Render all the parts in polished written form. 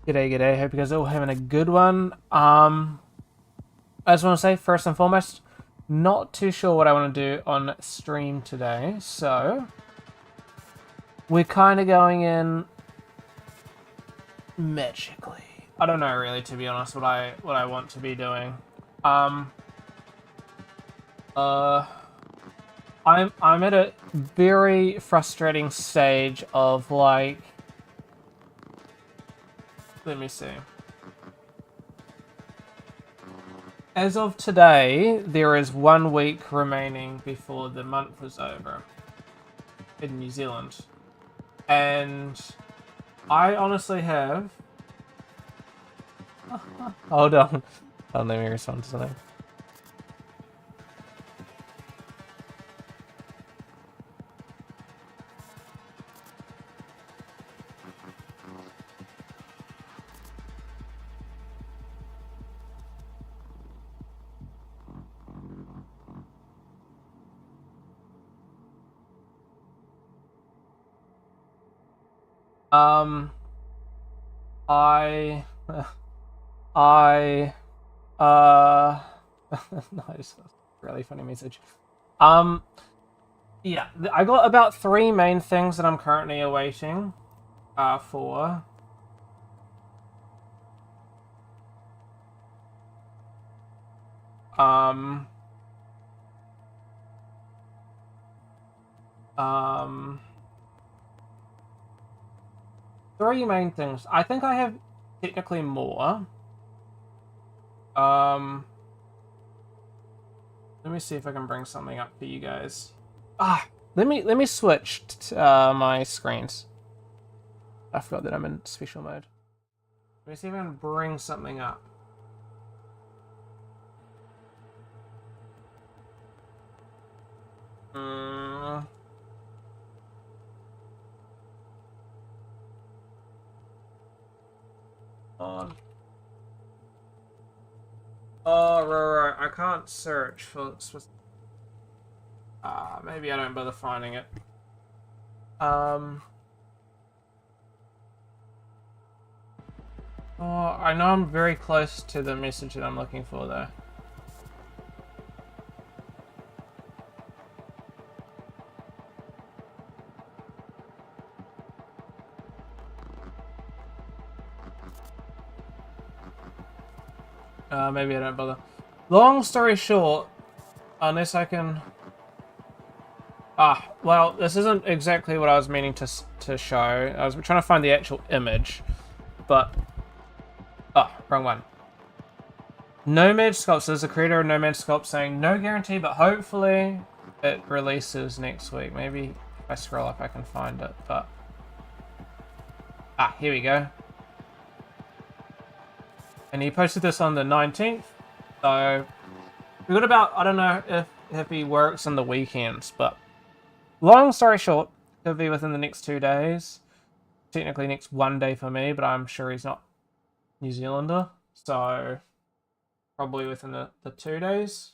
G'day, g'day. Hope you guys are all having a good one. I just want to say, first and foremost, not too sure what I want to do on stream today, so we're kind of going in magically. I don't know really, to be honest, what I want to be doing. Um, uh, I'm at a very frustrating stage of like, let me see. As of today, there is 1 week remaining before the month is over in New Zealand. And I honestly have... Hold on. Let me respond to something. Um, I... I... Nice. Really funny message. Yeah, I got about 3 main things that I'm currently awaiting for. Um, um, 3 main things. I think I have technically more. Um, let me see if I can bring something up for you guys. Let me switch my screens. I forgot that I'm in special mode. Let me see if I can bring something up. Mm. On. Oh, right. I can't search for. Maybe I don't bother finding it. Um. Oh, I know I'm very close to the message that I'm looking for, though. Maybe I don't bother. Long story short, unless I can... well, this isn't exactly what I was meaning to show. I was trying to find the actual image, but... Oh, wrong one. Nomad Sculpts is the creator of Nomad Sculpt saying, no guarantee, but hopefully it releases next week. Maybe if I scroll up I can find it, but... here we go. And he posted this on the 19th, so... We got about, I don't know if he works on the weekends, but... Long story short, he'll be within the next 2 days. Technically next 1 day for me, but I'm sure he's not New Zealander, so... Probably within the 2 days.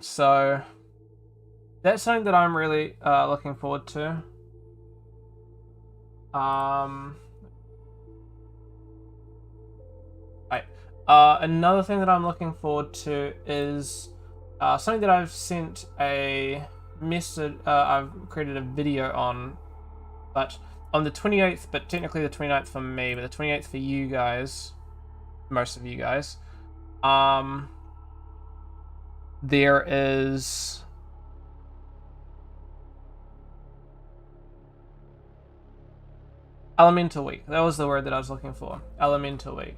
So that's something that I'm really looking forward to. Right. Another thing that I'm looking forward to is something that I've sent a message. I've created a video on, but on the 28th, but technically the 29th for me, but the 28th for you guys, most of you guys. There is Elemental Week. That was the word that I was looking for. Elemental Week.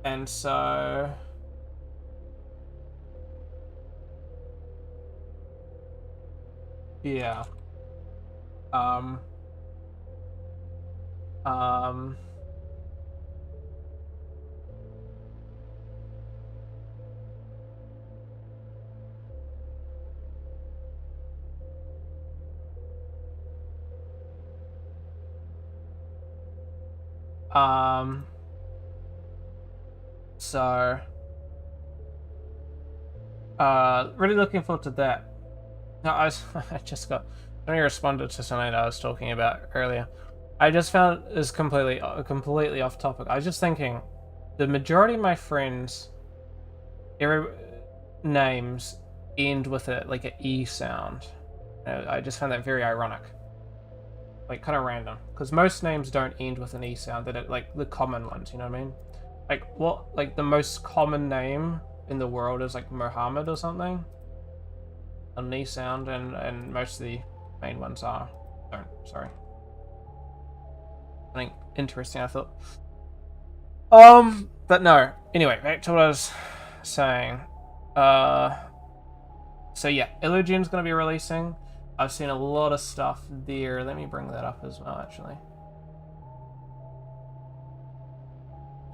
And so... Yeah. Um... Um... So, really looking forward to that. No, I just got. I only responded to something that I was talking about earlier. I just found is completely off topic. I was just thinking, the majority of my friends, every names end with a like an E sound. I just found that very ironic. Like kind of random, because most names don't end with an E sound. That it like the common ones. You know what I mean? Like what? Like the most common name in the world is like Muhammad or something. An E sound, and most of the main ones are don't. Sorry. Something interesting, I thought. But no. Anyway, back to what I was saying. So yeah, Illusion's gonna be releasing. I've seen a lot of stuff there. Let me bring that up as well, actually.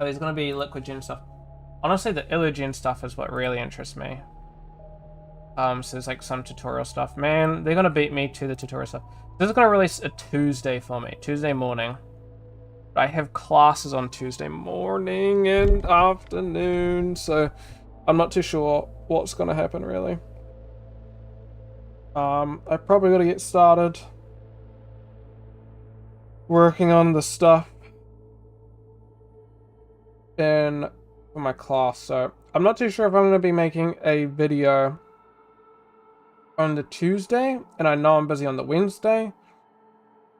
Oh, there's gonna be Liquid Gem stuff. Honestly, the Illusion stuff is what really interests me. So there's like some tutorial stuff. Man, they're gonna beat me to the tutorial stuff. This is gonna release a Tuesday for me, Tuesday morning. I have classes on Tuesday morning and afternoon, so I'm not too sure what's gonna happen really. I probably gotta get started working on the stuff in for my class, so I'm not too sure if I'm gonna be making a video on the Tuesday, and I know I'm busy on the Wednesday.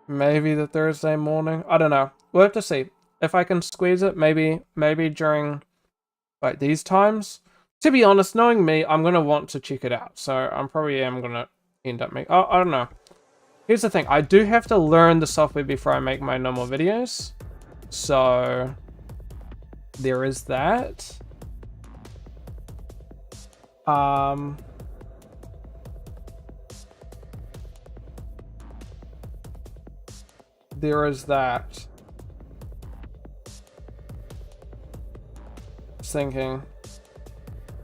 Maybe the Thursday morning. I don't know. We'll have to see. If I can squeeze it, maybe during like these times. To be honest, knowing me, I'm gonna want to check it out. So I'm probably gonna end up making. Oh, I don't know. Here's the thing. I do have to learn the software before I make my normal videos. So there is that. There is that. Just thinking.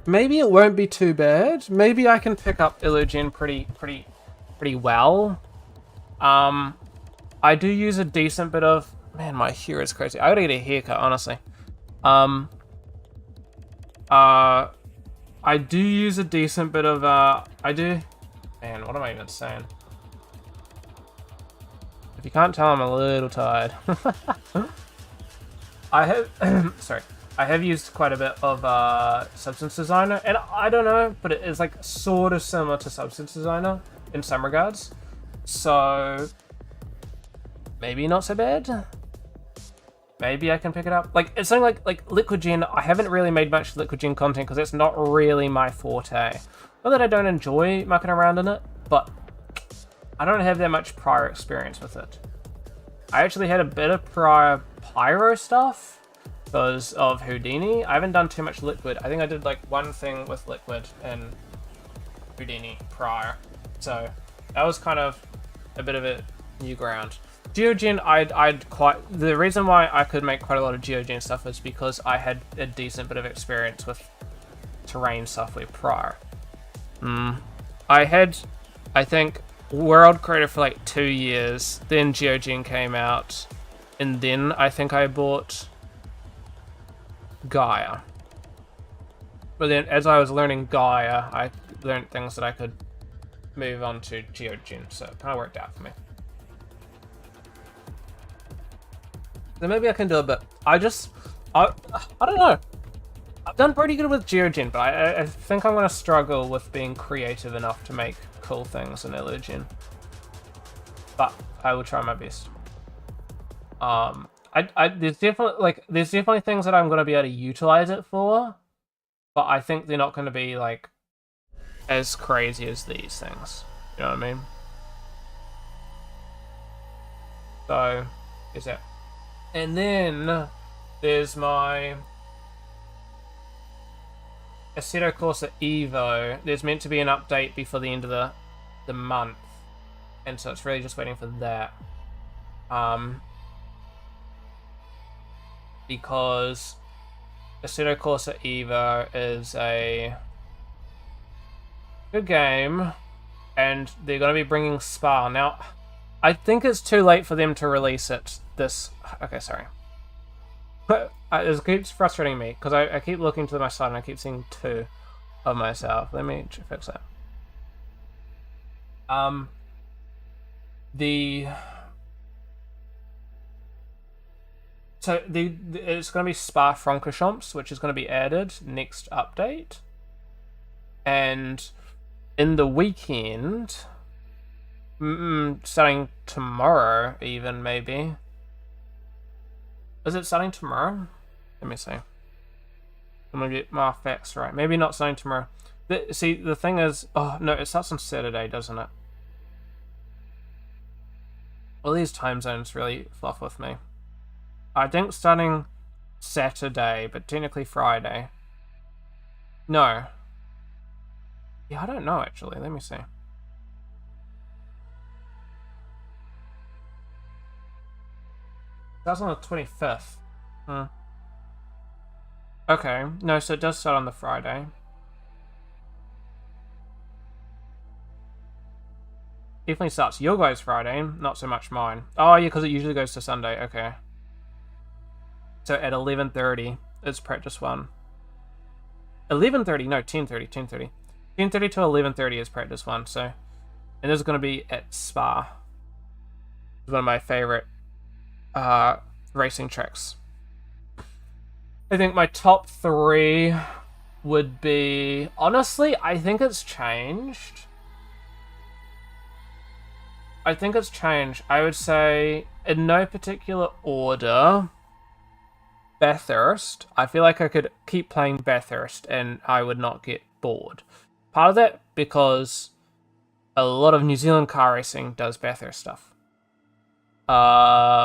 Maybe it won't be too bad. Maybe I can pick up Illusion pretty well. I do use a decent bit of... Man, my hair is crazy. I gotta get a haircut, honestly. I do use a decent bit of... I do... Man, what am I even saying? If you can't tell, I'm a little tired. I have... sorry. I have used quite a bit of Substance Designer, and I don't know, but it is like sort of similar to Substance Designer in some regards. So maybe not so bad. Maybe I can pick it up. Like it's something like Liquid Gen. I haven't really made much Liquid Gen content because it's not really my forte. Not that I don't enjoy mucking around in it, but I don't have that much prior experience with it. I actually had a bit of prior Pyro stuff because of Houdini. I haven't done too much Liquid. I think I did like one thing with Liquid and Houdini prior. So that was kind of a bit of a new ground. Geogen, the reason why I could make quite a lot of Geogen stuff is because I had a decent bit of experience with terrain software prior. I had, I think, World Creator for like 2 years, then Geogen came out, and then I think I bought Gaia. But then as I was learning Gaia, I learned things that I could move on to Geogen, so it kind of worked out for me. So maybe I can do it, but I don't know. I've done pretty good with Geogen, but I think I'm going to struggle with being creative enough to make cool things in Illusion. But I will try my best. There's definitely things that I'm going to be able to utilize it for, but I think they're not going to be like as crazy as these things. You know what I mean? So, is that? And then there's my Assetto Corsa Evo. There's meant to be an update before the end of the month, and so it's really just waiting for that. Because Assetto Corsa Evo is a good game, and they're going to be bringing Spa. Now, I think it's too late for them to release it this... Okay, sorry. It keeps frustrating me because I keep looking to my side and I keep seeing 2 of myself. Let me fix that. So it's going to be Spa-Francorchamps, which is going to be added next update, and in the weekend, starting tomorrow, even maybe. Is it starting tomorrow? Let me see. I'm gonna get my facts right. Maybe not starting tomorrow. See, the thing is, oh no, it starts on Saturday, doesn't it? All these time zones really fluff with me. I think starting Saturday, but technically Friday. No. Yeah, I don't know actually. Let me see. That's on the 25th. Okay, no, so it does start on the Friday. Definitely starts your guys' Friday, not so much mine. Oh yeah, because it usually goes to Sunday. Okay. So at 11:30, it's practice 1. 11:30, no, 10:30, 10:30. 10:30 to 11:30 is practice 1, so... And this is going to be at Spa. It's one of my favorite racing tracks. I think my top 3 would be... Honestly, I think it's changed. I would say, in no particular order, Bathurst. I feel like I could keep playing Bathurst and I would not get bored. Part of that because a lot of New Zealand car racing does Bathurst stuff.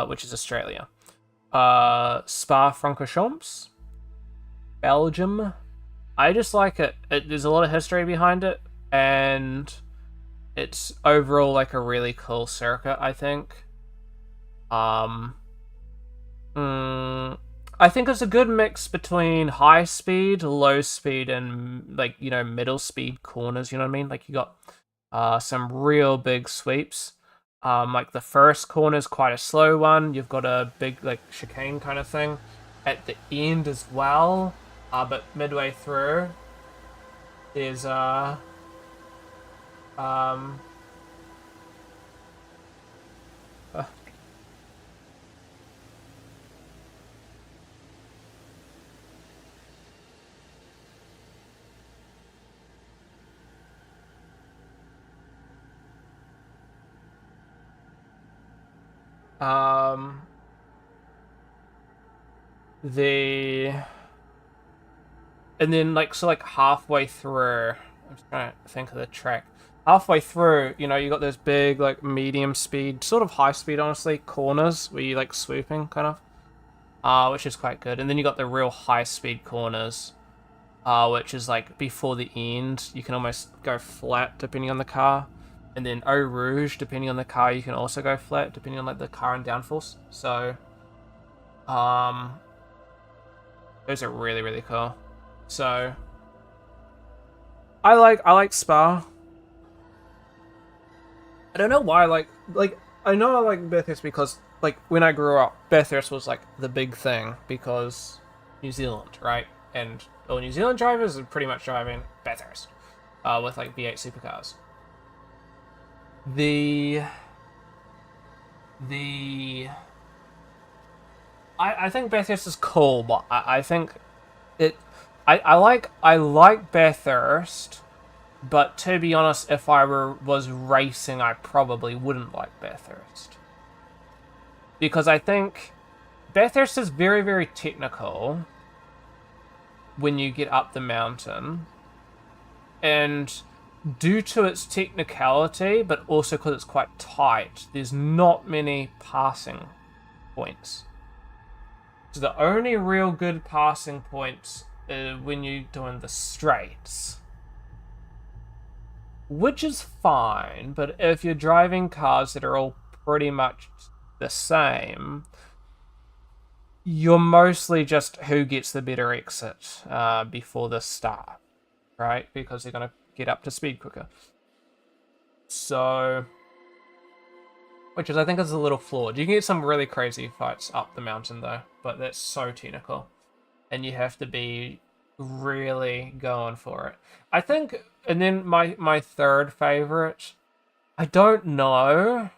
Which is Australia. Spa-Francorchamps. Belgium. I just like it. There's a lot of history behind it, and it's overall like a really cool circuit, I think. I think it's a good mix between high speed, low speed, and like, you know, middle speed corners, you know what I mean? Like you got some real big sweeps. Like the first corner is quite a slow one. You've got a big like chicane kind of thing at the end as well. But midway through there's and then like halfway through, I'm just trying to think of the track. Halfway through, you know, you got those big like medium speed, sort of high speed, honestly, corners where you like swooping kind of, which is quite good. And then you got the real high speed corners, which is like before the end, you can almost go flat depending on the car. And then Eau Rouge, depending on the car, you can also go flat depending on like the car and downforce. So, those are really, really cool. So, I like Spa. I don't know why, like I know I like Bathurst because like when I grew up, Bathurst was like the big thing because New Zealand, right? And all New Zealand drivers are pretty much driving Bathurst, with like V8 supercars. I think Bathurst is cool, but I think it I like Bathurst, but to be honest, if I was racing, I probably wouldn't like Bathurst. Because I think Bathurst is very, very technical when you get up the mountain. And due to its technicality, but also because it's quite tight, there's not many passing points. So the only real good passing points are when you're doing the straights. Which is fine, but if you're driving cars that are all pretty much the same, you're mostly just who gets the better exit before the start, right? Because they're going to get up to speed quicker. So which is I think is a little flawed. You can get some really crazy fights up the mountain though, but that's so technical, and you have to be really going for it. I think, and then my third favorite, I don't know.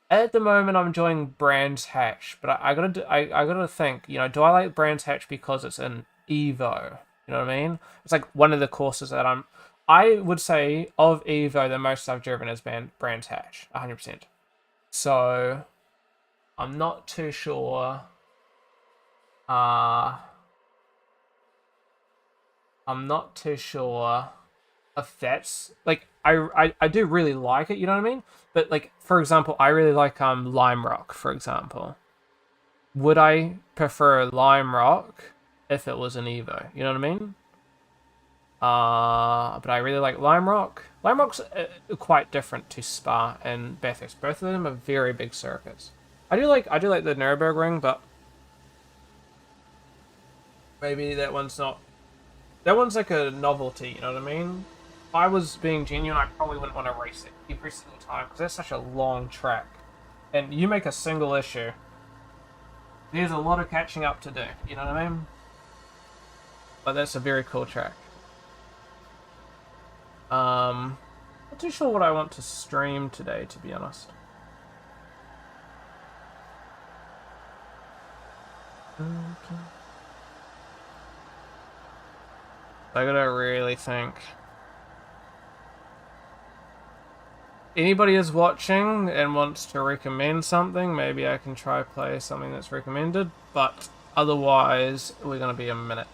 At the moment, I'm enjoying Brands Hatch, but I gotta think. You know, do I like Brands Hatch because it's an Evo? You know what I mean? It's like one of the courses that I would say of Evo, the most I've driven is Brands Hatch, 100%. So I'm not too sure. Uh, I'm not too sure if that's like I do really like it. You know what I mean? But like for example, I really like Lime Rock, for example. Would I prefer Lime Rock if it was an Evo? You know what I mean? But I really like Lime Rock. Lime Rock's quite different to Spa and Bathurst. Both of them are very big circuits. I do like the Nürburgring, but maybe that one's not. That one's like a novelty. You know what I mean? If I was being genuine, I probably wouldn't want to race it every single time because that's such a long track, and you make a single issue. There's a lot of catching up to do. You know what I mean? But that's a very cool track. Not too sure what I want to stream today, to be honest. Okay. I gotta really think. Anybody is watching and wants to recommend something, maybe I can try play something that's recommended, but otherwise we're gonna be a minute.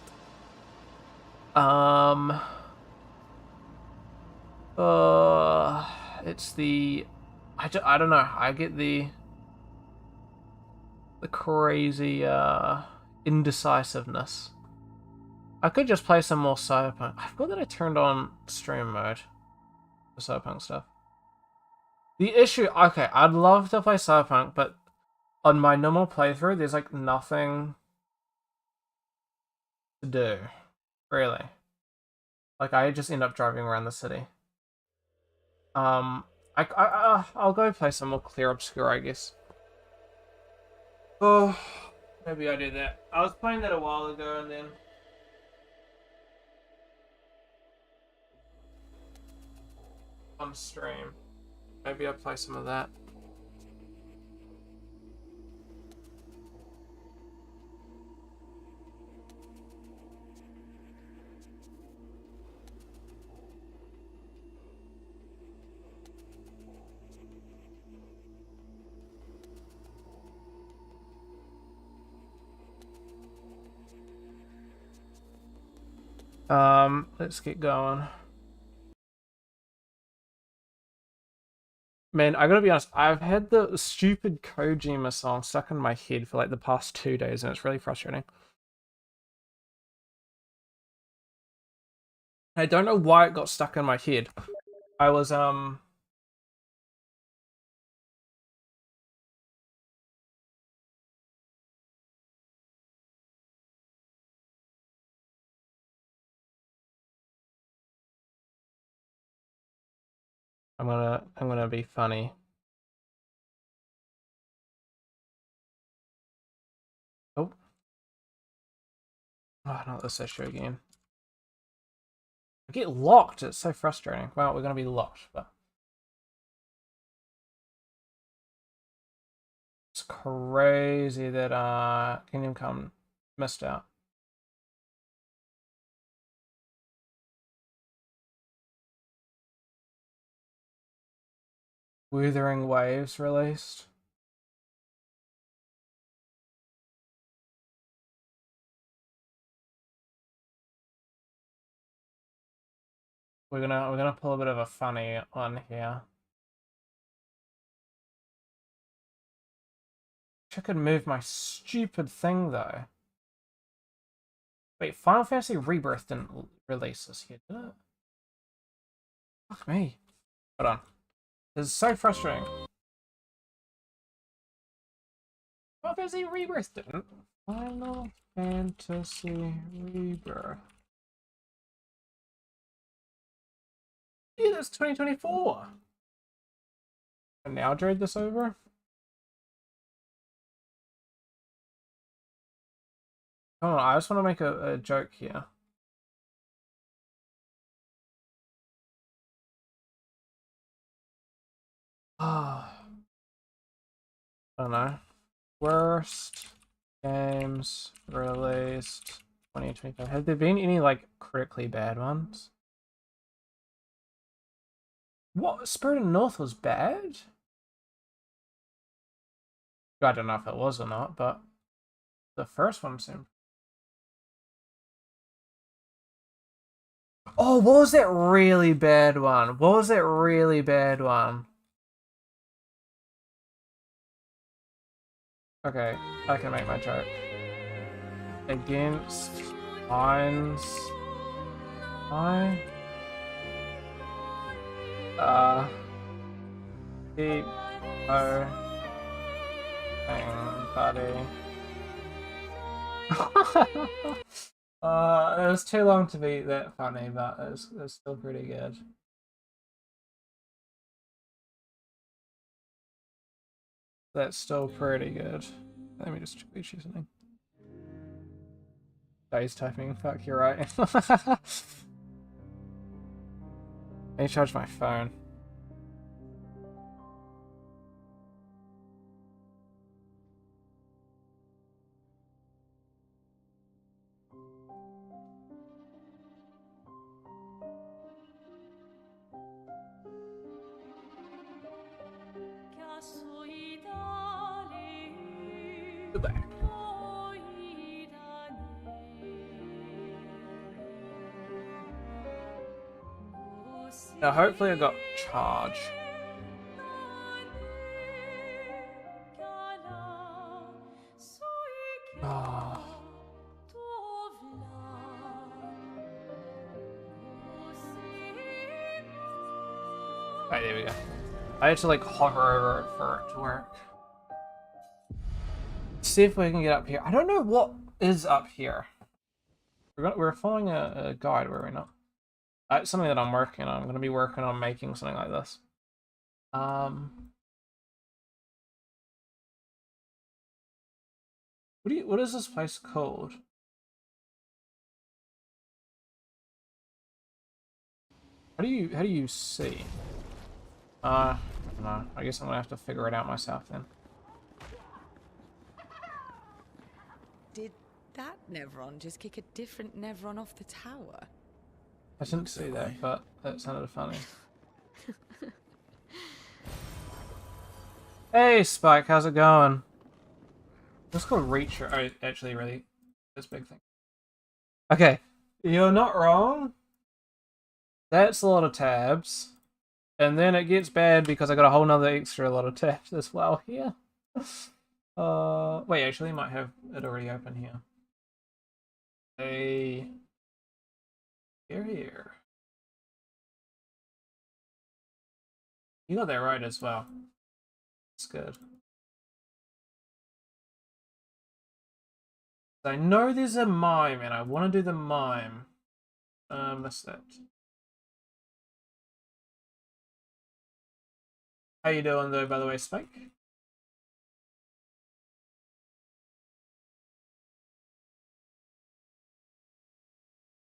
It's the I don't know. I get the crazy indecisiveness. I could just play some more Cyberpunk. I forgot that I turned on stream mode for Cyberpunk stuff. The issue, okay, I'd love to play Cyberpunk, but on my normal playthrough, there's like nothing to do, really. Like I just end up driving around the city. I'll go play some more Clear Obscure, I guess. Oh, maybe I do that. I was playing that a while ago, and then on stream, maybe I'll play some of that. Let's get going. Man, I gotta be honest, I've had the stupid Kojima song stuck in my head for like the past 2 days, and it's really frustrating. I don't know why it got stuck in my head. I was I'm gonna be funny. Oh. Oh, not this issue again. I get locked, it's so frustrating. Well, we're gonna be locked, but it's crazy that Kingdom Come missed out. Wuthering Waves released. We're gonna pull a bit of a funny one here. I could move my stupid thing though. Wait, Final Fantasy Rebirth didn't release this yet, did it? Fuck me. Hold on. This is so frustrating. Final Fantasy Rebirth didn't. Final Fantasy Rebirth. Yeah, that's 2024. And now trade this over? Come on, I just want to make a joke here. Ah, I don't know. Worst games released 2025. Have there been any like critically bad ones? What? Spirit of the North was bad? I don't know if it was or not, but the first one seemed. Oh, what was that really bad one? What was that really bad one? Okay, I can make my joke. Against Mines. Keep buddy. It was too long to be that funny, but it was still pretty good. That's still pretty good. Let me just reach you something. Dave's typing. Fuck, you're right. Let me charge my phone. Goodbye. Now hopefully I got charge. Oh. Alright, there we go. I had to like hover over it for it to work. See if we can get up here. I don't know what is up here. We're following a guide, were we not? It's something that I'm working on. I'm going to be working on making something like this. What is this place called? How do you see? I don't know. I guess I'm gonna have to figure it out myself then. Did that Nevron just kick a different Nevron off the tower? I didn't see that, but that sounded funny. Hey Spike, how's it going? Let's go reach her. Oh, actually, really, this big thing. Okay, you're not wrong. That's a lot of tabs. And then it gets bad because I got a whole nother extra lot of tabs as well here. Wait, actually, I might have it already open here. Here. You got that right as well. That's good. I know there's a mime, and I want to do the mime. Missed that. How you doing though, by the way, Spike?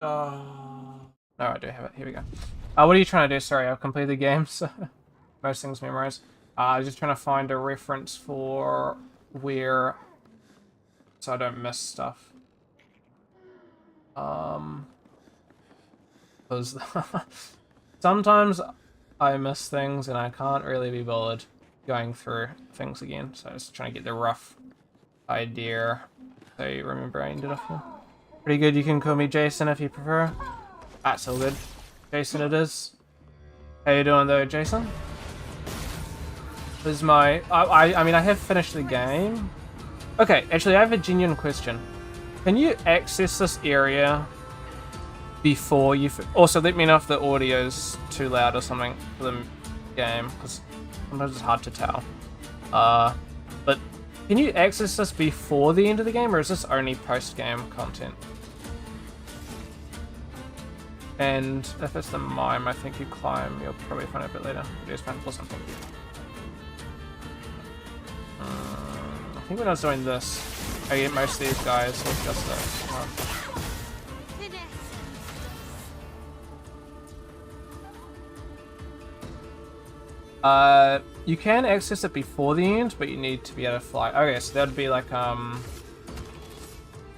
Oh, no, I do have it. Here we go. What are you trying to do? Sorry, I've completed the game, so most things memorized. Just trying to find a reference for where, so I don't miss stuff. Because sometimes I miss things and I can't really be bothered going through things again. So I was trying to get the rough idea. So you remember I ended off here. Pretty good. You can call me Jason if you prefer. That's all good. Jason it is. How you doing though, Jason? This is my... I mean, I have finished the game. Okay, actually I have a genuine question. Can you access this area before you... Also, let me know if the audio's too loud or something for the game, because sometimes it's hard to tell. But can you access this before the end of the game, or is this only post-game content? And if it's the mime, I think you climb, you'll probably find it a bit later. Just find something. think when I was doing this, I get most of these guys with just this. You can access it before the end, but you need to be able to fly. Okay, so that'd be like,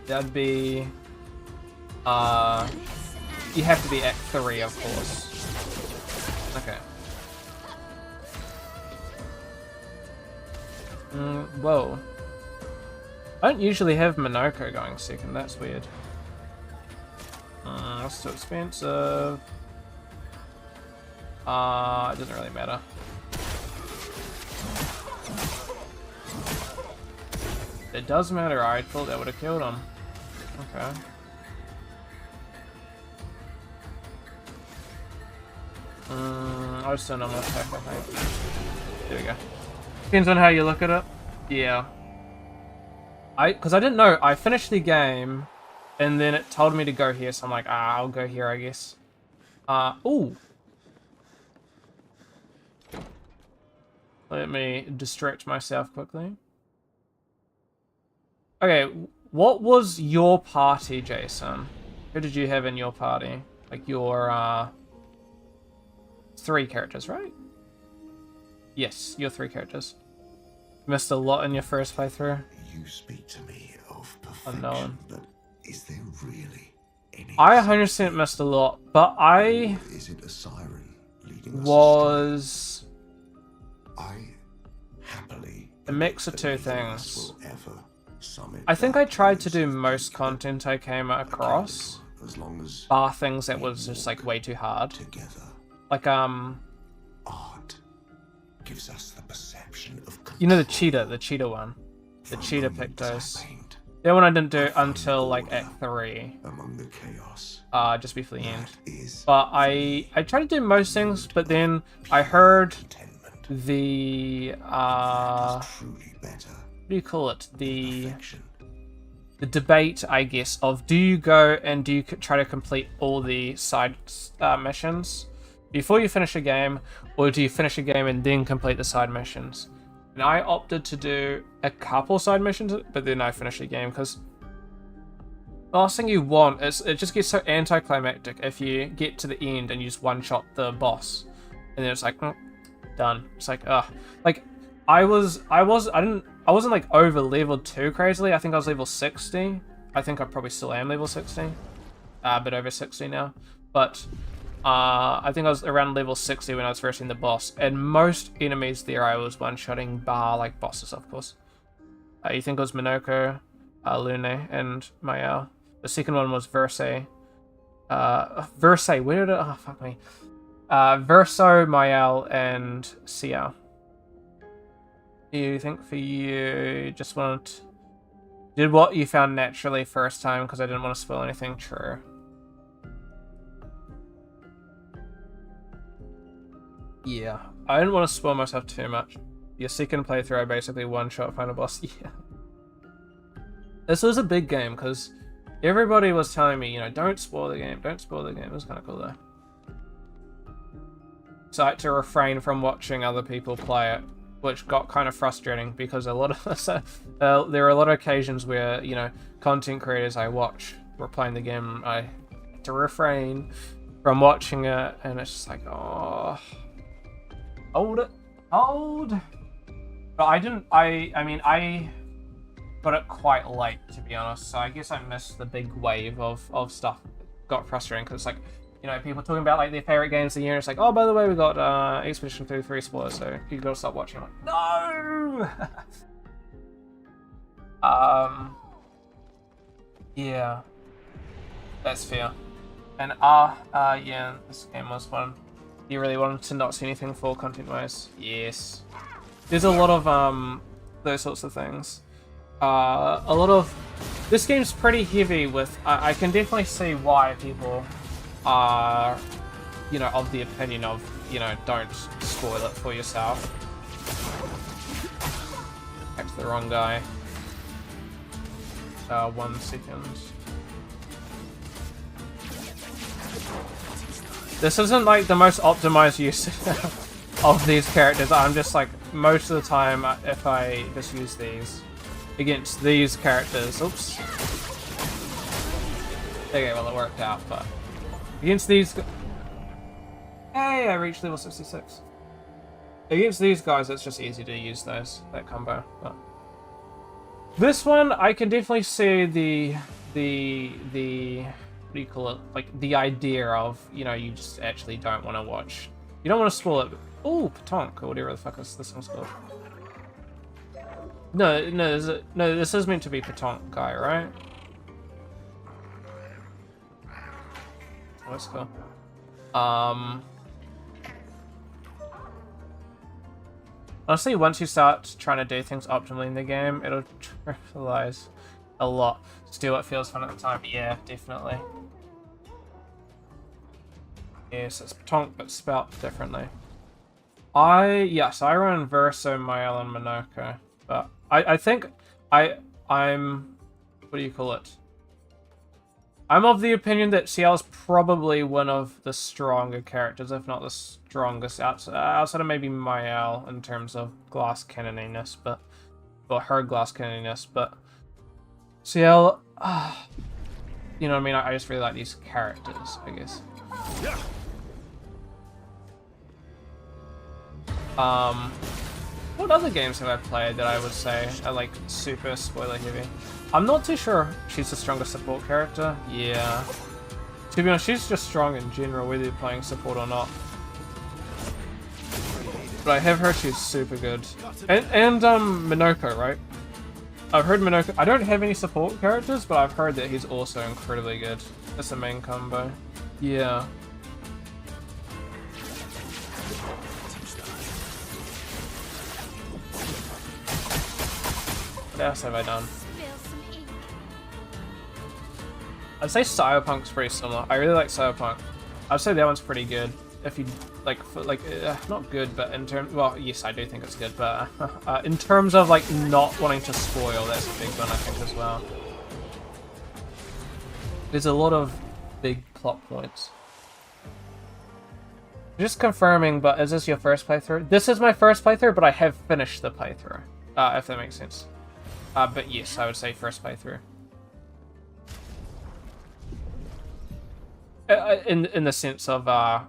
that'd be, you have to be Act 3, of course. Okay. Whoa. I don't usually have Minoko going second, that's weird. That's too expensive. It doesn't really matter. It does matter, I thought that would have killed him. Okay. I just don't know my attack, I think. There we go. Depends on how you look at it. Yeah. Because I didn't know, I finished the game, and then it told me to go here, so I'm like, I'll go here, I guess. Ooh. Let me distract myself quickly. Okay, what was your party, Jason? Who did you have in your party? Like your, 3 characters, right? Yes, your 3 characters. Missed a lot in your first playthrough. You speak to me of perfection, Unknown. but is there really any? I 100% missed a lot, but I Is it a siren leading us was astray? I happily a mix of believe 2 that none of things. us will ever summit I think I back tried to this do most place content I came across, as long as bar things that was just like way too hard. together. Like Art gives us the perception of control. you know the cheetah one, the For a cheetah moment, pictos. I paint That one I didn't do until like Act 3, among the chaos. just before the end. That is But I tried to do most things, but then I heard contentment. the Truly better. what do you call it? Perfection. The debate, I guess, of do you go and do you try to complete all the side missions before you finish a game, or do you finish a game and then complete the side missions? And I opted to do a couple side missions, but then I finished the game because the last thing you want is it just gets so anticlimactic if you get to the end and you just one-shot the boss, and then it's like done. It's like like I wasn't like over leveled too crazily. I think I was level 60. I think I probably still am level 60, a bit over 60 now. But I think I was around level 60 when I was first in the boss, and most enemies there I was one-shotting, bar like bosses, of course. You think it was Minoko, Lune, and Mayao. The second one was Verse. Verse, where did it? Oh, fuck me. Verso, Mayao, and Xiao. You think for you, just wanted... Did what you found naturally first time, because I didn't want to spoil anything. True. Yeah, I didn't want to spoil myself too much. Your second playthrough, I basically one-shot final boss. Yeah. This was a big game, because everybody was telling me, you know, don't spoil the game, don't spoil the game. It was kind of cool, though. So I had to refrain from watching other people play it, which got kind of frustrating, because a lot of there are a lot of occasions where, you know, content creators I watch were playing the game. I had to refrain from watching it, and it's just like, oh... Hold it. Hold. But I didn't... I mean, I got it quite late, to be honest. So I guess I missed the big wave of stuff. Got frustrating, because it's like, you know, people talking about like their favorite games of the year. And it's like, oh, by the way, we got Expedition 33 spoilers, so you gotta stop watching. I'm like, no! Yeah. That's fair. And yeah, this game was fun. You really wanted to not see anything full content-wise? Yes. There's a lot of those sorts of things. A lot of... This game's pretty heavy with... I can definitely see why people are, you know, of the opinion of, you know, don't spoil it for yourself. Back to the wrong guy. 1 second. This isn't like the most optimized use of these characters. I'm just like, most of the time, if I just use these, against these characters. Oops. Okay, well it worked out, but against these. Hey, I reached level 66. Against these guys, it's just easy to use that combo. But this one, I can definitely see the what do you call it? Like the idea of, you know, you just actually don't want to watch. You don't want to spoil it. Oh, Patonk, or whatever the fuck is this one's called. No, this is meant to be Patonk guy, right? Oh, that's cool. Honestly, once you start trying to do things optimally in the game, it'll trivialize a lot. Still, it feels fun at the time. Yeah, definitely. Yes, it's Patonk, but spelt differently. Yes, I run Verso, Mael, and Minoko, but I think I'm what do you call it? I'm of the opinion that CL is probably one of the stronger characters, if not the strongest, outside of maybe Mael in terms of glass cannoniness, but well, her glass cannoniness, but CL, you know what I mean? I just really like these characters, I guess. What other games have I played that I would say are like super spoiler heavy? I'm not too sure she's the strongest support character. Yeah. To be honest, she's just strong in general, whether you're playing support or not. But I have heard she's super good. And Minoko, right? I've heard Minoko. I don't have any support characters, but I've heard that he's also incredibly good. That's the main combo. Yeah. What else have I done? I'd say Cyberpunk's pretty similar. I really like Cyberpunk. I'd say that one's pretty good. If you like, not good, but in terms, well, yes, I do think it's good, but in terms of like not wanting to spoil, that's a big one I think as well. There's a lot of big plot points. Just confirming, but is this your first playthrough? This is my first playthrough, but I have finished the playthrough, if that makes sense. But yes, I would say first playthrough. In the sense of oh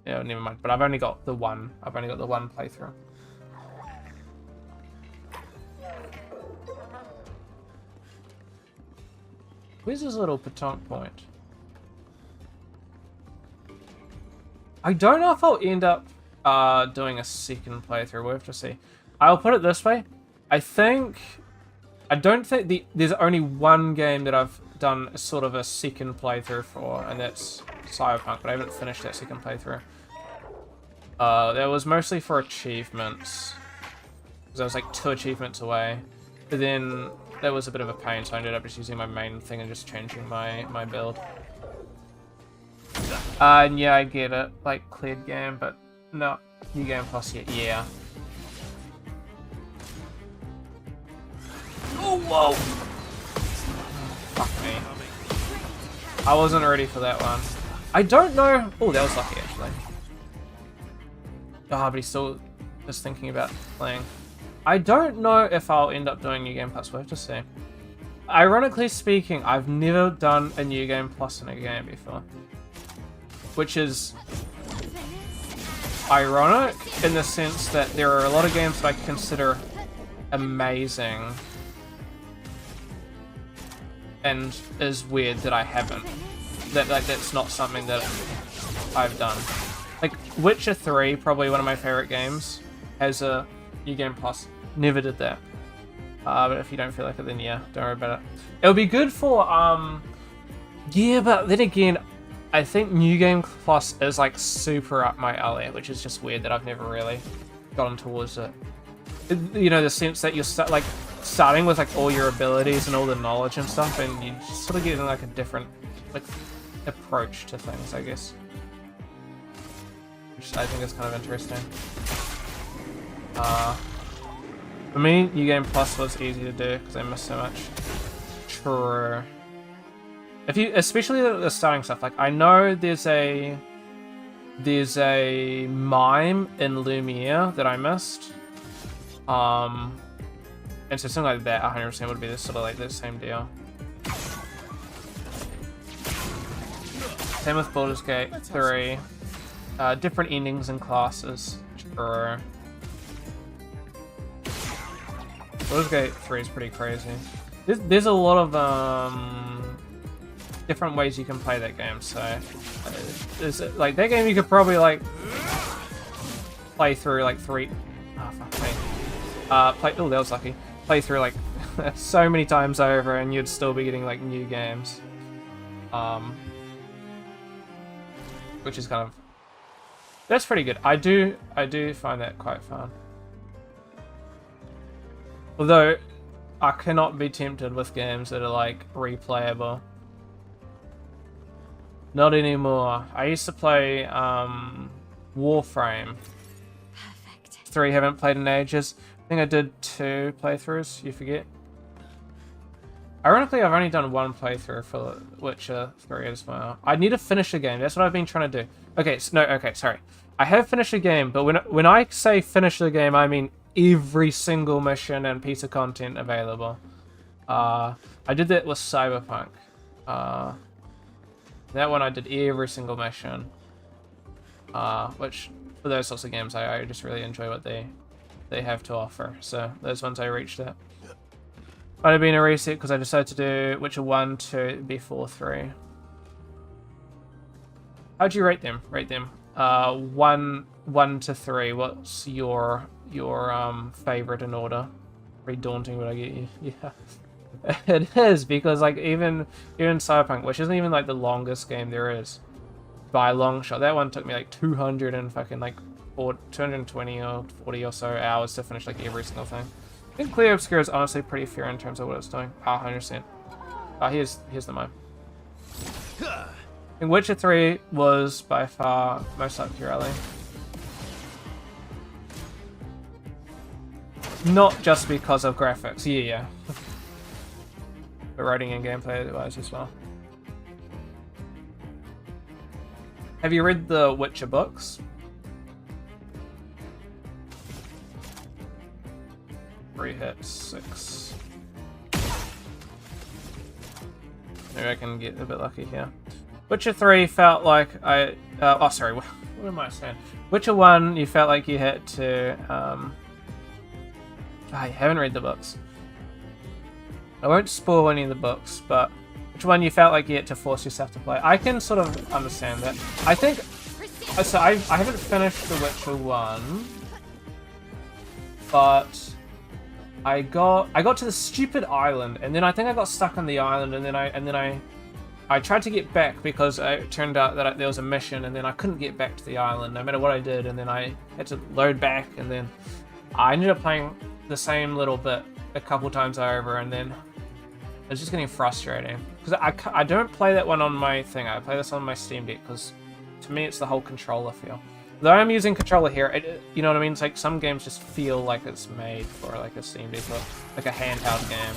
yeah, never mind. But I've only got the one. I've only got the one playthrough. Where's this little Patonk point? I don't know if I'll end up doing a second playthrough. We'll have to see. I'll put it this way. I don't think there's only one game that I've done sort of a second playthrough for, and that's Cyberpunk, but I haven't finished that second playthrough. That was mostly for achievements, because I was like 2 achievements away, but then that was a bit of a pain, so I ended up just using my main thing and just changing my build. And yeah, I get it, like cleared game, but no, new game plus yet, yeah. Oh, whoa! Fuck me. I wasn't ready for that one. I don't know. Oh, that was lucky actually. Ah, but he's still just thinking about playing. I don't know if I'll end up doing New Game Plus. We'll have to see. Ironically speaking, I've never done a New Game Plus in a game before. Which is ironic in the sense that there are a lot of games that I consider amazing. And is weird that I haven't. That's not something that I've done. Like Witcher 3, probably one of my favorite games, has a New Game Plus. Never did that. But if you don't feel like it, then yeah, don't worry about it. It'll be good for yeah, but then again, I think New Game Plus is like super up my alley, which is just weird that I've never really gotten towards it. You know, the sense that you're starting with like all your abilities and all the knowledge and stuff, and you sort of get like a different like approach to things, I guess, which I think is kind of interesting. For me, New Game Plus was easy to do because I missed so much. True. If you, especially the starting stuff, like I know there's a mime in Lumiere that I missed. And so something like that, 100% would be this sort of like the same deal. Same with Baldur's Gate 3. Different endings and classes. True. Baldur's Gate 3 is pretty crazy. There's a lot of different ways you can play that game. So, like that game, you could probably like play through like 3. Oh fuck me. Oh, that was lucky. Play through like so many times over, and you'd still be getting like new games. Which is kind of, that's pretty good. I do find that quite fun. Although I cannot be tempted with games that are like replayable. Not anymore. I used to play Warframe. Perfect. 3 haven't played in ages. I think I did 2 playthroughs, you forget. Ironically, I've only done 1 playthrough for Witcher 3 as well. I need to finish the game. That's what I've been trying to do. Okay, sorry. I have finished the game, but when I say finish the game, I mean every single mission and piece of content available. I did that with Cyberpunk. That one I did every single mission. Which, for those sorts of games, I just really enjoy what they have to offer. So, those ones I reached it. Might have been a reset because I decided to do Witcher 1, 2 before 3. How'd you rate them? 1 to 3. What's your favorite in order? Pretty daunting, but I get you. Yeah, it is, because like even Cyberpunk, which isn't even like the longest game there is by a long shot. That one took me like 200 and fucking like 220 or 40 or so hours to finish like every single thing. I think Clear Obscure is honestly pretty fair in terms of what it's doing. 100%. Here's the mine. And Witcher 3 was by far most up your alley. Not just because of graphics, yeah. But writing and gameplay wise as well. Have you read the Witcher books? 3 hits, 6. Maybe I can get a bit lucky here. Witcher 3 felt like oh, sorry, what am I saying? Witcher 1, you felt like you had to... I haven't read the books. I won't spoil any of the books, but which one you felt like you had to force yourself to play? I can sort of understand that. I think... So I haven't finished The Witcher 1, but... I got to the stupid island, and then I think I got stuck on the island, and then I tried to get back because it turned out that there was a mission, and then I couldn't get back to the island no matter what I did, and then I had to load back, and then I ended up playing the same little bit a couple times over, and then it was just getting frustrating because I don't play that one on my thing. I play this on my Steam Deck because to me it's the whole controller feel. Though I'm using controller here, you know what I mean? It's like some games just feel like it's made for like a Steam Deck, or like a handheld game.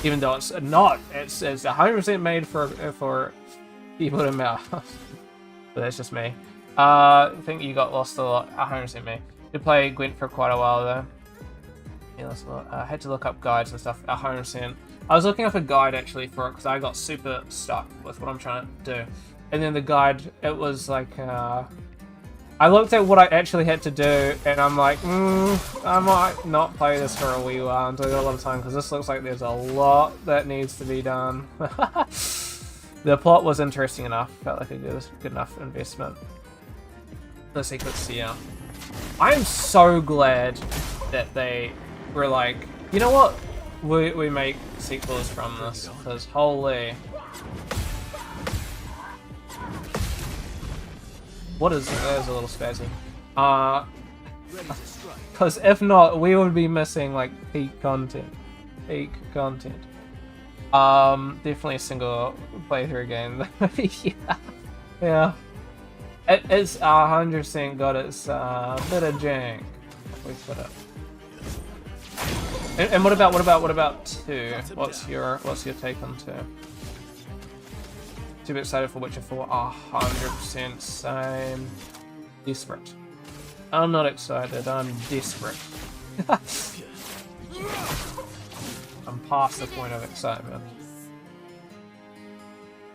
Even though it's not. It's 100% made for keyboard and mouse. But that's just me. I think you got lost a lot. 100% me. Did play Gwent for quite a while though. Yeah, lost a lot. I had to look up guides and stuff. 100%. I was looking up a guide actually for it because I got super stuck with what I'm trying to do. And then the guide, it was like... I looked at what I actually had to do, and I'm like, I might not play this for a wee while until I got a lot of time, because this looks like there's a lot that needs to be done. The plot was interesting enough, felt like a good enough investment. The secrets, yeah. I am so glad that they were like, you know what, we make sequels from this, because holy... What is it? There's a little spazzy. Because if not, we would be missing like peak content. Definitely a single playthrough game. Yeah. It's 100% got its bit of jank. We put it. And what about 2? What's your take on 2? Super excited for Witcher 4. 100% same. Desperate. I'm not excited, I'm desperate. I'm past the point of excitement.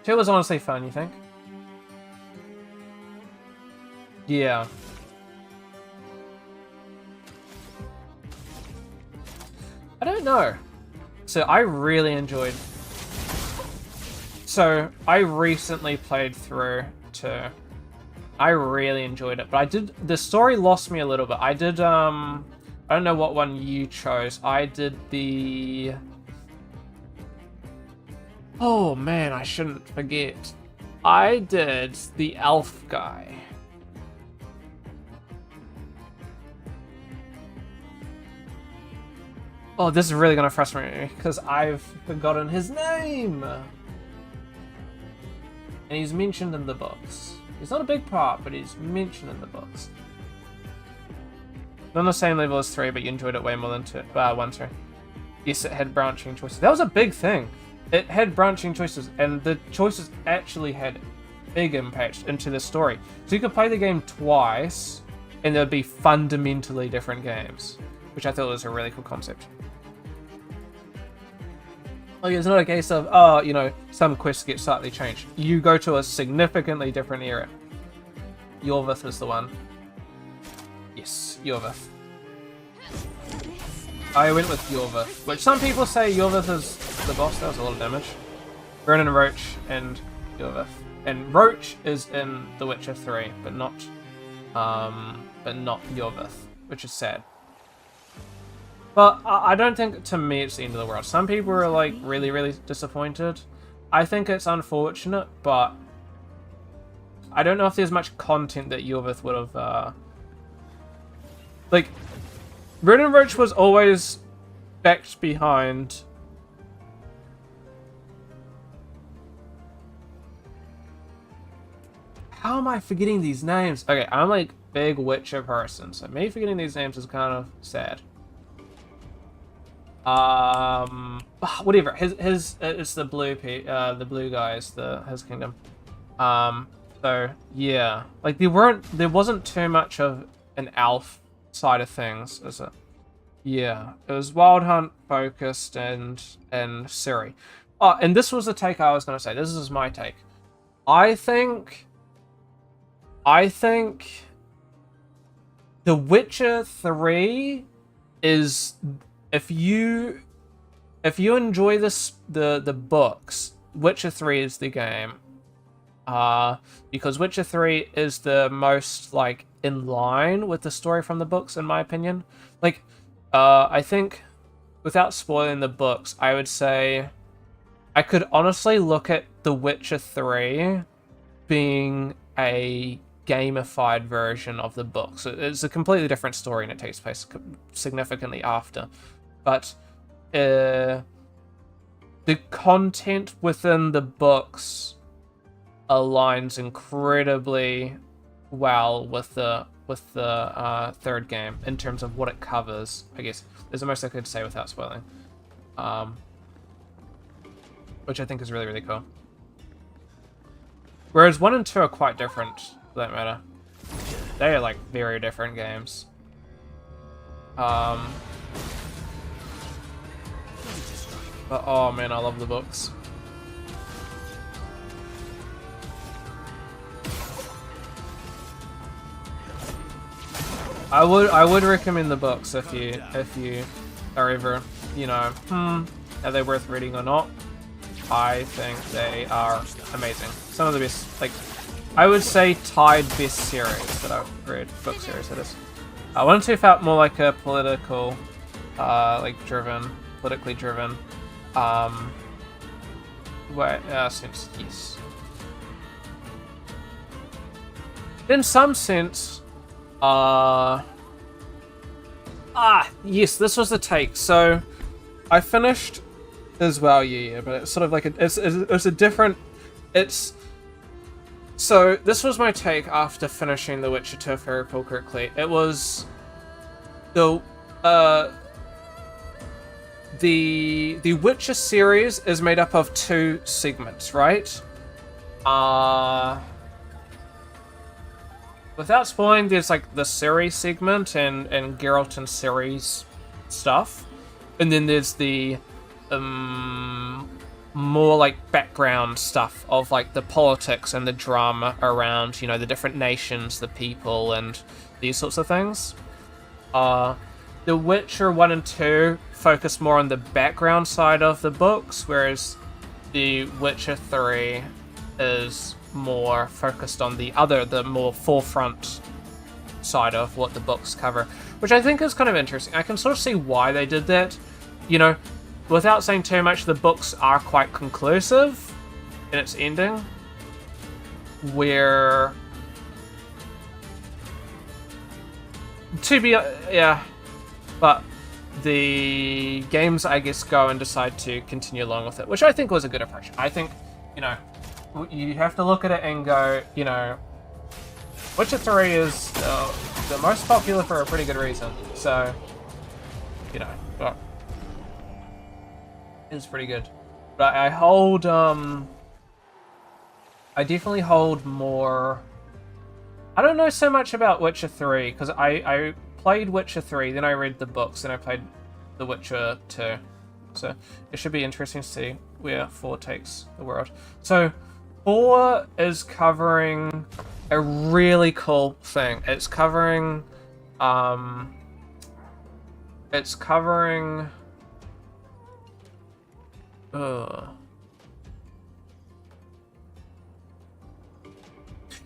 2 was honestly fun, you think? Yeah. I don't know. So I really enjoyed... So I recently played through 2. I really enjoyed it, but I did... The story lost me a little bit. I did, I don't know what one you chose. I did the... Oh man, I shouldn't forget. I did the elf guy. Oh, this is really gonna frustrate me because I've forgotten his name. And he's mentioned in the books. He's not a big part, but he's mentioned in the books. Not on the same level as 3, but you enjoyed it way more than 1, 2. Yes, it had branching choices. That was a big thing. It had branching choices, and the choices actually had big impact into the story. So you could play the game twice, and there would be fundamentally different games, which I thought was a really cool concept. Like, it's not a case of, oh, you know, some quests get slightly changed. You go to a significantly different era. Yorvith is the one. Yes, Yorvith. I went with Yorvith, which some people say Yorvith is the boss. That was a lot of damage. Ronan Roach and Yorvith. And Roach is in The Witcher 3, but not Yorvith, which is sad. But I don't think, to me, it's the end of the world. Some people are, like, really, really disappointed. I think it's unfortunate, but I don't know if there's much content that Yorvith would have, like, Ronan Roach was always backed behind... How am I forgetting these names? Okay, I'm, like, big Witcher person, so me forgetting these names is kind of sad. Whatever. His it's the blue guys, his kingdom. So yeah, like there wasn't too much of an elf side of things, is it? Yeah, it was Wild Hunt focused and Ciri. Oh, and this was the take I was gonna say. This is my take. I think The Witcher 3 is, if you enjoy the books, Witcher 3 is the game. Because Witcher 3 is the most, like, in line with the story from the books, in my opinion. Like, I think, without spoiling the books, I would say I could honestly look at The Witcher 3 being a gamified version of the books. It's a completely different story and it takes place significantly after. But the content within the books aligns incredibly well with the third game in terms of what it covers. I guess is the most I could say without spoiling, which I think is really, really cool. Whereas 1 and 2 are quite different, for that matter. They are, like, very different games. But oh man, I love the books. I would recommend the books if you are ever, you know, are they worth reading or not? I think they are amazing. Some of the best, like, I would say tied best series that I've read, book series that is. 1 and 2 felt more like a political, politically driven, sense, yes. In some sense, yes, this was the take. So, I finished as well, yeah, but it's sort of like it's a different, so this was my take after finishing The Witcher 2, if I recall correctly. It was the Witcher series is made up of 2 segments, right? Without spoiling, there's like the Ciri segment and Geralt and Ciri's stuff, and then there's the more like background stuff of like the politics and the drama around, you know, the different nations, the people, and these sorts of things. The Witcher 1 and 2 focus more on the background side of the books, whereas The Witcher 3 is more focused on the more forefront side of what the books cover, which I think is kind of interesting. I can sort of see why they did that. You know, without saying too much, the books are quite conclusive in its ending, where but the games, I guess, go and decide to continue along with it, which I think was a good approach. I think, you know, you have to look at it and go, you know, Witcher 3 is the most popular for a pretty good reason. So, you know, but it's pretty good. But I hold, I definitely hold more. I don't know so much about Witcher 3 because I played Witcher 3, then I read the books, then I played The Witcher 2. So it should be interesting to see where 4 takes the world. So 4 is covering a really cool thing. It's covering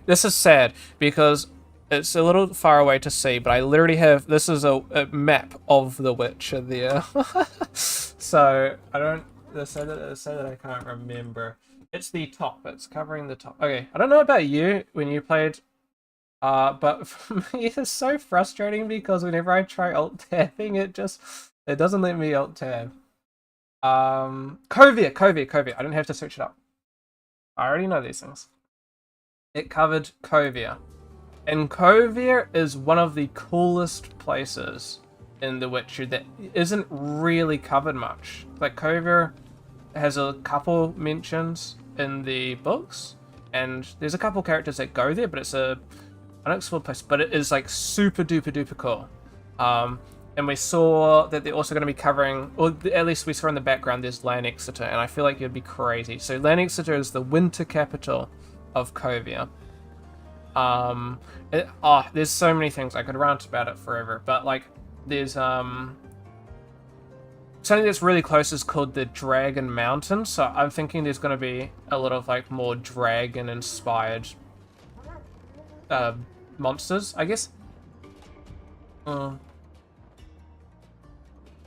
this is sad because it's a little far away to see, but I literally have, this is a map of The Witcher there. So I don't, say that I can't remember. It's the top, it's covering the top. Okay, I don't know about you when you played, but for me it's so frustrating because whenever I try alt-tabbing, it doesn't let me alt-tab. Kovir, I don't have to search it up. I already know these things. It covered Kovir. And Kovir is one of the coolest places in The Witcher that isn't really covered much. Like, Kovir has a couple mentions in the books, and there's a couple characters that go there, but it's an unexplored place, but it is like super duper duper cool. And we saw that they're also going to be covering, or at least we saw in the background, there's Lanexeter, and I feel like it'd be crazy. So Lanexeter is the winter capital of Kovir. There's so many things I could rant about it forever, but like there's something that's really close is called the Dragon Mountain, so I'm thinking there's going to be a lot of like more dragon inspired monsters, I guess.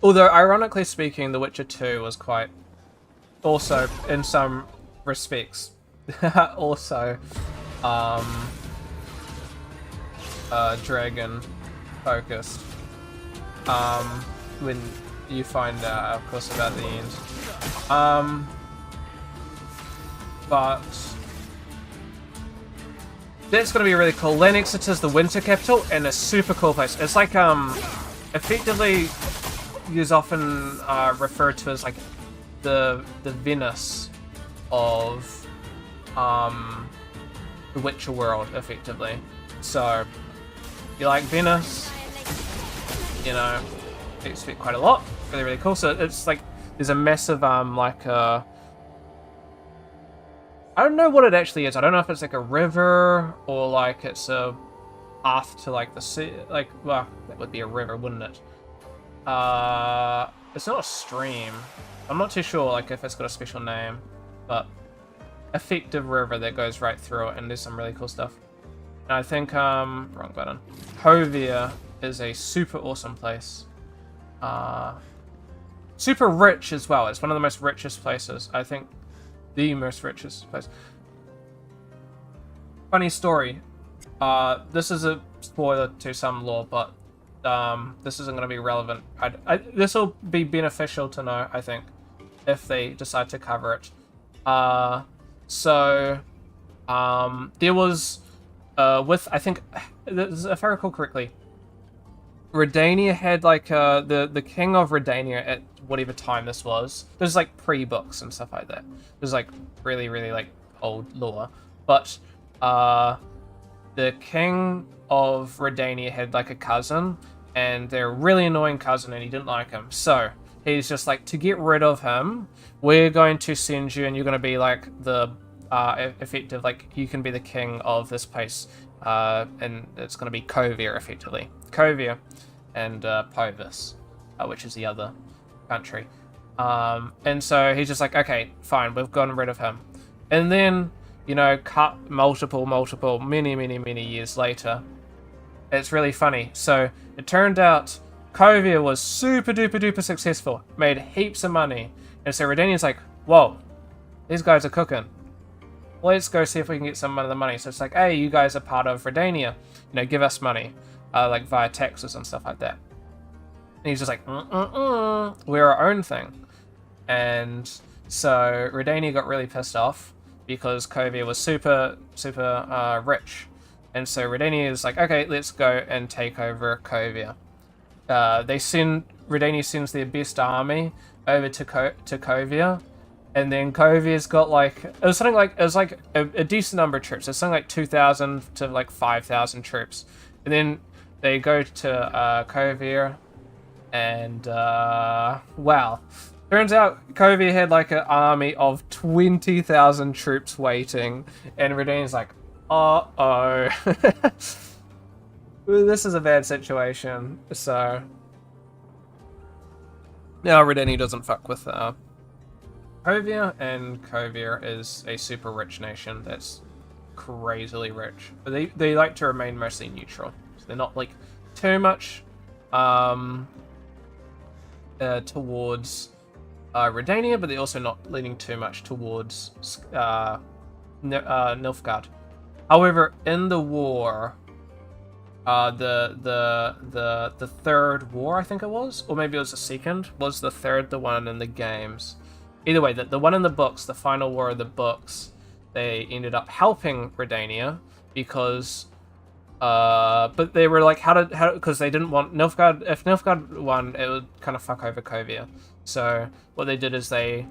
Although ironically speaking, The Witcher 2 was quite also in some respects also dragon focused, when you find out, of course, about the end. But that's gonna be really cool. Lanexeter is the winter capital and a super cool place. It's like effectively is often referred to as like the Venice of the Witcher world, effectively. So you like Venice, you know, you expect quite a lot. Really, really cool. So it's like there's a massive I don't know what it actually is. I don't know if it's like a river or like it's a path to like the sea. Like, well, that would be a river, wouldn't it? It's not a stream. I'm not too sure like if it's got a special name, but effective river that goes right through it, and there's some really cool stuff. And I think wrong button. Kovir is a super awesome place. Super rich as well. It's one of the most richest places. I think the most richest place. Funny story. This is a spoiler to some lore, but this isn't going to be relevant. This will be beneficial to know, I think, if they decide to cover it. There was with, I think, if I recall correctly, Redania had like the king of Redania at whatever time this was. There's like pre-books and stuff like that. There's like really, really like old lore. But the king of Redania had like a cousin, and they're a really annoying cousin, and he didn't like him. So he's just like, to get rid of him, we're going to send you, and you're going to be like the effective, like you can be the king of this place, and it's going to be Kovir effectively, Kovir, and Povis, which is the other country. And so he's just like, okay, fine, we've gotten rid of him, and then cut many years later. It's really funny. So it turned out Kovir was super duper successful, made heaps of money, and so Redania's like, whoa, these guys are cooking. Let's go see if we can get some of the money. So it's like, hey, you guys are part of Redania, give us money, like via taxes and stuff like that. And he's just like, we're our own thing. And so Redania got really pissed off because Kovir was super rich. And so Redania is like, okay, let's go and take over Kovir. Redania sends their best army over to Kovir, and then Kovir's got it was like a decent number of troops. It's something like 2,000 to like 5,000 troops. And then they go to Kovir, and wow. Turns out Kovir had like an army of 20,000 troops waiting, and Redania's like, uh-oh. This is a bad situation. So now Redania doesn't fuck with Kovir, and Kovir is a super rich nation that's crazily rich. But they like to remain mostly neutral. So they're not like too much towards Redania, but they're also not leaning too much towards Nilfgaard. However, in the war, the third war, I think it was, or maybe it was the second, was the third the one in the games. Either way, the one in the books, the final war of the books, they ended up helping Redania because, but they were like, how because they didn't want Nilfgaard. If Nilfgaard won, it would kind of fuck over Kovir. So what they did is they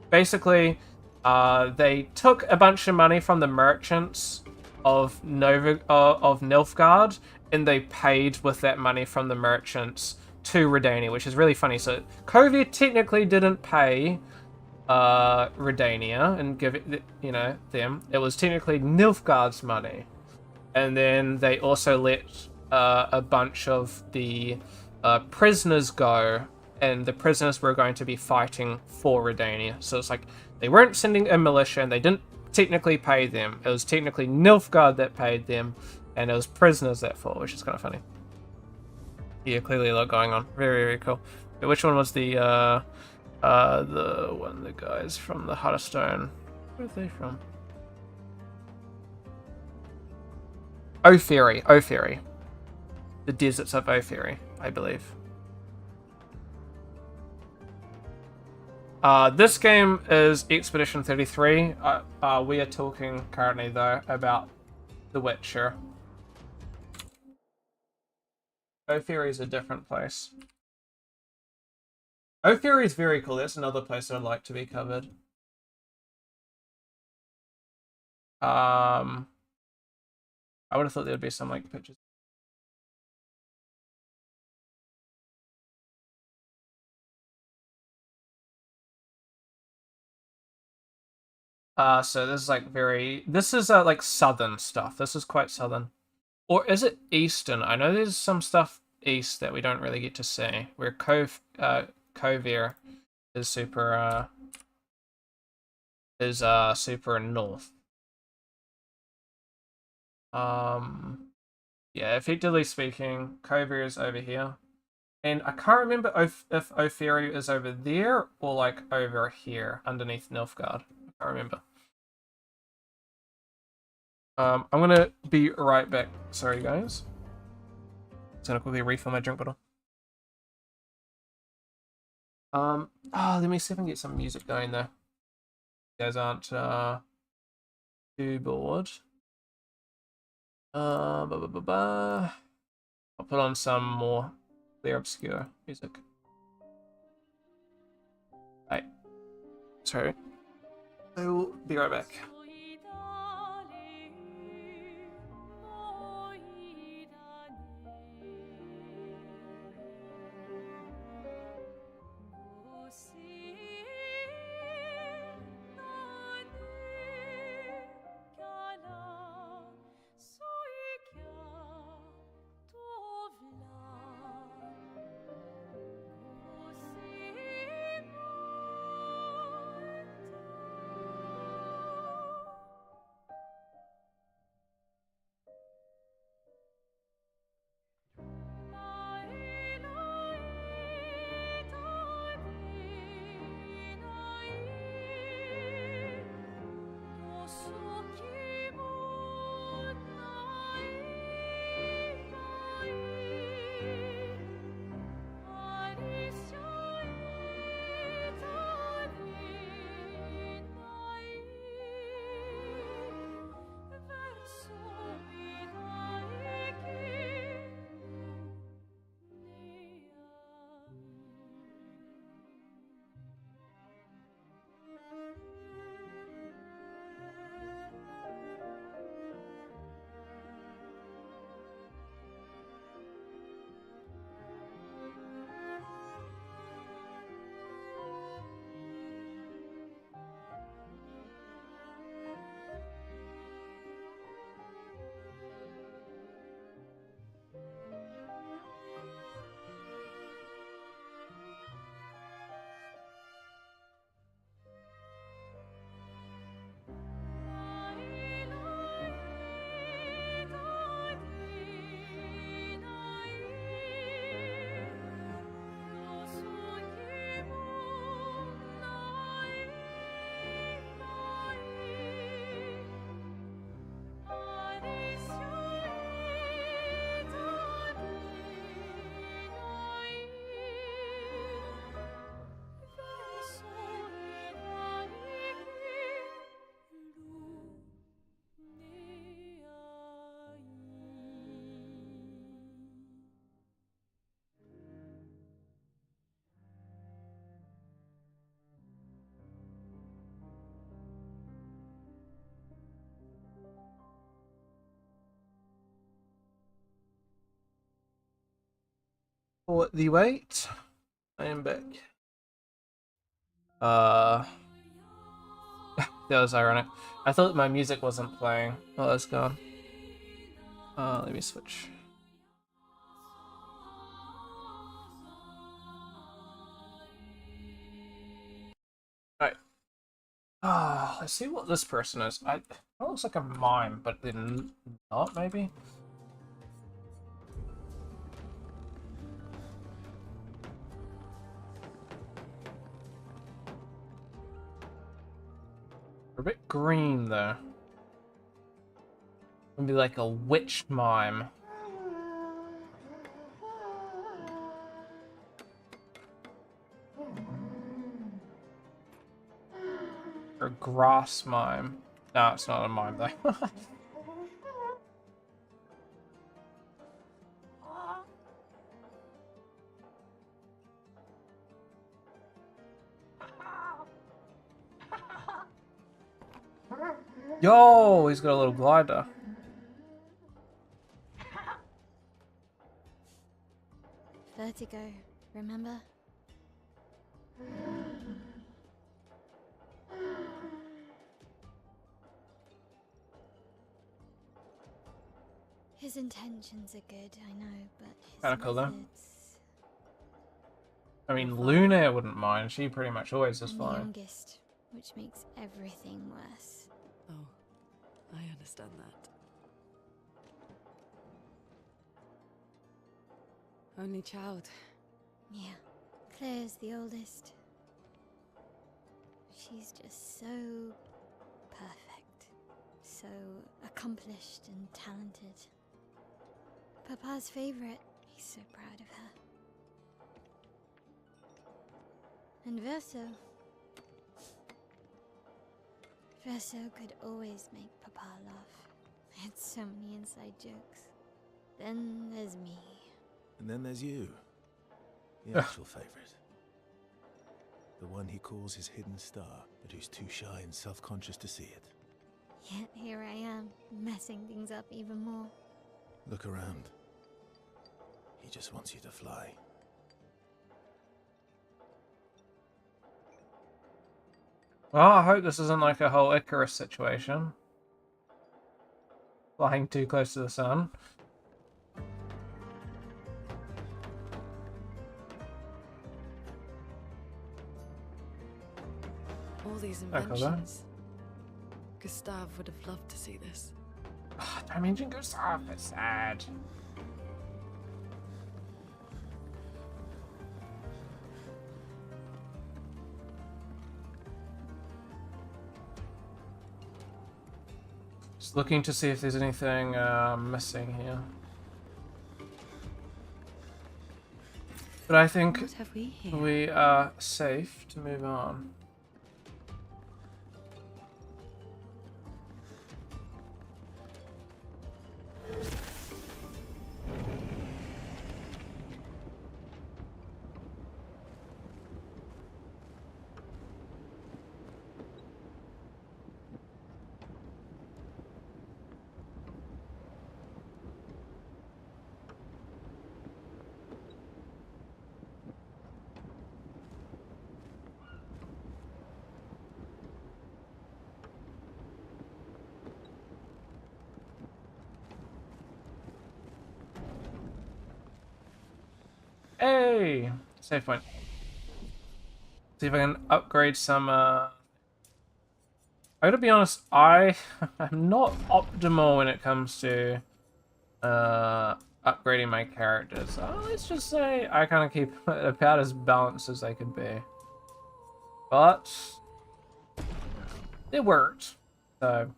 basically they took a bunch of money from the merchants of Nilfgaard, and they paid with that money from the merchants to Redania, which is really funny. So Kovir technically didn't pay Redania and give it, them. It was technically Nilfgaard's money, and then they also let a bunch of the prisoners go, and the prisoners were going to be fighting for Redania. So it's like they weren't sending a militia, and they didn't technically pay them. It was technically Nilfgaard that paid them, and it was prisoners that fought, which is kind of funny. Yeah, clearly a lot going on. Very cool. But which one was the guys from the Heart of Stone? Where are they from? Ophiri. The deserts of Ophiri, I believe. This game is Expedition 33. We are talking currently, though, about The Witcher. Ophiri is a different place. Ophiri is very cool. That's another place I'd like to be covered. I would have thought there would be some like pictures. So this is like this is like southern stuff. This is quite southern. Or is it eastern? I know there's some stuff east that we don't really get to see. Where Kovir is super super north. Yeah, effectively speaking, Kovir is over here. And I can't remember if Ophiri is over there or like over here underneath Nilfgaard. I can't remember. I'm gonna be right back. Sorry, guys. Just gonna quickly refill my drink bottle. Let me see if I can get some music going though. You guys aren't too bored. I'll put on some more clear obscure music. Right. Sorry. I will be right back. For the wait, I am back. That was ironic. I thought my music wasn't playing. Oh, it's gone. Let me switch. Alright. Let's see what this person is. It looks like a mime, but then not, maybe? They're a bit green, though. Maybe like a witch mime. Or grass mime. No, it's not a mime, though. Yo, he's got a little glider. Vertigo, remember? His intentions are good, I know, but his Kinda cool, though. methods... I mean, Luna wouldn't mind. She pretty much always is I'm the fine. youngest, which makes everything worse. Oh, I understand that. Only child. Yeah, Claire's the oldest. She's just so perfect, so accomplished and talented. Papa's favorite. He's so proud of her. And Verso. Verso could always make Papa laugh. I had so many inside jokes. Then there's me. And then there's you. The actual favorite. The one he calls his hidden star, but who's too shy and self-conscious to see it. Yet here I am, messing things up even more. Look around. He just wants you to fly. Well, I hope this isn't like a whole Icarus situation. Flying too close to the sun. All these Okay, then. inventions. Gustave would have loved to see this. Dimension goes off. It's sad. Just looking to see if there's anything missing here. But I think What have we here? we are safe to move on. Hey! Save point. See if I can upgrade some, I gotta be honest, I'm not optimal when it comes to, upgrading my characters. Let's just say I kind of keep about as balanced as they could be. But, it worked. So,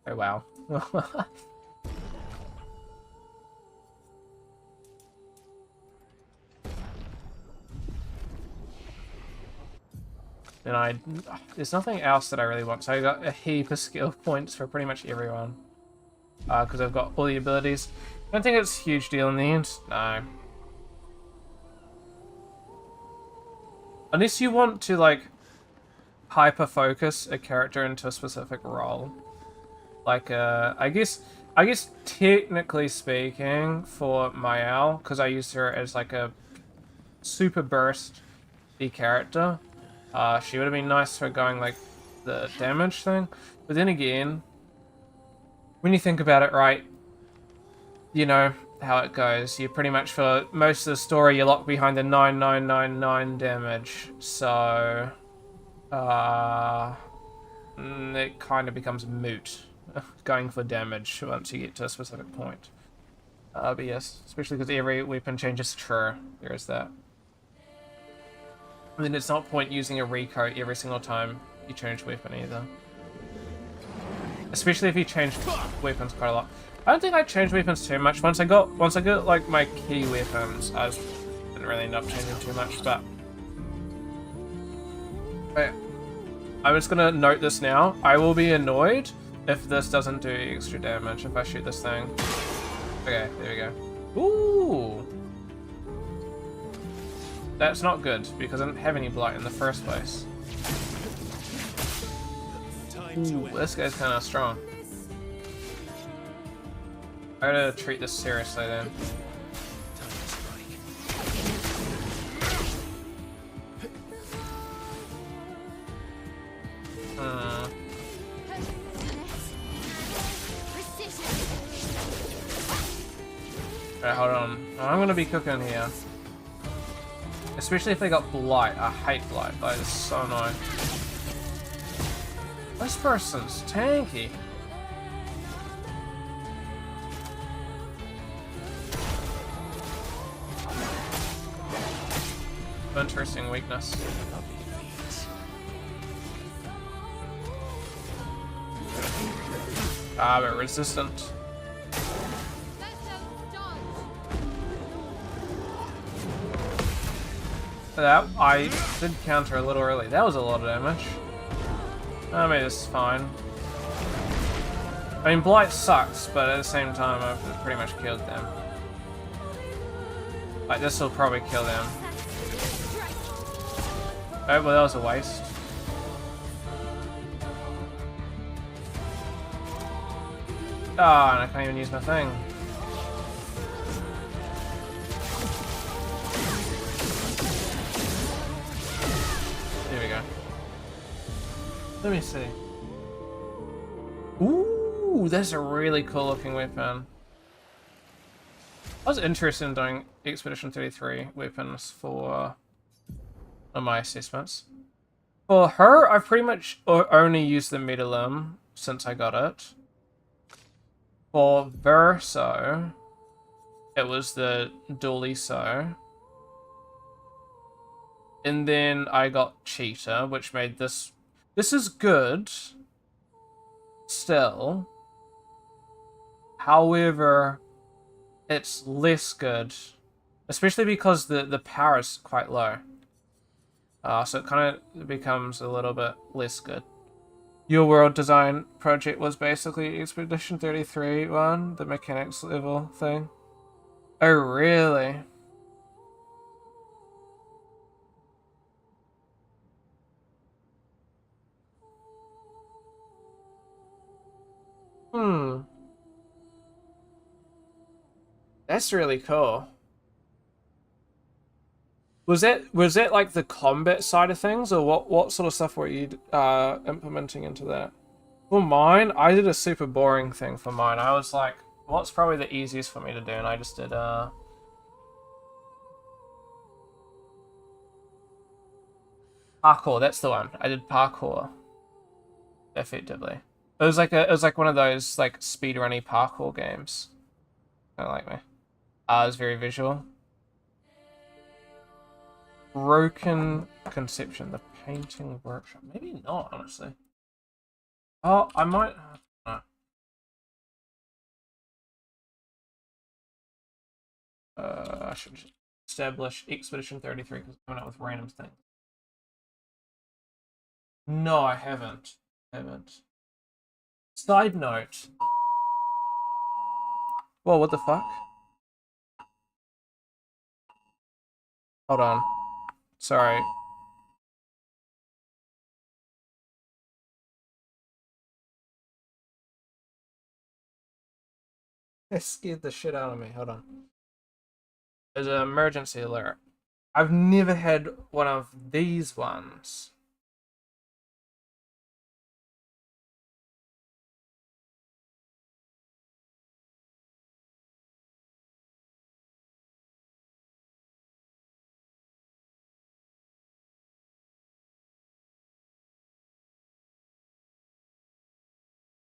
oh wow. And there's nothing else that I really want. So I got a heap of skill points for pretty much everyone. Because I've got all the abilities. I don't think it's a huge deal in the end. No. Unless you want to, like, hyper-focus a character into a specific role. Like, I guess technically speaking, for Mayal, because I used her as, like, a super burst character, she would have been nice for going, like, the damage thing. But then again, when you think about it, right, you know how it goes. You pretty much, for most of the story, you're locked behind the 9999 damage. So, it kind of becomes moot going for damage once you get to a specific point. But yes, especially because every weapon changes. True, there is that. And then it's not point using a recoat every single time you change weapon either. Especially if you change weapons quite a lot. I don't think I changed weapons too much. Once I got like my key weapons, didn't really end up changing too much. But I'm just gonna note this now. I will be annoyed if this doesn't do extra damage if I shoot this thing. Okay, there we go. Ooh. That's not good, because I didn't have any blight in the first place. Ooh, this guy's kind of strong. I gotta treat this seriously then. Alright, hold on. I'm gonna be cooking here. Especially if they got blight. I hate blight. Blight is so annoying. This person's tanky. Interesting weakness. But resistant. That I did counter a little early. That was a lot of damage. I mean, this is fine. I mean, blight sucks, but at the same time, I've pretty much killed them. Like, this will probably kill them. Oh, well, that was a waste. Ah, and I can't even use my thing. There we go. Let me see. Ooh, that's a really cool looking weapon. I was interested in doing Expedition 33 weapons for my assessments. For her, I've pretty much only used the Medalim since I got it. For Verso, it was the Dualiso. And then I got Cheetah, which made this... This is good. still. However, it's less good, especially because the power is quite low. So it kind of becomes a little bit less good. Your world design project was basically Expedition 33 one, the mechanics level thing. Oh, really? Hmm. That's really cool. Was that like the combat side of things, or what sort of stuff were you implementing into that? For mine, I did a super boring thing for mine. I was like, what's probably the easiest for me to do, and I just did parkour. That's the one. I did parkour effectively. It was like one of those like speedrunny parkour games. Kind of like me. It was very visual. Broken Conception, the painting workshop. Maybe not, honestly. Oh, I might. No. I should establish Expedition 33 because I'm coming up with random things. No, I haven't. Side note. Whoa, what the fuck? Hold on. Sorry. It scared the shit out of me. Hold on. There's an emergency alert. I've never had one of these ones.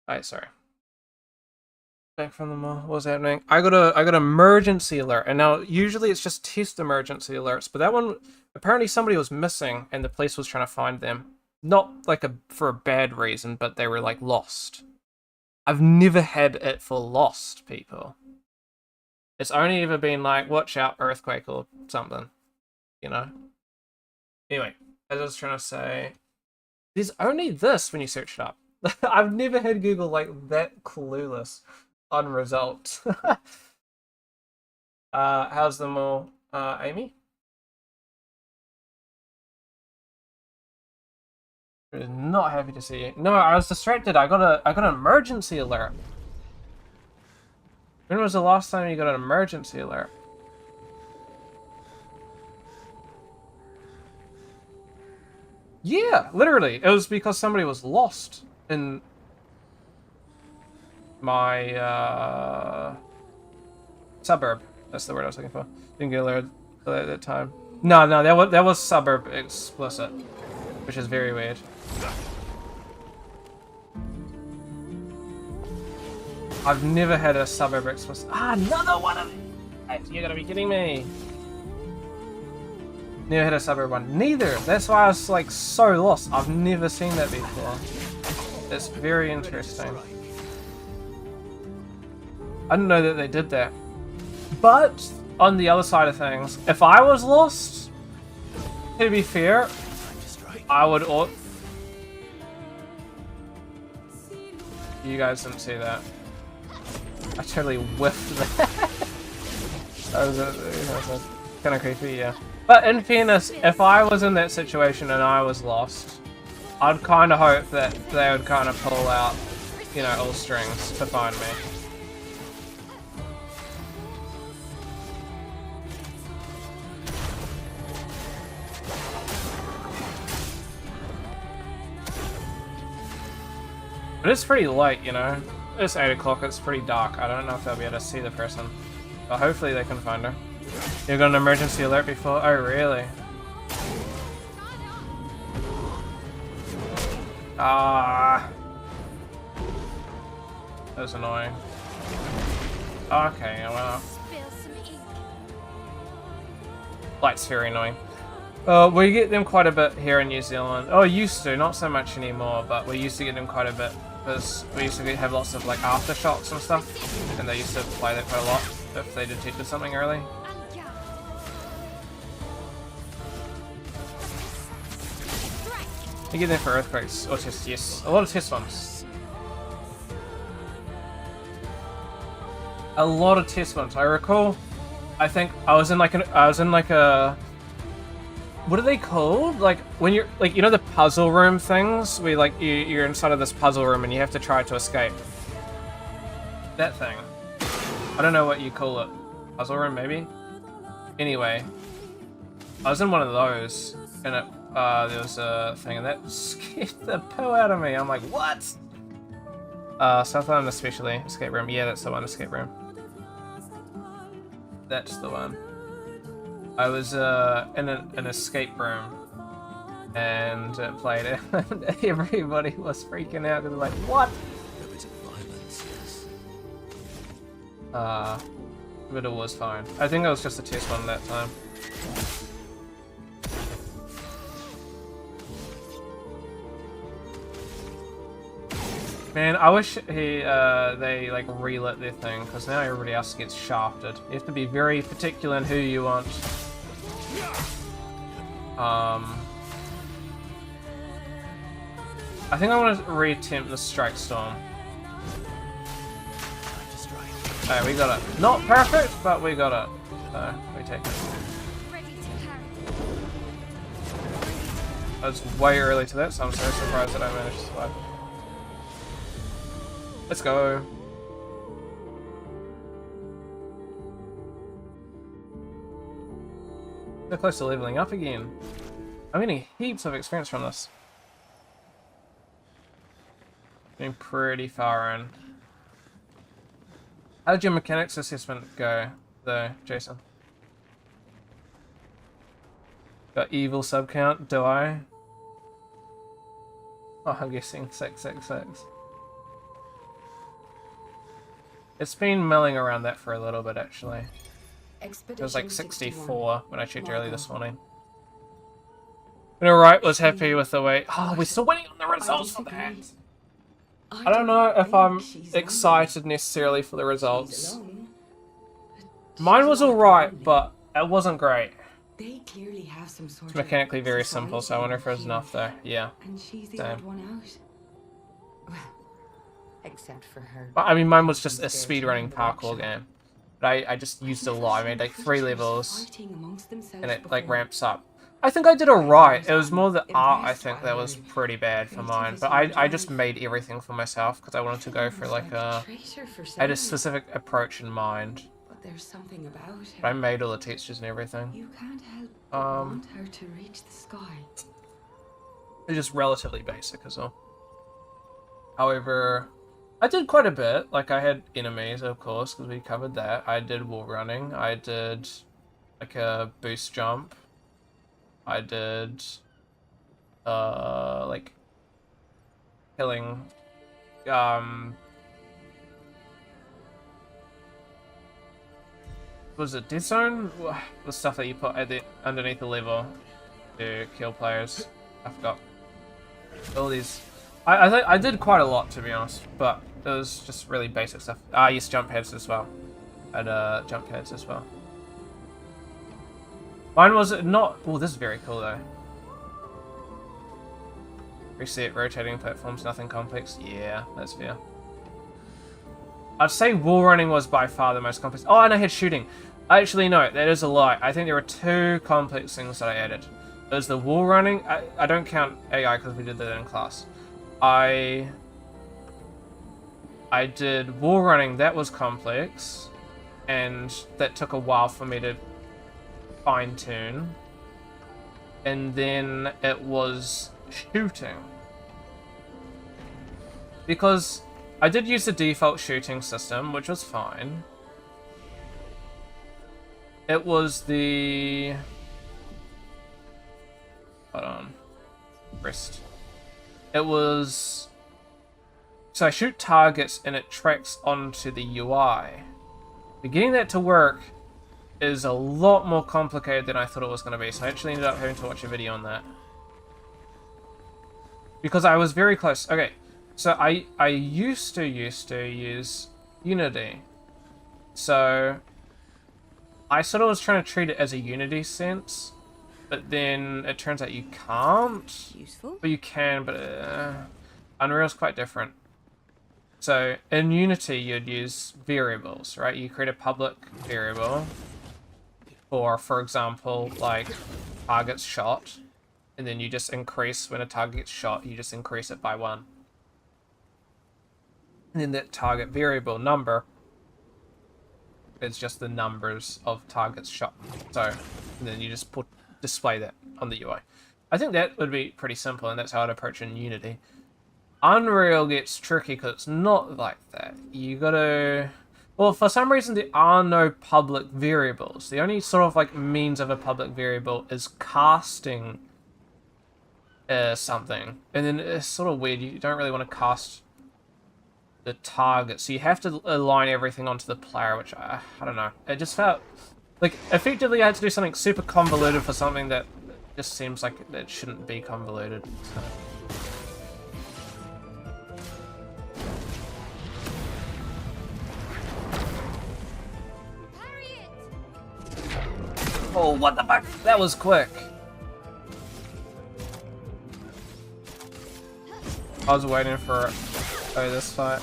Alright, sorry. Back from the mall. What's happening? I got emergency alert, and now usually it's just test emergency alerts, but that one apparently somebody was missing, and the police was trying to find them. Not like for a bad reason, but they were like lost. I've never had it for lost people. It's only ever been like, watch out, earthquake or something, you know. Anyway, as I was trying to say, there's only this when you search it up. I've never had Google like that clueless on results. How's them all, Amy? Not happy to see you. No, I was distracted. I got an emergency alert. When was the last time you got an emergency alert? Yeah, literally. It was because somebody was lost in my suburb. That's the word I was looking for. Didn't get alert at that time. No, that was suburb explicit, which is very weird. I've never had a suburb explicit. Another one of them! You gotta be kidding me. Never had a suburb one. Neither. That's why I was like so lost. I've never seen that before. It's very interesting. I didn't know that they did that. But on the other side of things, if I was lost, to be fair, I would. You guys didn't see that. I totally whiffed that. That was kind of creepy, yeah. But in fairness, if I was in that situation and I was lost, I'd kind of hope that they would kind of pull out, you know, all strings to find me. But it's pretty late, you know. It's 8 o'clock, it's pretty dark. I don't know if they'll be able to see the person. But hopefully they can find her. You got an emergency alert before? Oh, really? Ah. That was annoying. Okay, well. Light's very annoying. We get them quite a bit here in New Zealand. Oh, used to, not so much anymore, but we used to get them quite a bit because we used to have lots of like aftershocks and stuff, and they used to play that quite a lot if they detected something early. You get there for earthquakes or test, yes, a lot of test ones. A lot of test ones. I recall. I think I was in like a. What are they called? Like when you're like, you know, the puzzle room things. We like you're inside of this puzzle room and you have to try to escape. That thing. I don't know what you call it. Puzzle room maybe. Anyway, I was in one of those and it. There was a thing and that scared the poo out of me. I'm like, what? South Island especially. Escape room. Yeah, that's the one, escape room. That's the one. I was in an escape room and played it and everybody was freaking out. They were like, what? A bit of violence, yes. But it was fine. I think it was just a test one that time. Man, I wish they like relit their thing, because now everybody else gets shafted. You have to be very particular in who you want. I think I want to re-attempt the Strike Storm. Alright, we got it. Not perfect, but we got it. So, we take it. I was way early to that, so I'm so surprised that I managed to survive. Let's go. So close to leveling up again. I'm getting heaps of experience from this. Getting pretty far in. How did your mechanics assessment go, though, Jason? Got evil sub count? Do I? Oh, I'm guessing 666. It's been milling around that for a little bit, actually. It was like 64 when I checked early this morning. Wright was happy with the way. Oh, we're still waiting on the results for that. I don't know if I'm excited necessarily for the results. Mine was alright, but it wasn't great. They clearly have some sort It's mechanically very simple, so I wonder if there's enough there. Yeah. And she's the Same. odd one out. Well, except for her. I mean, mine was just a speedrunning parkour game. But I just used a lot. I made like 3 levels, and it like ramps up. I think I did alright. It was more the art, I think, that was pretty bad for mine. But I just made everything for myself because I wanted to go for like a... I had a specific approach in mind. But there's something about her. But I made all the textures and everything. You can't help but want her to reach the sky. It's just relatively basic as well. However, I did quite a bit. Like, I had enemies, of course, because we covered that. I did wall running. I did like a boost jump. I did like killing was it Dead Zone? The stuff that you put at the underneath the level to kill players. I forgot. All these. I did quite a lot, to be honest, but it was just really basic stuff. I used jump pads as well. I had jump pads as well. Mine was not... Oh, this is very cool, though. Reset, rotating platforms, nothing complex. Yeah, that's fair. I'd say wall running was by far the most complex. Oh, and I had shooting. Actually, no, that is a lie. I think there were 2 complex things that I added. There's the wall running. I don't count AI because we did that in class. I did wall running. That was complex. And that took a while for me to fine-tune. And then it was shooting. Because I did use the default shooting system, which was fine. It was the... Hold on. Rest. It was... So I shoot targets and it tracks onto the UI. But getting that to work is a lot more complicated than I thought it was going to be, so I actually ended up having to watch a video on that. Because I was very close. Okay, So I used to use Unity. So I sort of was trying to treat it as a Unity sense, but then it turns out you can't. Useful. But you can, but Unreal's quite different. So in Unity, you'd use variables, right? You create a public variable for example, like targets shot, and then you just increase when a target gets shot, you just increase it by 1. And then that target variable number is just the numbers of targets shot. So, and then you just display that on the UI. I think that would be pretty simple, and that's how I'd approach it in Unity. Unreal gets tricky because it's not like that. You gotta... Well, for some reason there are no public variables. The only sort of like means of a public variable is casting something. And then it's sort of weird. You don't really want to cast the target. So you have to align everything onto the player, which I don't know. It just felt... Like, effectively I had to do something super convoluted for something that just seems like it shouldn't be convoluted. So. Oh, what the fuck? That was quick. I was waiting for this fight.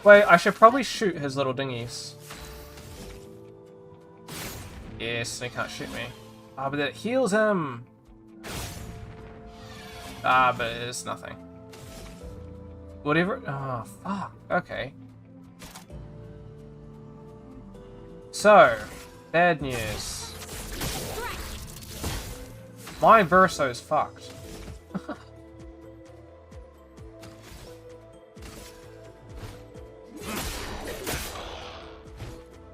Wait, I should probably shoot his little dinghies. Yes, he can't shoot me. Ah, but that heals him. Ah, but it's nothing. Whatever. Oh, fuck. Okay. So, bad news. My Verso's fucked.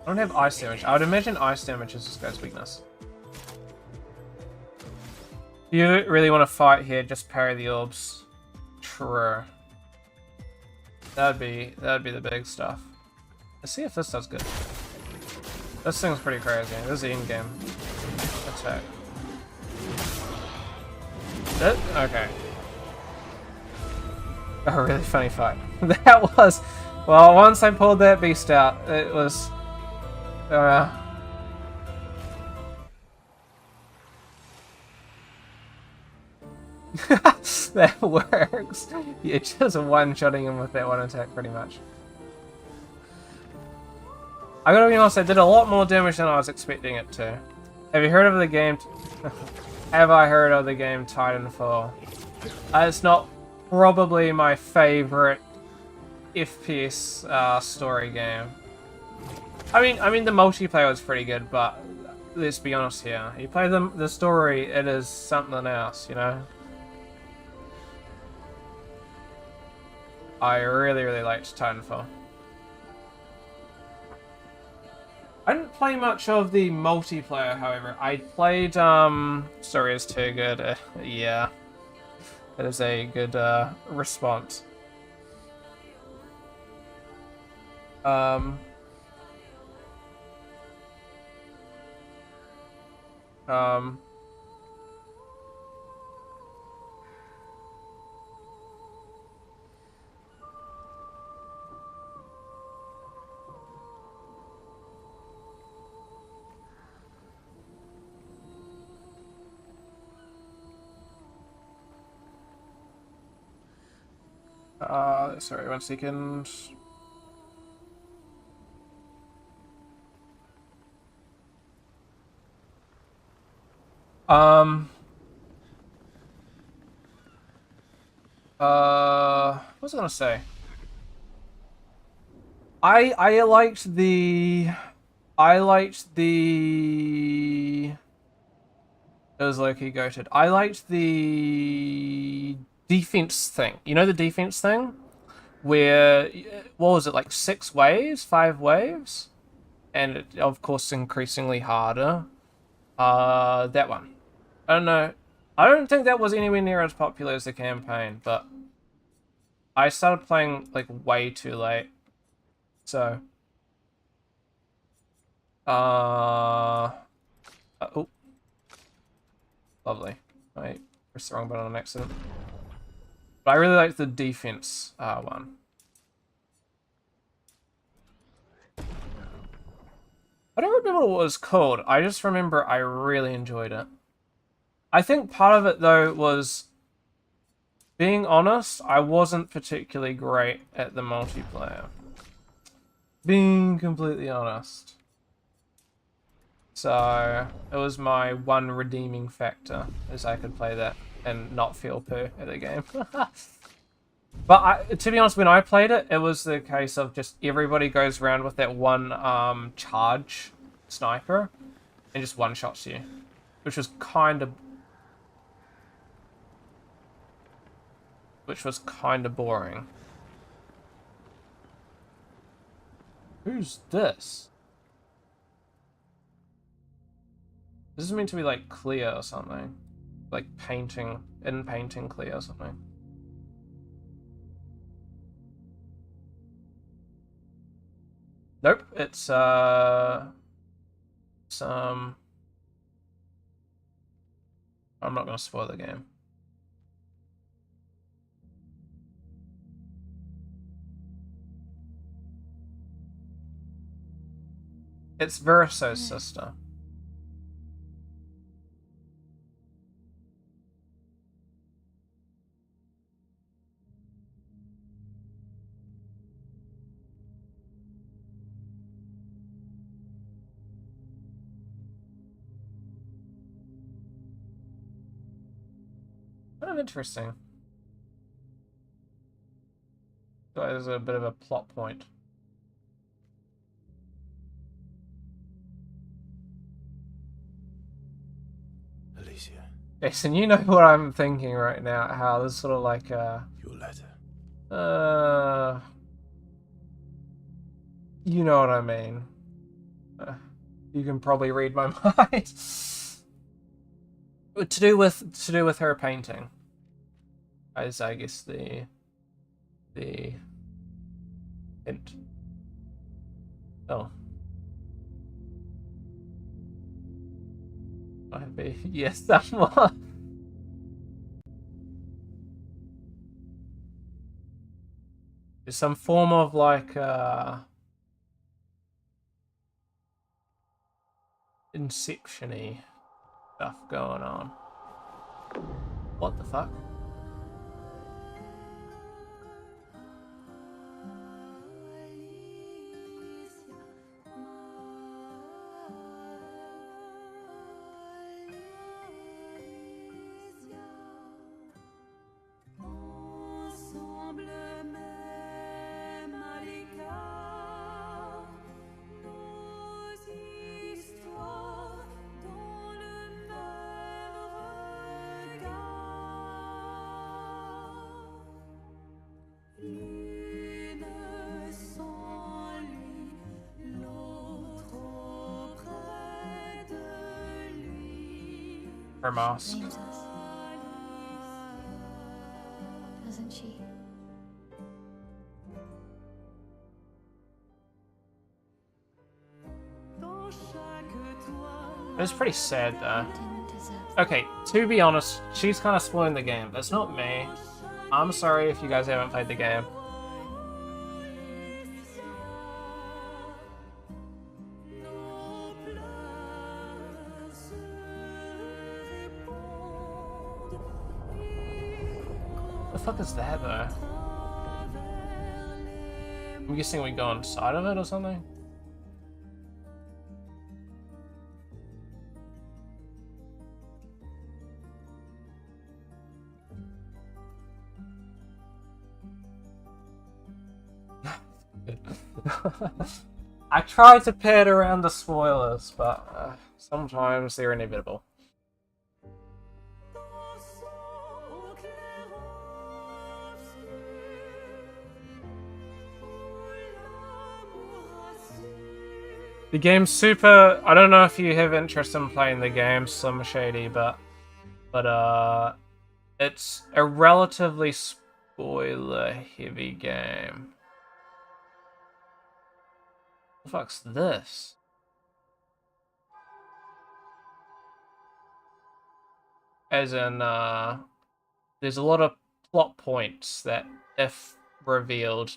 I don't have ice damage. I would imagine ice damage is this guy's weakness. You don't really want to fight here, just parry the orbs. True. That'd be the big stuff. Let's see if this does good. This thing's pretty crazy. This is the in-game attack. Okay. A really funny fight. That was... Well, once I pulled that beast out, it was... That works. You're just one-shotting him with that one attack, pretty much. I gotta be honest, I did a lot more damage than I was expecting it to. Have you heard of the game? Have I heard of the game Titanfall? It's not probably my favorite FPS story game. I mean the multiplayer was pretty good, but let's be honest here. You play the story, it is something else, you know? I really, really liked Titanfall. I didn't play much of the multiplayer, however. I played, story is too good. Yeah. That is a good, response. Sorry, 1 second. What was I gonna say? I liked the... It was Loki goated. I liked the defense thing. You know the defense thing? Where, what was it, like 6 waves? 5 waves? And it, of course, increasingly harder. That one. I don't know. I don't think that was anywhere near as popular as the campaign, but I started playing, like, way too late. So. Oh. Lovely. I pressed the wrong button on accident. But I really like the defense one. I don't remember what it was called. I just remember I really enjoyed it. I think part of it, though, was... Being honest, I wasn't particularly great at the multiplayer. Being completely honest. So, it was my one redeeming factor, is I could play that and not feel poo at a game. But to be honest, when I played it, it was the case of just everybody goes around with that one charge sniper and just one-shots you. Which was kind of boring. Who's this? This is meant to be like clear or something. Like painting clear or something. Nope, it's some... I'm not gonna spoil the game. It's Verso's sister. Kind of interesting. So there's a bit of a plot point. Alicia, Jason, you know what I'm thinking right now, how there's sort of like a... your letter. You know what I mean. You can probably read my mind. To do with her painting. As I guess the hint. Oh. Might be. Yes, that one. There's some form of like Inception-y stuff going on. What the fuck? Her mask. Blames us. Doesn't she? It was pretty sad though. Didn't deserve Okay, to be honest, she's kind of spoiling the game. That's not me. I'm sorry if you guys haven't played the game. The fuck is that though? I'm guessing we go inside of it or something? I try to pad around the spoilers, but sometimes they're inevitable. The game's super... I don't know if you have interest in playing the game, Slim Shady, but it's a relatively spoiler-heavy game. What the fuck's this? As in, there's a lot of plot points that, if revealed,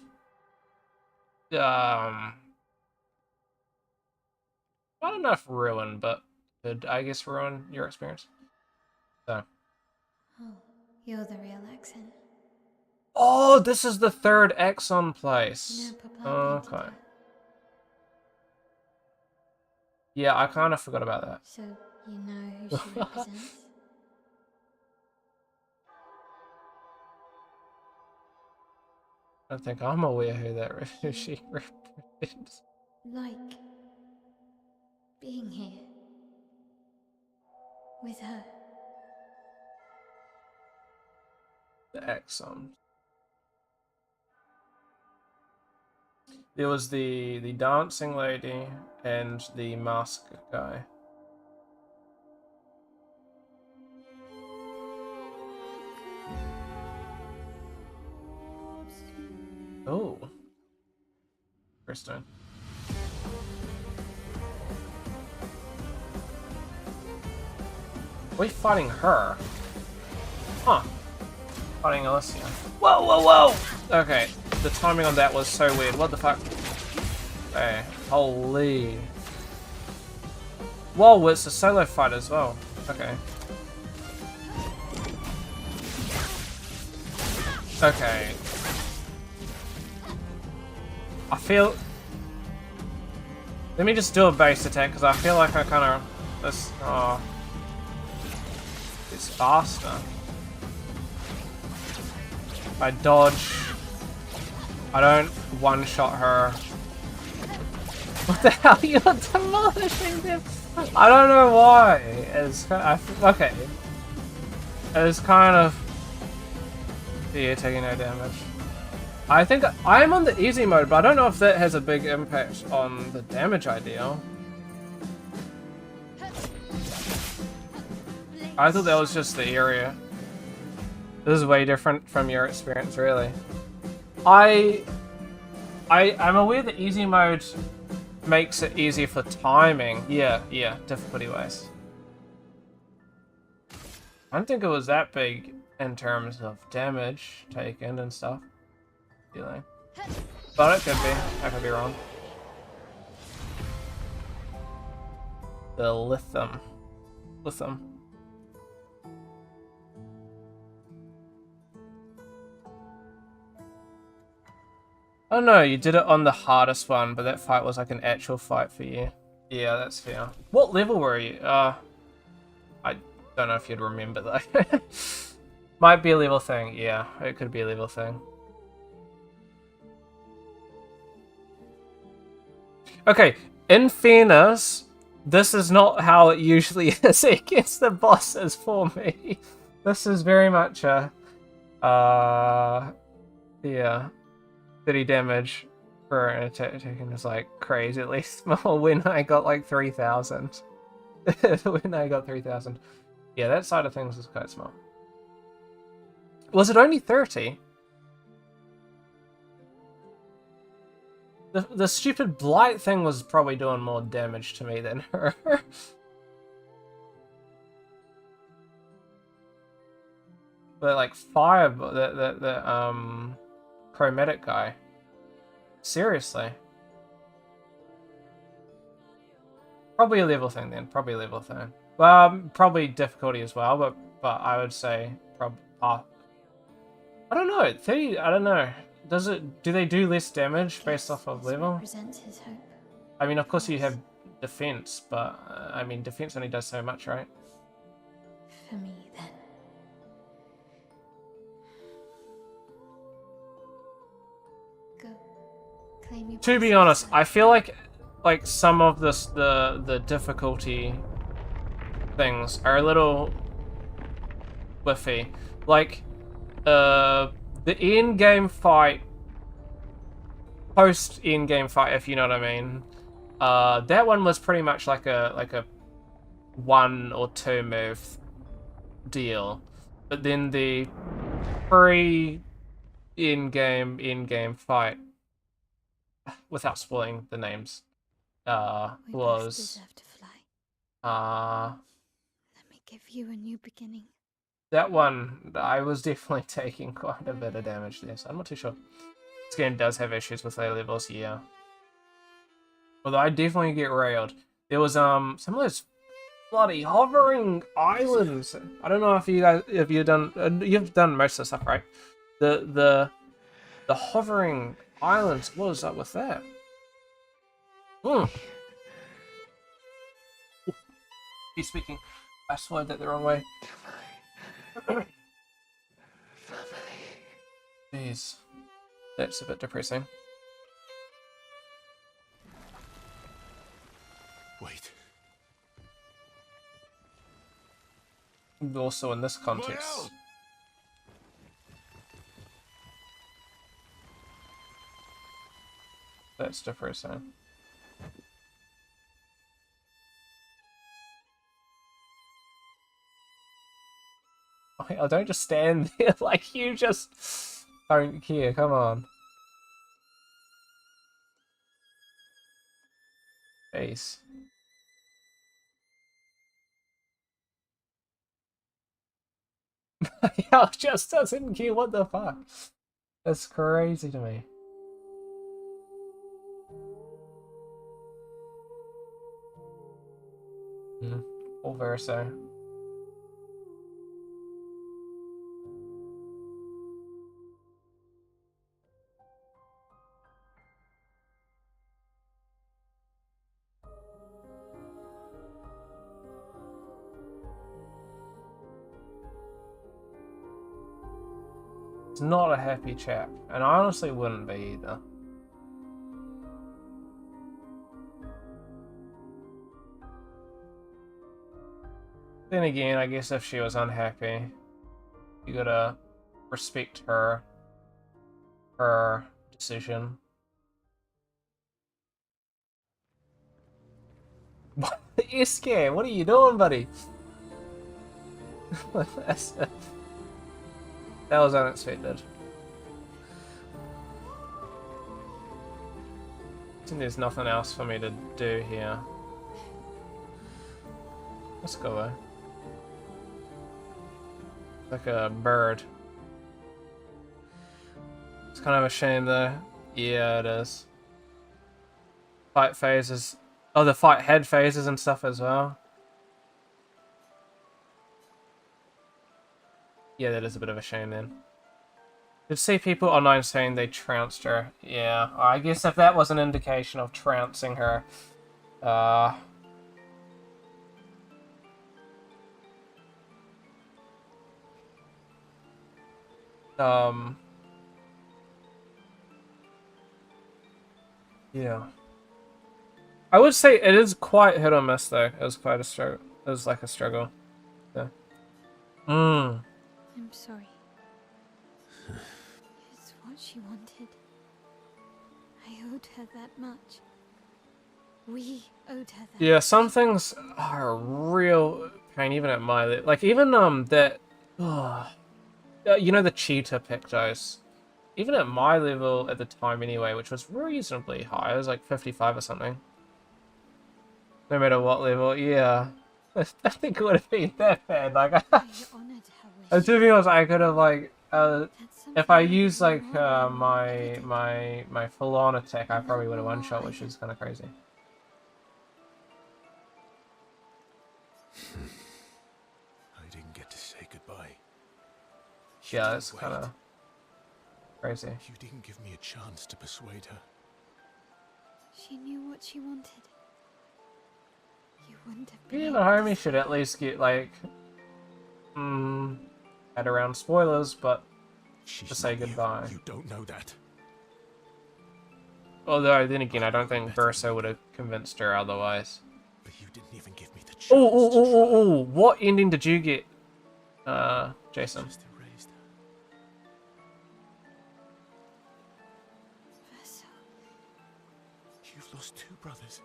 I don't know if ruin, but could, I guess, ruin your experience. So. Oh, you're the real accent. Oh, this is the third Exxon place. No, Papa painted Okay. her. Yeah, I kind of forgot about that. So you know who she represents? I don't think I'm aware who she represents. Like being here with her. The Exxon. There was the dancing lady and the mask guy. Oh. Kristen. Are we fighting her? Huh. Fighting Alicia. Whoa, whoa, whoa! Okay, the timing on that was so weird. What the fuck? Okay, holy. Whoa, it's a solo fight as well. Okay. Okay. I feel... Let me just do a base attack, because I feel like I kind of... This... Oh. It's faster. I dodge. I don't one-shot her. What the hell? You're demolishing them! I don't know why. It's... okay. It's kind of... Yeah, taking no damage. I think I'm on the easy mode, but I don't know if that has a big impact on the damage I deal. I thought that was just the area. This is way different from your experience, really. I'm aware that easy mode makes it easier for timing. Yeah, difficulty-wise. I don't think it was that big in terms of damage taken and stuff. Feeling. But it could be. I could be wrong. The lithium. Oh no, you did it on the hardest one, but that fight was like an actual fight for you. Yeah, that's fair. What level were you? I don't know if you'd remember though. Might be a level thing. Yeah, it could be a level thing. Okay, in fairness, this is not how it usually is against the bosses for me. This is very much a, yeah, 30 damage for an attack taken is like crazily small when I got like 3,000. When I got 3,000. Yeah, that side of things is quite small. Was it only 30? The stupid blight thing was probably doing more damage to me than her. But like fire, the chromatic guy. Seriously. Probably a level thing then. Probably a level thing. Probably difficulty as well, but I would say I don't know. 30. I don't know. Do they do less damage based off of level? Represents his hope. I mean, of course you have defense, but I mean, defense only does so much, right? For me, then. Go. Claim your To be place. honest, I feel like some of the difficulty things are a little whiffy. Like the end game fight, post end game fight, if you know what I mean. That one was pretty much like a 1 or 2 move deal, but then the pre end game fight, without spoiling the names, We both was deserve to fly. Let me give you a new beginning. that one, I was definitely taking quite a bit of damage there, so I'm not too sure. This game does have issues with later levels, yeah. Although I definitely get railed. There was some of those bloody hovering islands. I don't know if you guys, if you've done most of the stuff, right? The hovering islands. What is up with that? He's speaking. I swallowed that the wrong way. Jeez, that's a bit depressing. Wait. Also in this context. Well. That's depressing. Oh, don't just stand there like you just don't care, come on. Face. Hell just doesn't care, what the fuck? That's crazy to me. Or verso. It's not a happy chap, and I honestly wouldn't be either. Then again, I guess if she was unhappy, you gotta respect her decision. What? Iske, what are you doing, buddy? That was unexpected. I think there's nothing else for me to do here. Let's go though. Like a bird. It's kind of a shame though. Yeah, it is. Fight phases. Oh, the fight head phases and stuff as well. Yeah, that is a bit of a shame then. Did see people online saying they trounced her. Yeah, I guess if that was an indication of trouncing her, yeah. I would say it is quite hit or miss though. It was quite a struggle. It was like a struggle. Yeah. I'm sorry. It's what she wanted. I owed her that much. We owed her that. Yeah, some things are a real pain, even at my like even that you know, the cheetah pictos. Even at my level at the time anyway, which was reasonably high, it was like 55 or something. No matter what level, yeah. I don't think it would have been that bad. Like, to be honest, I could have like, if I used like my full-on attack, I probably would have one-shot, which is kind of crazy. I didn't get to say goodbye. Yeah, that's kind of crazy. You didn't give me a chance to persuade her. She knew what she wanted. You wouldn't have been. Yeah, the homie should at least get like, at around spoilers, but She's to say not you. goodbye. You don't know that. Although then again, I don't think Verso would have convinced her otherwise. But you didn't even give me the chance. Oh! What ending did you get, Jason? Just erased her. Verso. You've lost two brothers.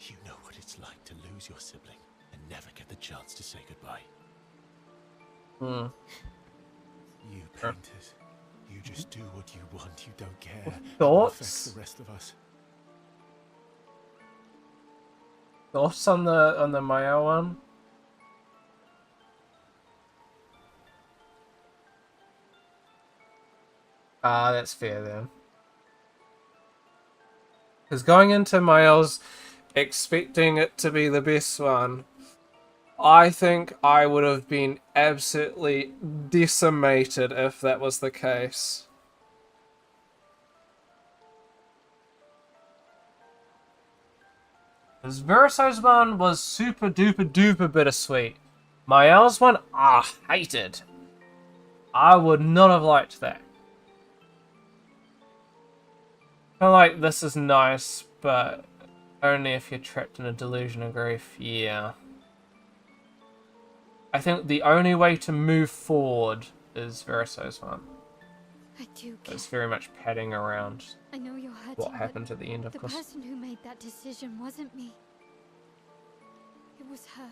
You know what it's like to lose your sibling and never get the chance to say goodbye. You painters, you just do what you want, you don't care. Thoughts? It affects the rest of us. Thoughts on the Maya one? Ah, that's fair then. Because going into Miles expecting it to be the best one, I think I would have been absolutely decimated if that was the case. Because Verso's one was super duper duper bittersweet. Miles one, hated. I would not have liked that. I feel like this is nice, but only if you're trapped in a delusion of grief, yeah. I think the only way to move forward is Verso's one. I do care. It's very much padding around I know you're hurting, what happened at the end, of the course. person who made that decision wasn't me. It was her.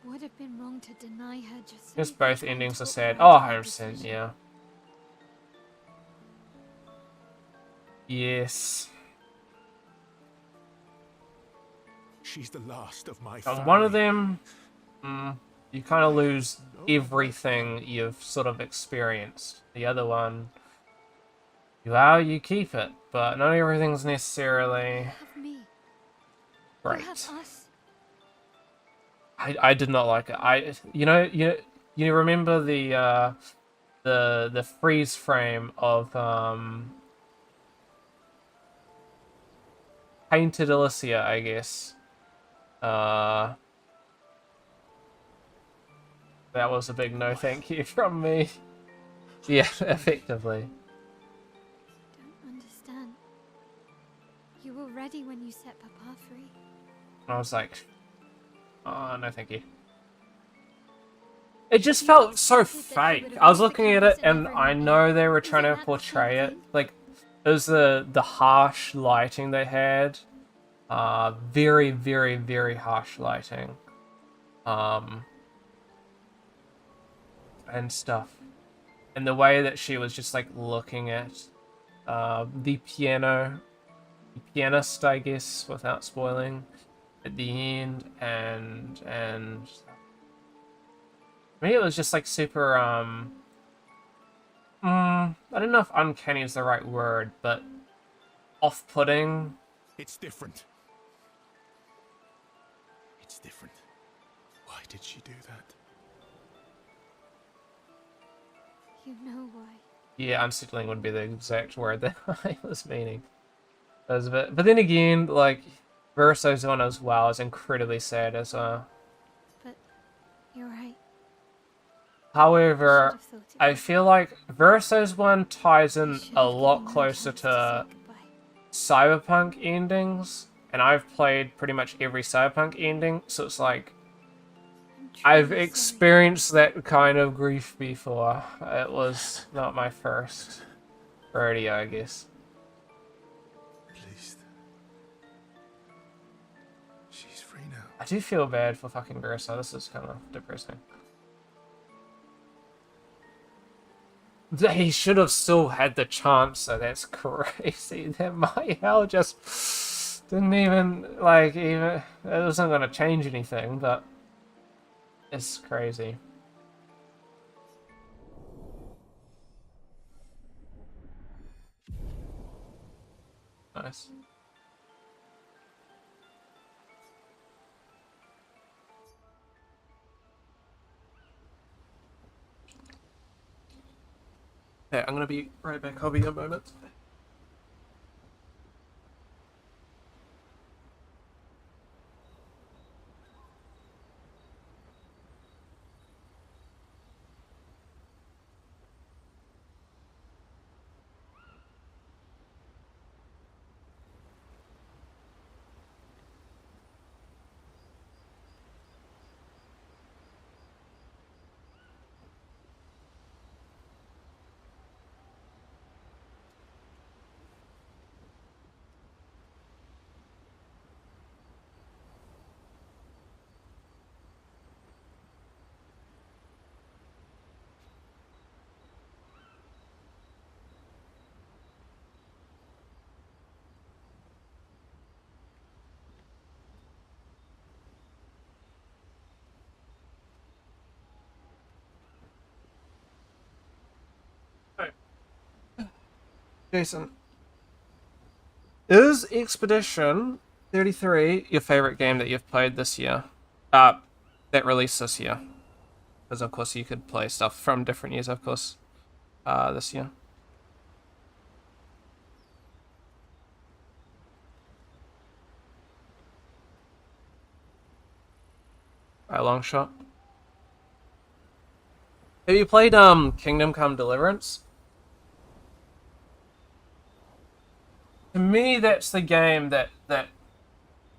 It would have been wrong to deny her just. Because so both you could endings are talk sad. her Oh, into her 100%, decision. yeah. Yes. She's the last of my On family. one of them, you kind of lose everything you've sort of experienced. The other one, you keep it, but not everything's necessarily Have me. You great. have us. I did not like it. You remember the freeze frame of Painted Alicia, I guess. That was a big no thank you from me. Yeah, effectively. Don't understand. You were ready when you set Papa free. I was like, oh, no thank you. It just felt so fake. I was looking at it and I know they were trying to portray it. Like, it was the harsh lighting they had. Very, very, very harsh lighting. And stuff. And the way that she was just like looking at the pianist, I guess, without spoiling, at the end, and for me it was just like super I don't know if uncanny is the right word, but off-putting. It's different. It's different. Why did she do that? You know why. Yeah, unsettling would be the exact word that I was meaning. That was a bit, but then again, like Verso's one as well is incredibly sad as well. But you're right. However, Should've thought it I out. feel like Verso's one ties I in should've a given lot you a closer chance to say goodbye. Cyberpunk endings, and I've played pretty much every Cyberpunk ending, so it's like I'm I've truly sorry. experienced that kind of grief before. It was not my first rodeo, I guess. Please. She's free now. I do feel bad for fucking Verso. This is kind of depressing. He should have still had the chance, so that's crazy. That my hell just didn't even, like, even, it wasn't going to change anything, but it's crazy. Nice. Yeah, I'm going to be right back. I'll be a moment. Jason, is Expedition 33 your favorite game that you've played this year? That released this year? Because of course you could play stuff from different years, of course, this year. By a long shot. Have you played Kingdom Come Deliverance? To me, that's the game that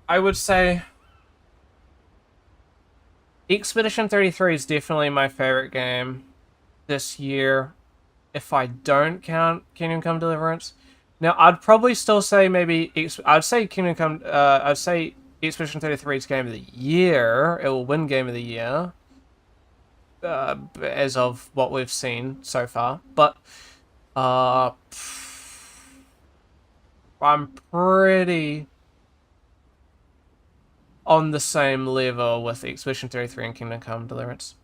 I would say Expedition 33 is definitely my favorite game this year, if I don't count Kingdom Come Deliverance. Now, I'd probably still say maybe I'd say Expedition 33's Game of the Year. It will win Game of the Year, as of what we've seen so far. But I'm pretty on the same level with Expedition 33 and Kingdom Come Deliverance.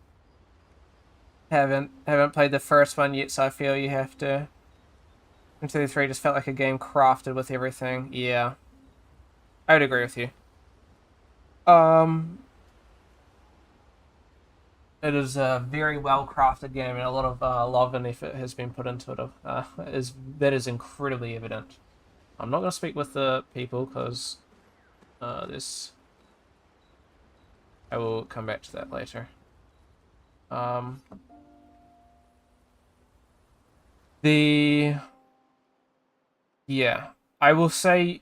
Haven't played the first one yet, so I feel you have to. And 33 just felt like a game crafted with everything. Yeah, I would agree with you. It is a very well crafted game, and a lot of love and effort has been put into it. That is incredibly evident. I'm not going to speak with the people because this. I will come back to that later. Yeah, I will say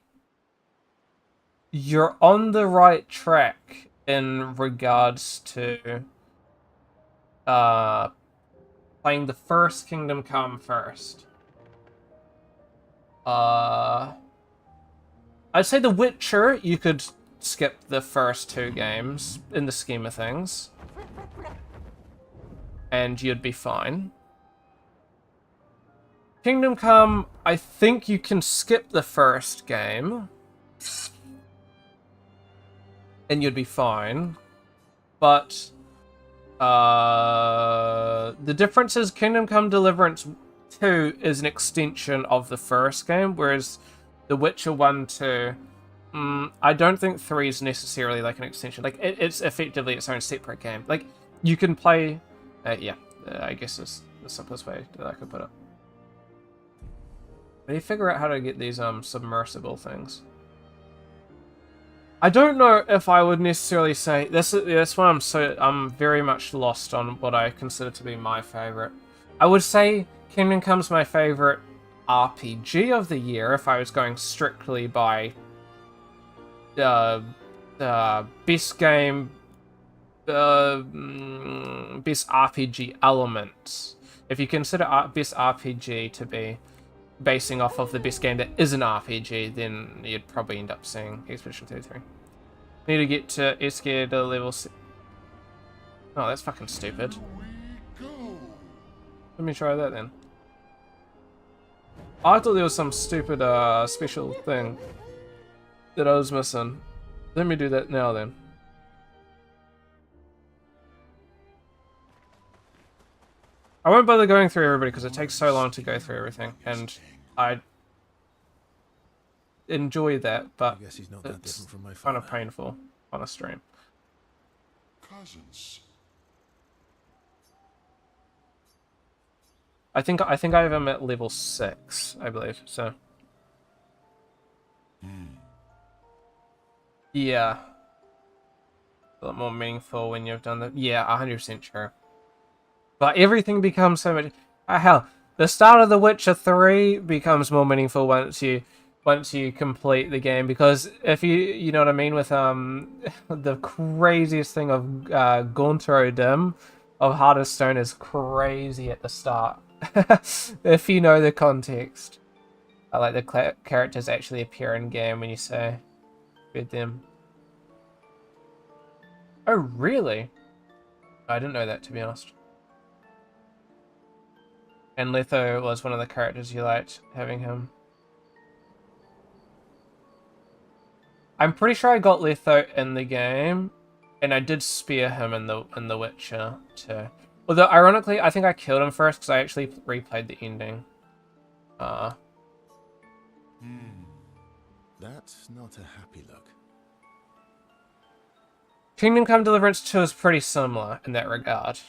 you're on the right track in regards to playing the first Kingdom Come first. I'd say The Witcher, you could skip the first 2 games in the scheme of things, and you'd be fine. Kingdom Come, I think you can skip the first game, and you'd be fine. But the difference is Kingdom Come Deliverance 2 is an extension of the first game, whereas The Witcher 1, 2, I don't think 3 is necessarily like an extension. Like, it's effectively its own separate game. Like, you can play... I guess is the simplest way that I could put it. How do you figure out how to get these submersible things? I don't know if I would necessarily say... That's why I'm very much lost on what I consider to be my favorite. I would say Kingdom Come's my favorite RPG of the year if I was going strictly by best game, best RPG elements. If you consider best RPG to be basing off of the best game that is an RPG, then you'd probably end up seeing Expedition 33. Need to get to Escape to level 6. Oh, that's fucking stupid. Let me try that then. I thought there was some stupid special thing that I was missing. Let me do that now then. I won't bother going through everybody because it takes so long to go through everything, and I enjoy that, but I guess he's not that it's different from my kind of father. painful on a stream. Cousins. I think I have him at level 6, I believe. So yeah, a lot more meaningful when you've done that. Yeah, 100% sure. But everything becomes so much. Hell, the start of The Witcher 3 becomes more meaningful once you complete the game, because if you know what I mean, with the craziest thing of Gauntro Dim of Heart of Stone is crazy at the start. If you know the context, like the characters actually appear in game when you say with them. Oh really? I didn't know that, to be honest. And Letho was one of the characters you liked, having him. I'm pretty sure I got Letho in the game, and I did spear him in the Witcher too. Although ironically, I think I killed him first because I actually replayed the ending. That's not a happy look. Kingdom Come Deliverance 2 is pretty similar in that regard.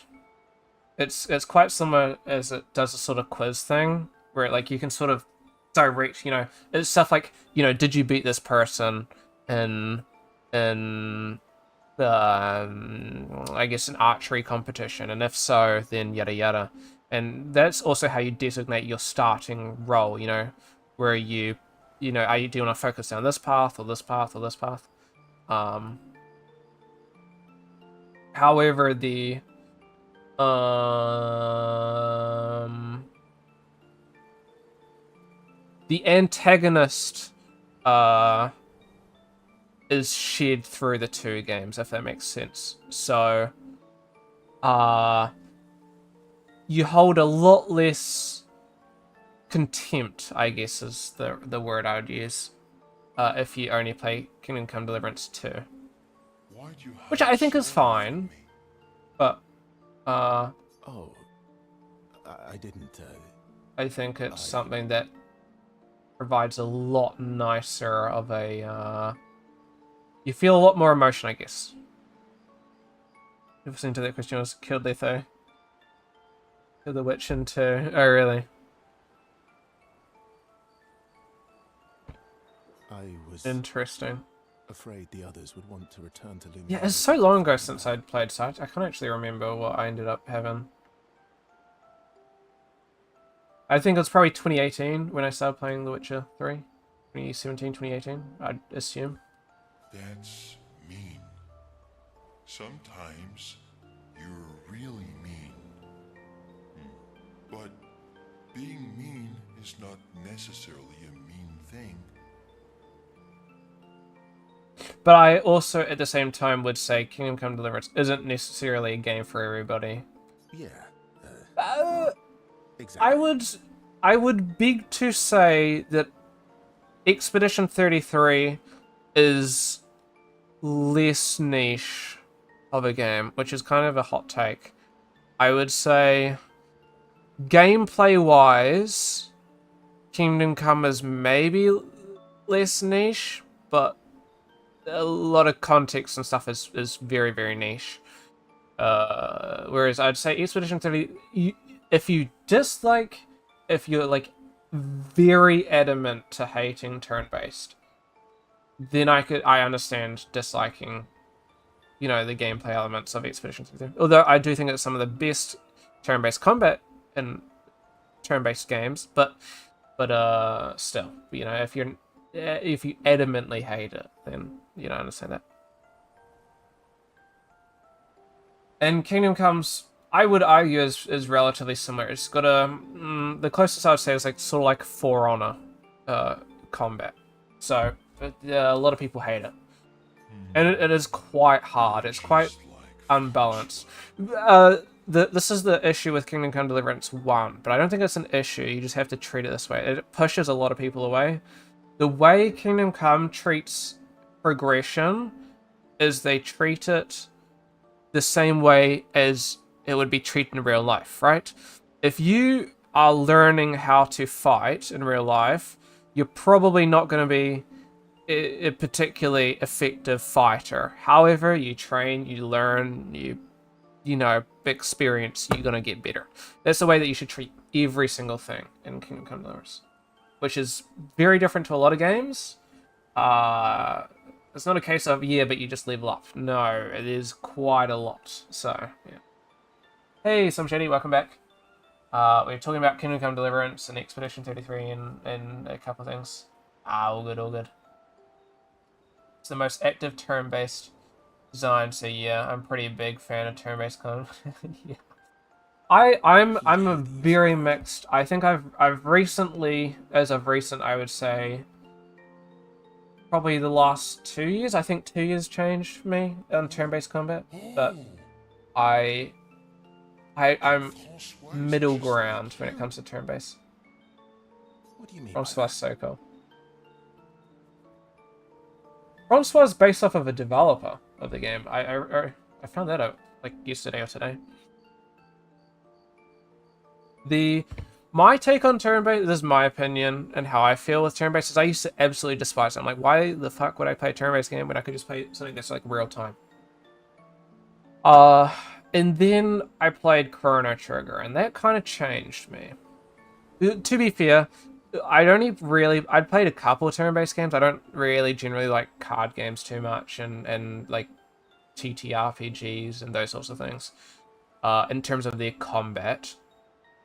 It's quite similar as it does a sort of quiz thing, where like you can sort of direct, you know, it's stuff like, you know, did you beat this person in the I guess an archery competition, and if so, then yada yada. And that's also how you designate your starting role, you know, where you know, do you want to focus down this path or this path or this path? However, the antagonist is shared through the two games, if that makes sense. So you hold a lot less contempt, I guess is the word I would use, if you only play Kingdom Come Deliverance 2. Which I think is fine, but Oh, I didn't. I think it's something that provides a lot nicer of a, you feel a lot more emotion, I guess. Listening to that question was killed Letho. Killed the Witch in 2. Oh, really? I was Interesting. afraid the others would want to return to Lumiere. Yeah, it's so long ago since I'd played, so I can't actually remember what I ended up having. I think it was probably 2018 when I started playing The Witcher 3. 2017, 2018, I'd assume. That's mean. Sometimes you're really mean. But being mean is not necessarily a mean thing. But I also, at the same time, would say Kingdom Come Deliverance isn't necessarily a game for everybody. Yeah. Exactly. I would beg to say that Expedition 33 is less niche of a game, which is kind of a hot take. I would say, gameplay-wise, Kingdom Come is maybe less niche, but a lot of context and stuff is very, very niche. Whereas I'd say Expedition 30, if you're like very adamant to hating turn-based, then I understand disliking, you know, the gameplay elements of Expedition 33. Although I do think it's some of the best turn-based combat in turn-based games, but still, you know, if you adamantly hate it, then you don't understand that. And Kingdom Comes, I would argue, is relatively similar. It's got the closest I would say is like sort of like For Honor combat. So a lot of people hate it, and it is quite hard. It's quite unbalanced. This is the issue with Kingdom Come Deliverance 1, but I don't think it's an issue. You just have to treat it this way. It pushes a lot of people away. The way Kingdom Come treats progression is they treat it the same way as it would be treated in real life, right? If you are learning how to fight in real life, you're probably not going to be a particularly effective fighter. However, you train, you learn, you know, experience, you're going to get better. That's the way that you should treat every single thing in Kingdom Come Deliverance, which is very different to a lot of games. It's not a case of, yeah, but you just level up. No, it is quite a lot. So, yeah. Hey, Some Shady, welcome back. We're talking about Kingdom Come Deliverance and Expedition 33 and a couple of things. All good, all good. It's the most active turn-based design, so yeah, I'm pretty big fan of turn-based combat. Yeah. I'm a very mixed. I think I've recently, as of recent, I would say, probably the last 2 years. I think 2 years changed me on turn-based combat, but I'm middle ground when it comes to turn-based. What do you mean? Francois is so cool. Francois is based off of a developer of the game. I found that out like yesterday or today. My take on turn-based, this is my opinion and how I feel with turn-based, is I used to absolutely despise it. I'm like, why the fuck would I play a turn-based game when I could just play something that's like real time? And then I played Chrono Trigger, and that kind of changed me. To be fair, I'd played a couple of turn-based games. I don't really generally like card games too much, and like TTRPGs and those sorts of things. In terms of their combat,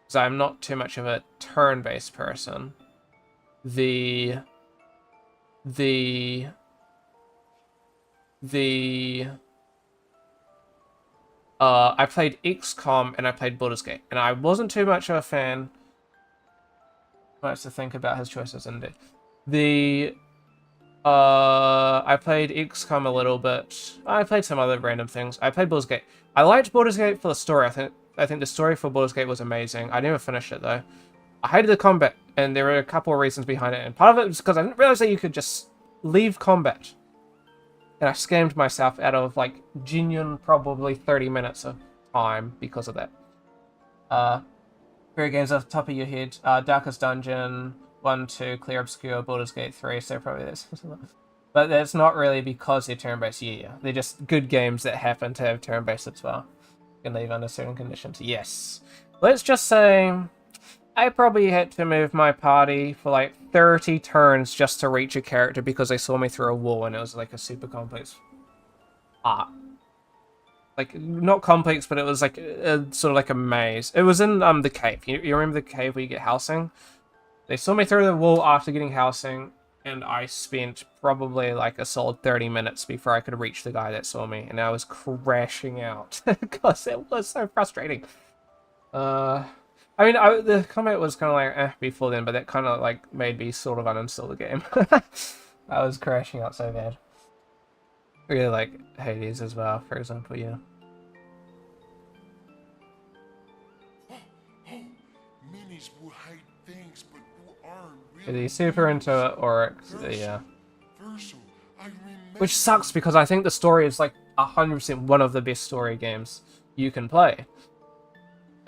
because I'm not too much of a turn-based person. I played XCOM and I played Baldur's Gate, and I wasn't too much of a fan. Much to think about his choices, indeed. I played XCOM a little bit. I played some other random things. I played Baldur's Gate. I liked Baldur's Gate for the story. I think the story for Baldur's Gate was amazing. I never finished it though. I hated the combat, and there were a couple of reasons behind it. And part of it was because I didn't realize that you could just leave combat. And I scammed myself out of like genuine probably 30 minutes of time because of that. Great games off the top of your head. Darkest Dungeon 1, 2, Clear Obscure, Baldur's Gate 3, so probably that's. But that's not really because they're turn-based, yeah. They're just good games that happen to have turn-based as well. You can leave under certain conditions, yes. Let's just say I probably had to move my party for like 30 turns just to reach a character because they saw me through a wall and it was like a super complex art. Like, not complex, but it was like sort of like a maze. It was in the cave. You remember the cave where you get housing? They saw me through the wall after getting housing, and I spent probably like a solid 30 minutes before I could reach the guy that saw me, and I was crashing out because it was so frustrating. I mean, the combat was kind of like before then, but that kind of like made me sort of uninstall the game. I was crashing out so bad. Really like Hades as well, for example, yeah. Minis will hate things, but who aren't really. He's super into Oryx, yeah. Verso, I remember. Which sucks because I think the story is like 100% one of the best story games you can play.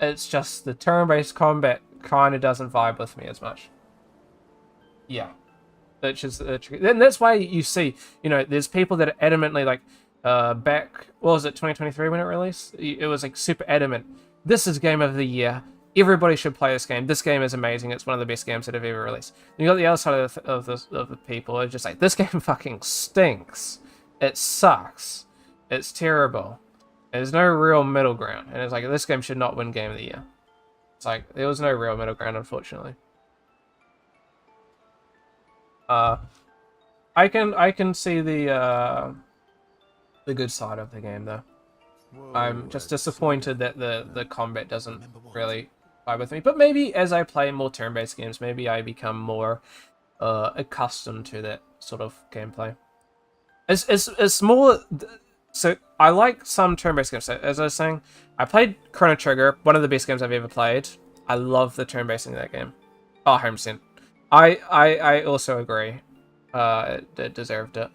It's just the turn-based combat kind of doesn't vibe with me as much. Yeah. Which is and that's why you see, you know, there's people that are adamantly like, back, what was it, 2023 when it released? It was like super adamant. This is game of the year. Everybody should play this game. This game is amazing. It's one of the best games that have ever released. And you got the other side of the people who are just like, this game fucking stinks. It sucks. It's terrible. There's no real middle ground. And it's like, this game should not win game of the year. It's like, there was no real middle ground, unfortunately. I can see the good side of the game though. Whoa, I'm just disappointed that the combat doesn't really vibe with me. But maybe as I play more turn-based games, maybe I become more accustomed to that sort of gameplay. It's more. So I like some turn-based games. So as I was saying, I played Chrono Trigger, one of the best games I've ever played. I love the turn-basing of that game. Oh, 100%. I also agree. It deserved it.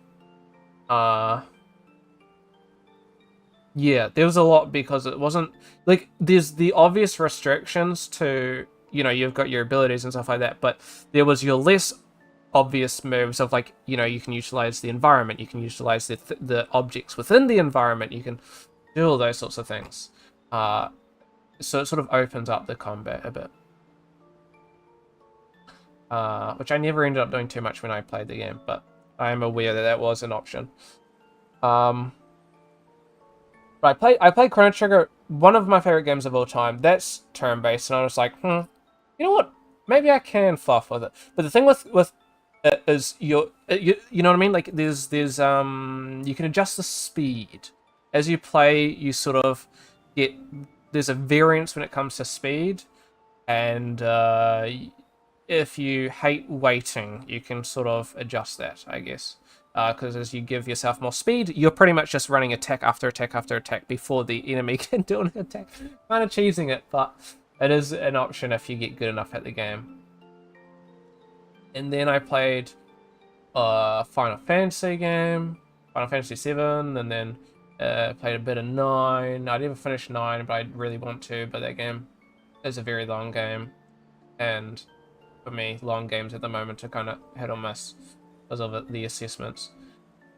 Yeah, there was a lot because it wasn't like there's the obvious restrictions to, you know, you've got your abilities and stuff like that, but there was your less obvious moves of like, you know, you can utilize the environment, you can utilize the objects within the environment, you can do all those sorts of things. So it sort of opens up the combat a bit. Which I never ended up doing too much when I played the game, but I am aware that that was an option. But I played Chrono Trigger, one of my favorite games of all time. That's turn-based, and I was like, you know what? Maybe I can fluff with it. But the thing with it is you know what I mean? Like there's you can adjust the speed as you play. You sort of there's a variance when it comes to speed, and if you hate waiting, you can sort of adjust that, I guess. Because as you give yourself more speed, you're pretty much just running attack after attack after attack before the enemy can do an attack. Kind of cheesing it, but it is an option if you get good enough at the game. And then I played Final Fantasy game, Final Fantasy 7, and then played a bit of 9. I never finished 9, but I really want to, but that game is a very long game. and for me, long games at the moment are kind of hit or miss because of the assessments.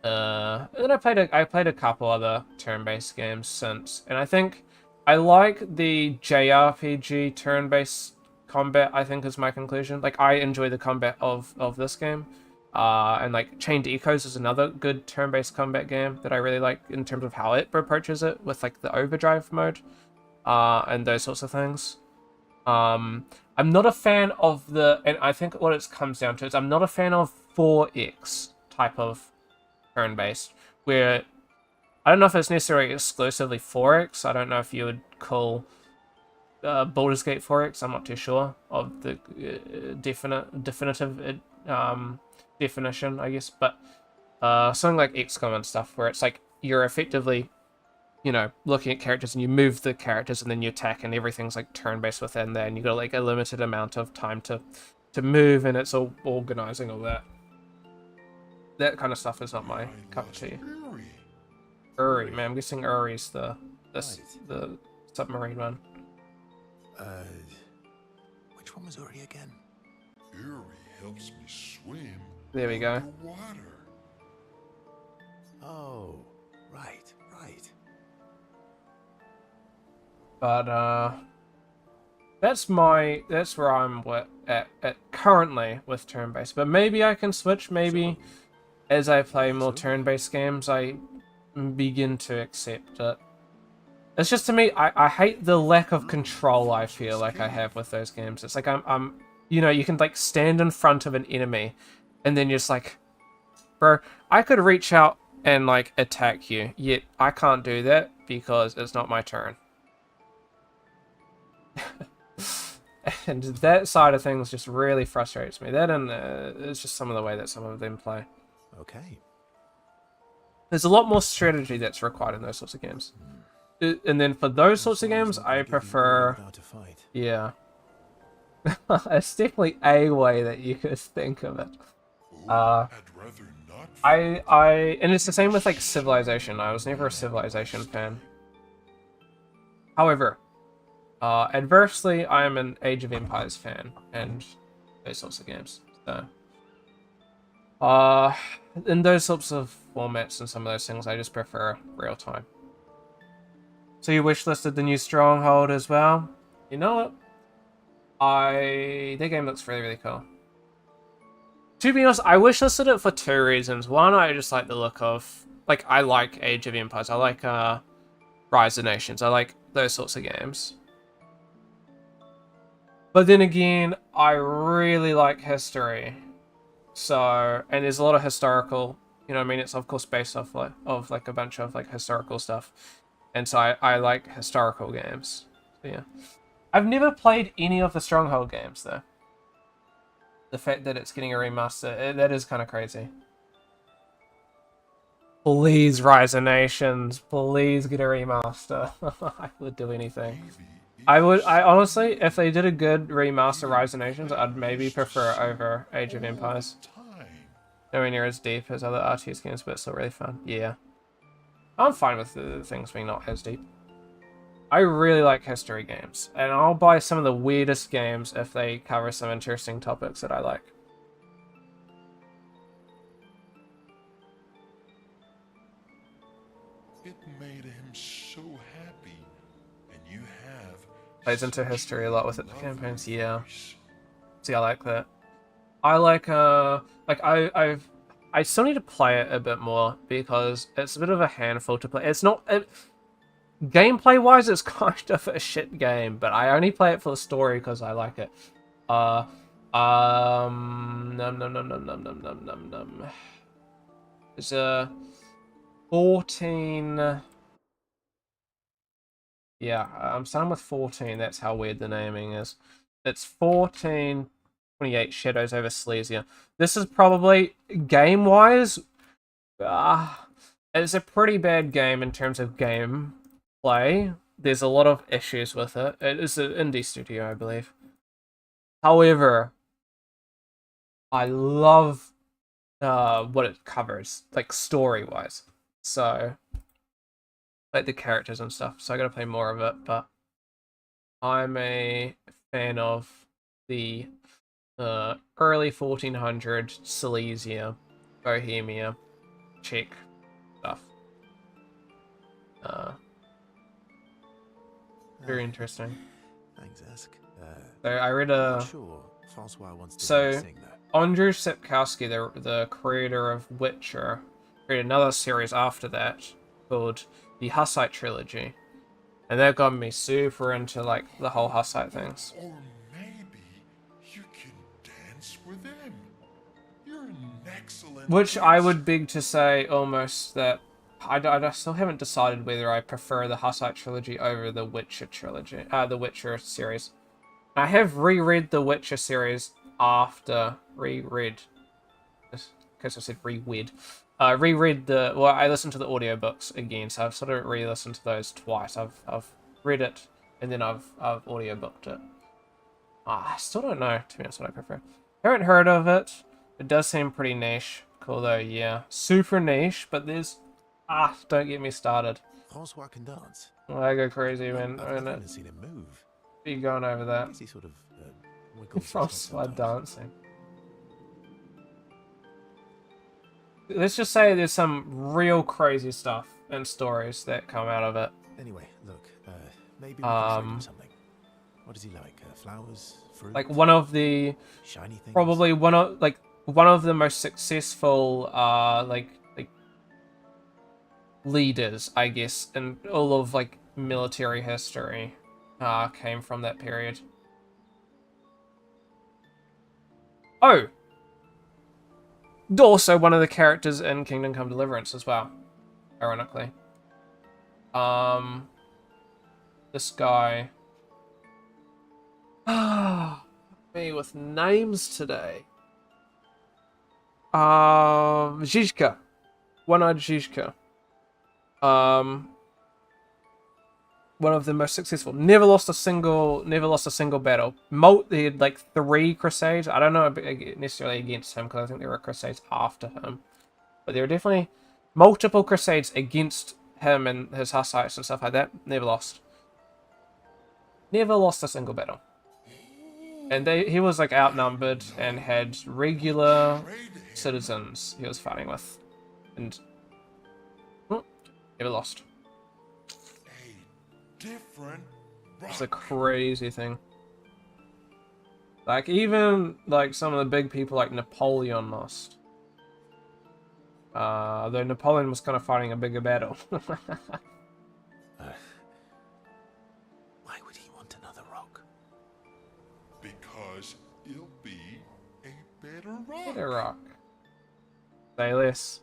And then I played a couple other turn-based games since, and I think I like the JRPG turn-based combat. I think is my conclusion. Like I enjoy the combat of this game, and like Chained Echoes is another good turn-based combat game that I really like in terms of how it approaches it with like the overdrive mode, and those sorts of things. I'm not a fan of and I think what it comes down to is I'm not a fan of 4X type of turn-based, where I don't know if it's necessarily exclusively 4X. I don't know if you would call Baldur's Gate 4X. I'm not too sure of the definitive definition, I guess, but something like XCOM and stuff, where it's like you're effectively, you know, looking at characters and you move the characters and then you attack, and everything's like turn-based within there, and you got like a limited amount of time to move, and it's all organizing all that. That kind of stuff is not my cup of tea. Uri, man, I'm guessing Uri's the submarine one. Which one was Uri again? Uri helps me swim. There we go. Water. Oh, right. But that's where I'm at currently with turn-based. But maybe I can switch. Maybe as I play more turn-based games, I begin to accept it. It's just, to me, I hate the lack of control I feel like I have with those games. It's like I'm you know, you can like stand in front of an enemy and then you're just like, bro, I could reach out and like attack you, yet I can't do that because it's not my turn. And that side of things just really frustrates me. That, and it's just some of the way that some of them play. Okay. There's a lot more strategy that's required in those sorts of games. And then for those sorts of games, I prefer... Yeah. It's definitely a way that you could think of it. I'd rather not. And it's the same with like Civilization. I was never a Civilization fan. However, adversely, I am an Age of Empires fan and those sorts of games. So, in those sorts of formats and some of those things, I just prefer real time. So you wishlisted the new Stronghold as well. You know what? That game looks really, really cool. To be honest, I wishlisted it for two reasons. One, I just like the look of, like, I like Age of Empires. I like Rise of Nations. I like those sorts of games. But then again, I really like history. So, and there's a lot of historical, you know what I mean? It's of course based off like a bunch of like historical stuff. And so I like historical games. So yeah. I've never played any of the Stronghold games though. The fact that it's getting a remaster, that is kind of crazy. Please, Rise of Nations, please get a remaster. I would do anything. I honestly, if they did a good remaster Rise of Nations, I'd maybe prefer it over Age of Empires. Nowhere near as deep as other RTS games, but still really fun. Yeah. I'm fine with the things being not as deep. I really like history games, and I'll buy some of the weirdest games if they cover some interesting topics that I like. It made him so happy, and you have Plays into history a lot with it, the campaigns, yeah. See, I like that. I like, I still need to play it a bit more, because it's a bit of a handful to play. It's not... Gameplay-wise, it's kind of a shit game, but I only play it for the story because I like it. It's 14... Yeah, I'm starting with 14. That's how weird the naming is. It's 1428 Shadows over Silesia. This is probably, game-wise, it's a pretty bad game in terms of gameplay. There's a lot of issues with it. It is an indie studio, I believe. However, I love what it covers, like story-wise. So, like the characters and stuff. So I gotta play more of it, but I'm a fan of the early 1400s Silesia, Bohemia, Czech stuff. Very interesting. Thanks, Ask. So I read I'm a sure Francois wants to so- hear you sing, though. Andrzej Sapkowski, the creator of Witcher, created another series after that called the Hussite Trilogy, and that got me super into like the whole Hussite things. Or maybe you can dance with him. You're an excellent Which I dancer. would beg to say almost that I still haven't decided whether I prefer the Hussite trilogy over the Witcher trilogy, the Witcher series. I have reread the Witcher series after reread. In case I said reread. Reread the I listened to the audiobooks again, so I've sort of re-listened to those twice. I've read it and then I've audiobooked it. I still don't know, to be honest, what I prefer. Haven't heard of it. It does seem pretty niche. Cool though, yeah. Super niche, but there's... don't get me started. Francois can dance. I go crazy, man. I've I never know. even seen him move. Be going over I that. guess he sort of wiggles his head Francois sometimes. dancing. Let's just say there's some real crazy stuff and stories that come out of it. Anyway, look, maybe we can trade him Um, something. What is he like? Flowers, fruit, Like one of the... shiny things? Probably one of the most successful like leaders, I guess, in all of like military history came from that period. Oh, also one of the characters in Kingdom Come Deliverance as well, ironically. This guy. Me with names today. Zizka. One-Eyed Zizka. One of the most successful. Never lost a single battle. They had like 3 crusades. I don't know necessarily against him, because I think there were crusades after him. But there were definitely multiple crusades against him and his Hussites and stuff like that. Never lost. Never lost a single battle. And he was like outnumbered and had regular citizens he was fighting with. And never lost. A different It's a rock. crazy thing. Like even like some of the big people like Napoleon lost. Though Napoleon was kind of fighting a bigger battle. Why would he want another rock? Because it'll be a better rock. Better rock. Say less.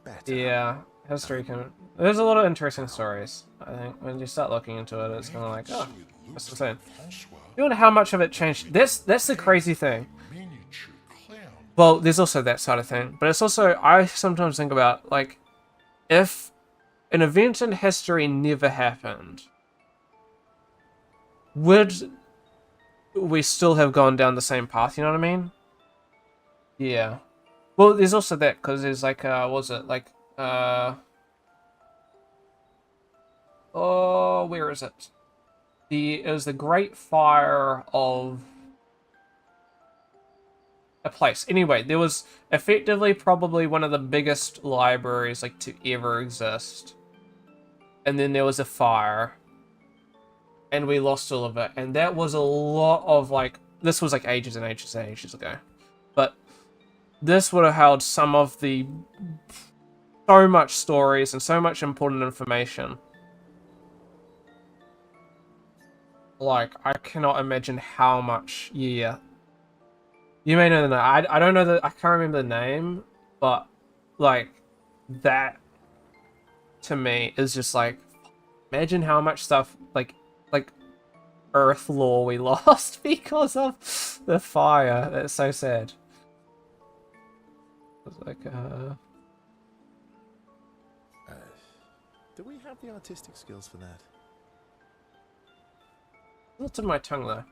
Better. Yeah, history can... There's a lot of interesting stories. I think when you start looking into it, it's kind of like, So oh, it that's looks insane. like Francois, You wonder how much of it changed. That's the crazy thing. miniature clown. Well, there's also that side of thing, but it's also, I sometimes think about, like, if an event in history never happened, would we still have gone down the same path, you know what I mean? Yeah. Well, there's also that, because there's like, what was it, like, oh, where is it? It was the Great Fire of a place. Anyway, there was effectively probably one of the biggest libraries like to ever exist. And then there was a fire. And we lost all of it. And that was a lot of like, this was like ages and ages and ages ago. But this would have held some of the so much stories and so much important information. Like, I cannot imagine how much, yeah. You may know the name. I don't know I can't remember the name, but like that to me is just like, imagine how much stuff like Earth lore we lost because of the fire. That's so sad. It's like Do we have the artistic skills for that? what's in my tongue though?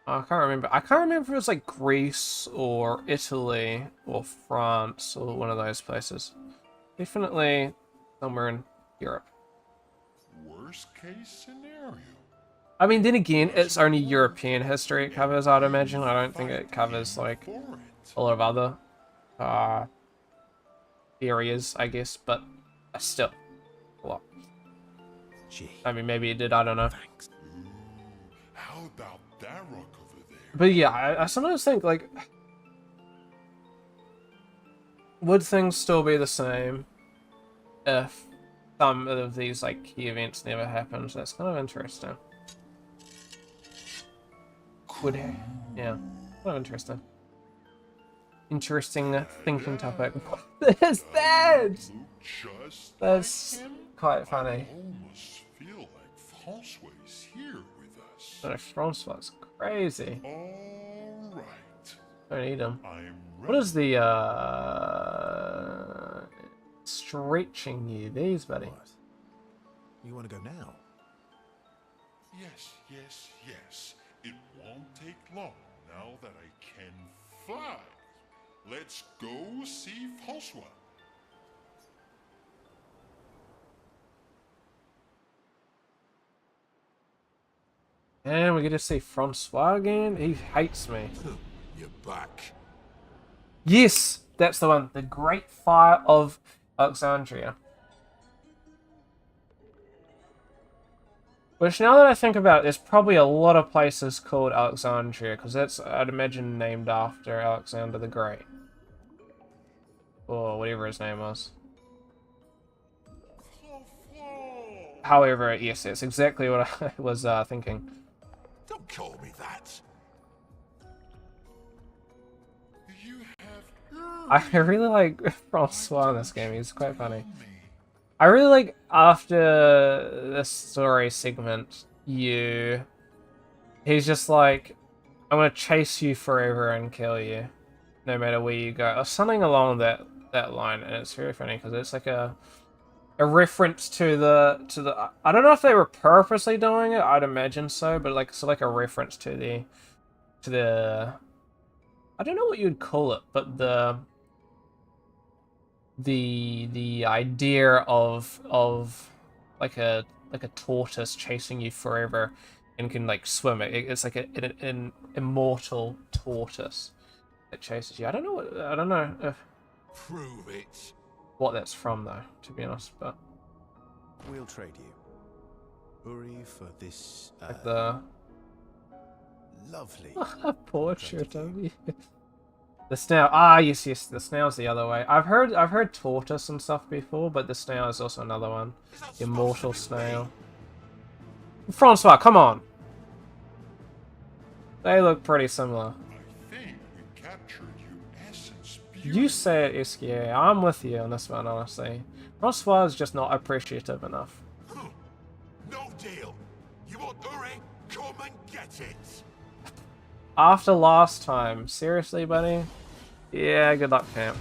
I can't remember. I can't remember if it was like Greece or Italy or France or one of those places. Definitely somewhere in Europe. Worst case scenario. I mean, then again, it's only European history it covers, I'd imagine. I don't think it covers, like, For it. a lot of other areas, I guess, but still. Well, Gee, I mean, maybe it did, I don't know. thanks. Ooh, how about that rock over there? But yeah, I sometimes think, like, would things still be the same if some of these, like, key events never happened? That's kind of interesting. Would, yeah, kind of interesting. Interesting thinking topic. What is that? Just That's like him? quite funny. Almost feel like Francois here with us. Francois, crazy. All right. Don't need him. I'm What is the stretching you? These, buddy. What? You want to go now? Yes, yes, yes. It won't take long now that I can fly. Let's go see Francois. And we get to see Francois again. He hates me. You're back. Yes, that's the one. The Great Fire of Alexandria. Which, now that I think about it, there's probably a lot of places called Alexandria, because that's, I'd imagine, named after Alexander the Great. Or whatever his name was. However, yes, that's exactly what I was thinking. Don't call me that. You have I really like Francois in this game. He's quite funny. I really like, after this story segment, he's just like, I'm gonna chase you forever and kill you, no matter where you go, or something along that line. And it's very funny because it's like a reference to the I don't know if they were purposely doing it. I'd imagine so, but like it's like a reference to the I don't know what you'd call it, but the idea of like a tortoise chasing you forever and can like swim. It's like an immortal tortoise that chases you. I don't know if Prove it. what that's from though, to be honest, but We'll trade you. Uri for this like the lovely portrait of you. The snail. Ah, yes, the snail's the other way. I've heard tortoise and stuff before, but the snail is also another one. The immortal snail. Francois, come on. They look pretty similar. I think we captured your essence. You say it, Esquier. I'm with you on this one, honestly. Francois is just not appreciative enough. No deal. You want Uri? Come and get it. After last time, seriously, buddy? Yeah, good luck, champ.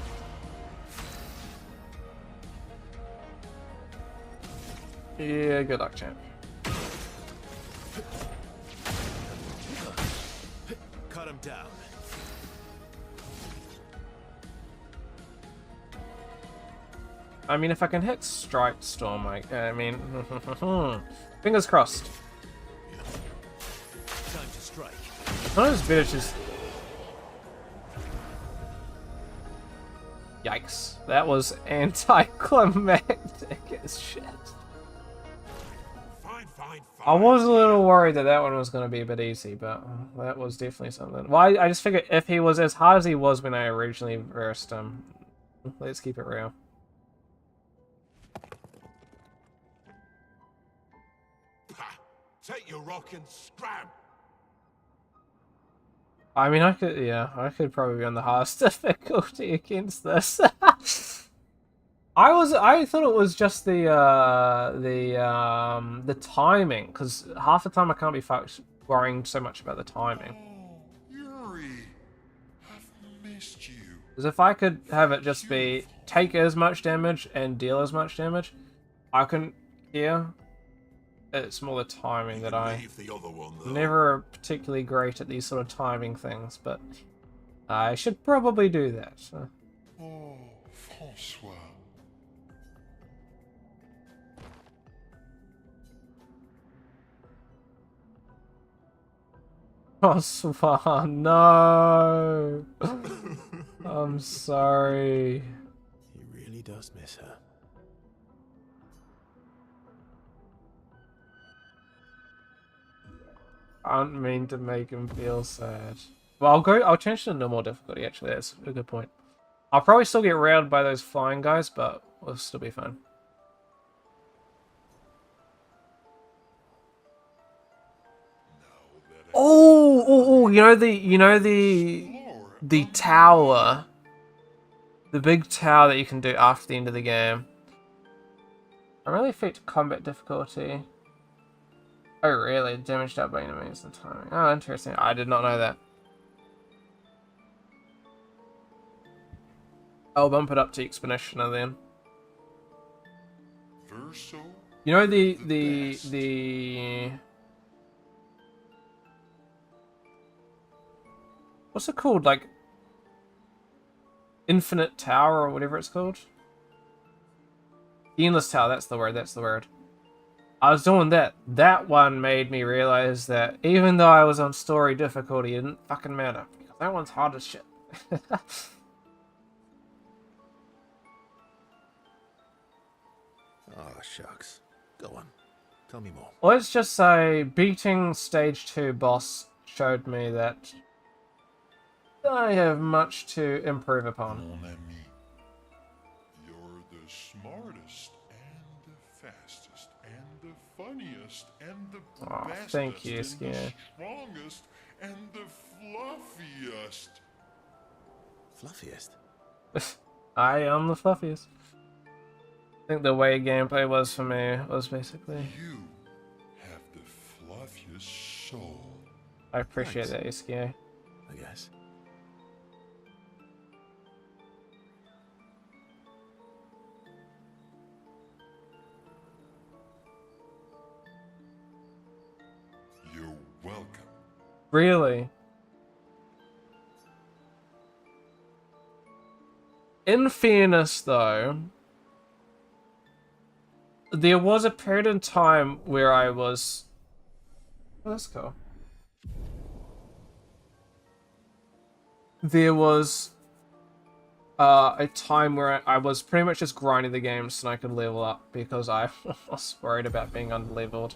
Yeah, good luck, champ. Cut him down. I mean, if I can hit Strike Storm, I mean, fingers crossed. Time to strike. Sometimes it's better just... Yikes. That was anticlimactic as shit. Fine, fine, fine. I was a little worried that one was going to be a bit easy, but that was definitely something. Well, I just figured if he was as hard as he was when I originally versed him, let's keep it real. Ha! Take your rock and scram. I mean, I could probably be on the hardest difficulty against this. I thought it was just the timing, because half the time I can't be fucked worrying so much about the timing. Oh, Yuri, I've missed you. Because if I could have it just be take as much damage and deal as much damage, I couldn't care. It's more the timing that I Leave the other one, though. never particularly great at these sort of timing things, but I should probably do that. So. Oh, Francois. Oh, Swan, no. I'm sorry. He really does miss her. I didn't mean to make him feel sad. Well, I'll change to normal difficulty, actually. That's a good point. I'll probably still get railed by those flying guys, but we'll still be fine. Oh, you know the tower, the big tower that you can do after the end of the game. I really affect combat difficulty. Oh, really? Damage dealt by enemies and timing. Oh, interesting. I did not know that. I'll bump it up to Exponential then. Verso, You know the what's it called? Like Infinite Tower or whatever it's called? The Endless Tower, that's the word, that's the word. I was doing that. That one made me realize that even though I was on story difficulty, it didn't fucking matter. Because that one's hard as shit. Oh, shucks. Go on. Tell me more. Let's just say beating stage 2 boss showed me that I have much to improve upon. mon ami, you're the smartest and the fastest and the funniest and the Aw, bestest thank you, and Skia. the strongest and the fluffiest. Fluffiest? I am the fluffiest. I think the way gameplay was for me was basically... You have the fluffiest soul. I appreciate Thanks. that, Iskia. I guess. You're welcome. Really? In fairness, though, there was a period in time where I was... Oh, that's cool. There was a time where I was pretty much just grinding the game so I could level up because I was worried about being underleveled.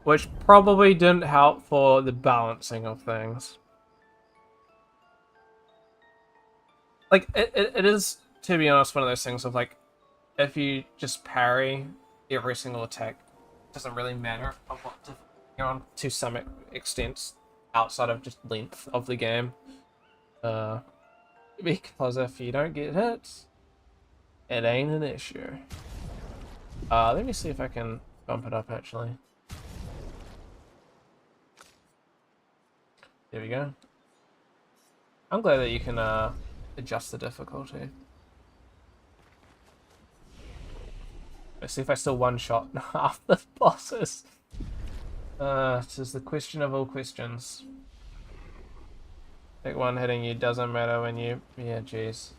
Which probably didn't help for the balancing of things. Like, it is, to be honest, one of those things of like, if you just parry every single attack, it doesn't really matter of what you're on to some extent outside of just length of the game. Because if you don't get hit, it ain't an issue. Let me see if I can bump it up actually. There we go. I'm glad that you can adjust the difficulty. Let's see if I still one-shot half the bosses. This is the question of all questions. Pick one hitting you doesn't matter when you... Yeah, jeez.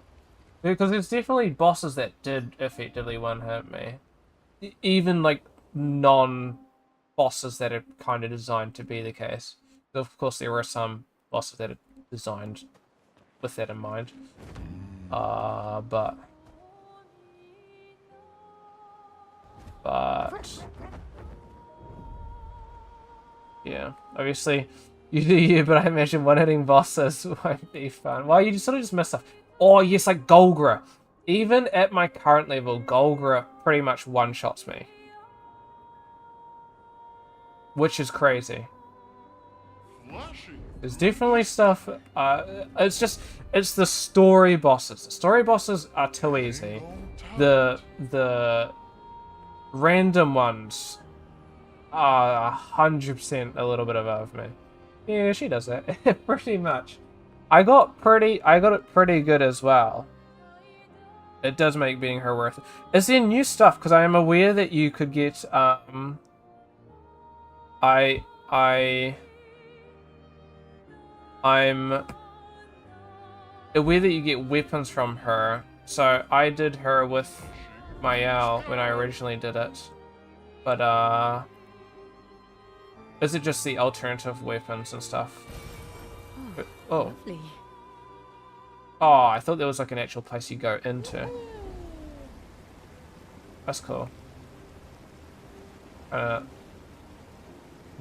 Because there's definitely bosses that did effectively one-hit me. Even, like, non-bosses that are kind of designed to be the case. Of course, there were some bosses that are designed with that in mind. But... yeah, obviously you do you, but I imagine one-hitting bosses won't be fun. Well, you sort of just miss stuff. Oh yes, like Golgra. Even at my current level, Golgra pretty much one-shots me. Which is crazy. Flashing. There's definitely stuff, it's the story bosses. The story bosses are too easy. The random ones are 100% a little bit above me. Yeah, she does that. Pretty much. I got it pretty good as well. It does make beating her worth it. Is there new stuff? Because I am aware that you could get, I'm aware that you get weapons from her. So I did her with Mayal when I originally did it. But, Is it just the alternative weapons and stuff? Oh. Lovely. Oh, I thought there was like an actual place you go into. That's cool.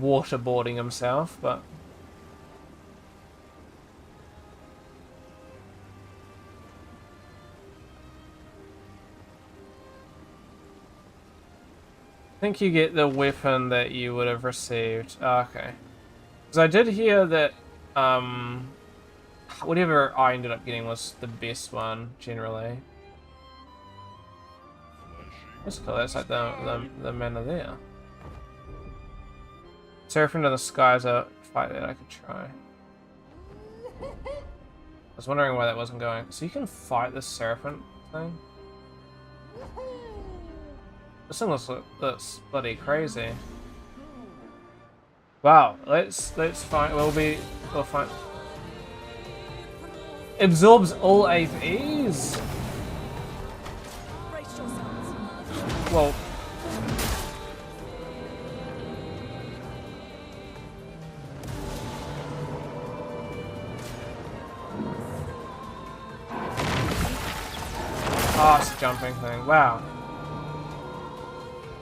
Waterboarding himself, but... I think you get the weapon that you would have received. Oh, okay. Because I did hear that whatever I ended up getting was the best one, generally. That's cool, that's like the men are there. Surfing to the Sky is a fight that I could try. I was wondering why that wasn't going. So you can fight the Seraphin thing? This thing looks bloody crazy. Wow, let's find. We'll find. Absorbs all APs. Well. Oh, it's a jumping thing. Wow.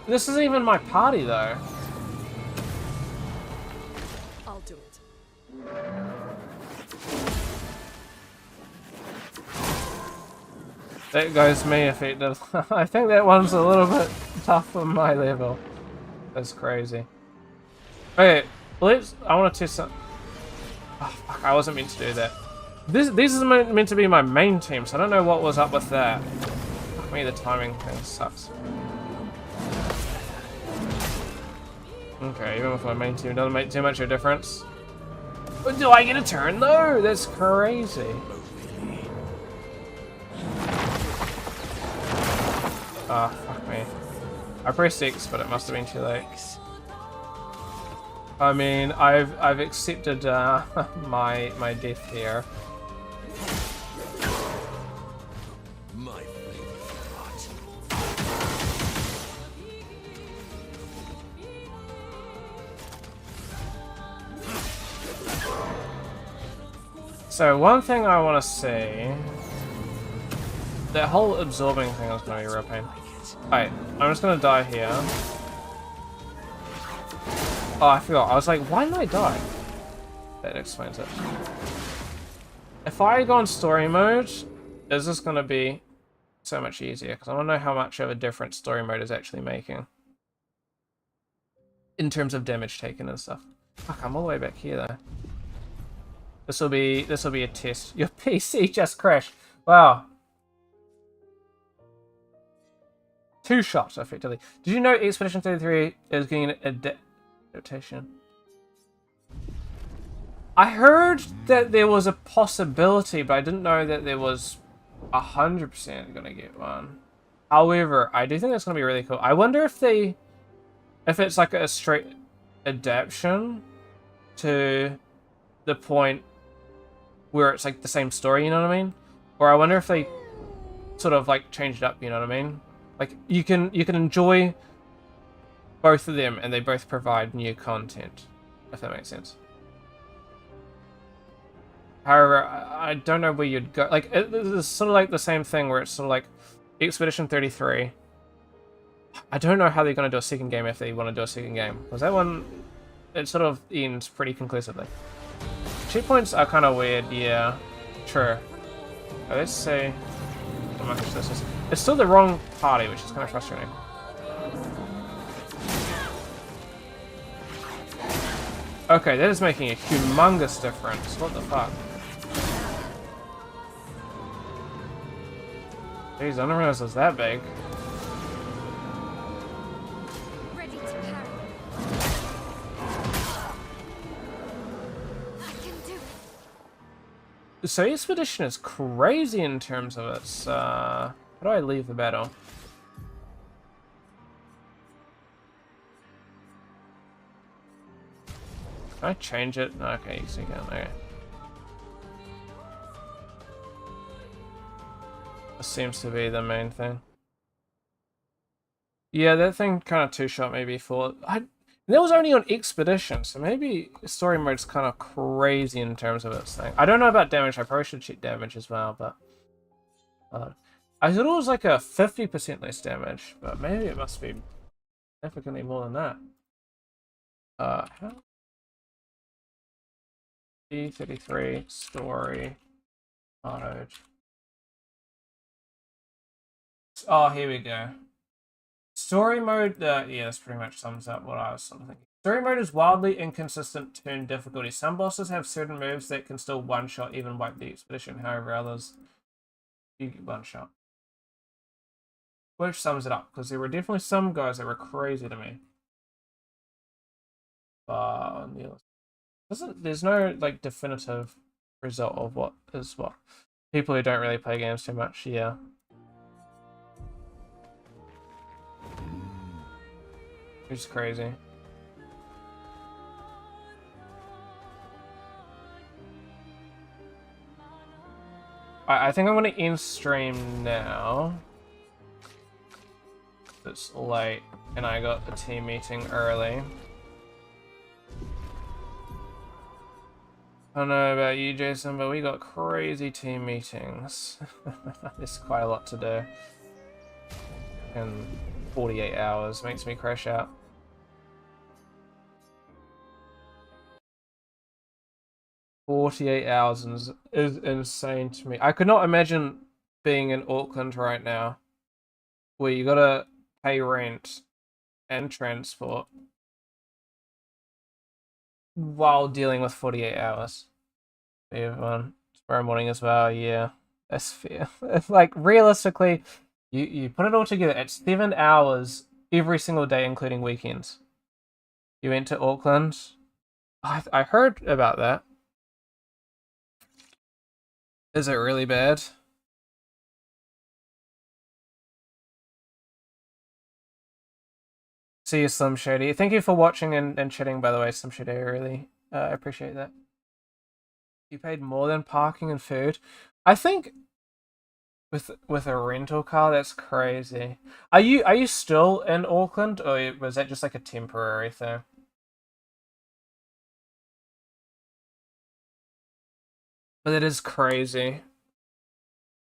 This isn't even my party, though. I'll do it. That goes me effective. I think that one's a little bit tough for my level. That's crazy. Okay, I want to test some. Oh, fuck, I wasn't meant to do that. This is meant to be my main team, so I don't know what was up with that. Fuck me, the timing thing sucks. Okay, even with my main team, it doesn't make too much of a difference. But do I get a turn though? That's crazy. Ah, fuck me. I pressed X, but it must have been too late. I mean, I've accepted my death here. My favorite part. So one thing I want to see, that whole absorbing thing is going to be a real pain. Alright, I'm just going to die here. Oh, I forgot. I was like, why did I die? That explains it. If I go on story mode, is this going to be so much easier? Because I want to know how much of a difference story mode is actually making. In terms of damage taken and stuff. Fuck, I'm all the way back here though. This will be a test. Your PC just crashed. Wow. 2 shots effectively. Did you know Expedition 33 is getting an adaptation? I heard that there was a possibility, but I didn't know that there was 100% gonna get one. However, I do think that's gonna be really cool. I wonder if it's like a straight adaptation to the point where it's like the same story, you know what I mean? Or I wonder if they sort of like changed it up, you know what I mean? Like you can enjoy both of them and they both provide new content, if that makes sense. However, I don't know where you'd go. Like it's sort of like the same thing where it's sort of like Expedition 33. I don't know how they're going to do a second game if they want to do a second game, because that one, it sort of ends pretty conclusively. Checkpoints are kind of weird, yeah. True. Let's see how much this is. It's still the wrong party, which is kind of frustrating. Okay, that is making a humongous difference. What the fuck? Jeez, I didn't realize it was that big. Ready to parry. I can do it. So Expedition is crazy in terms of its, how do I leave the battle? Can I change it? Okay, so you can, okay. This seems to be the main thing. Yeah, that thing kind of two-shot me before. And that was only on Expedition, so maybe story mode's kind of crazy in terms of its thing. I don't know about damage. I probably should check damage as well, but I thought it was like a 50% less damage, but maybe it must be significantly more than that. How? D33 story mode. Oh, here we go. Story mode, yeah, this pretty much sums up what I was sort of thinking. Story mode is wildly inconsistent turn difficulty. Some bosses have certain moves that can still one-shot, even wipe the expedition. However, others, you get one-shot. Which sums it up, because there were definitely some guys that were crazy to me. But there's no like definitive result of what is what. People who don't really play games too much, yeah. Which is crazy. I think I'm gonna end stream now. It's late and I got a team meeting early. I don't know about you, Jason, but we got crazy team meetings. There's quite a lot to do. In 48 hours makes me crash out. $48 is insane to me. I could not imagine being in Auckland right now, where you gotta pay rent and transport while dealing with 48 hours. Everyone, tomorrow morning as well, yeah. That's fair. Like, realistically, you put it all together, it's 7 hours every single day, including weekends. You went to Auckland. I heard about that. Is it really bad? See you, Slim Shady. Thank you for watching and chatting, by the way, Slim Shady. I really appreciate that. You paid more than parking and food. I think with a rental car, that's crazy. Are you still in Auckland, or was that just like a temporary thing? But it is crazy.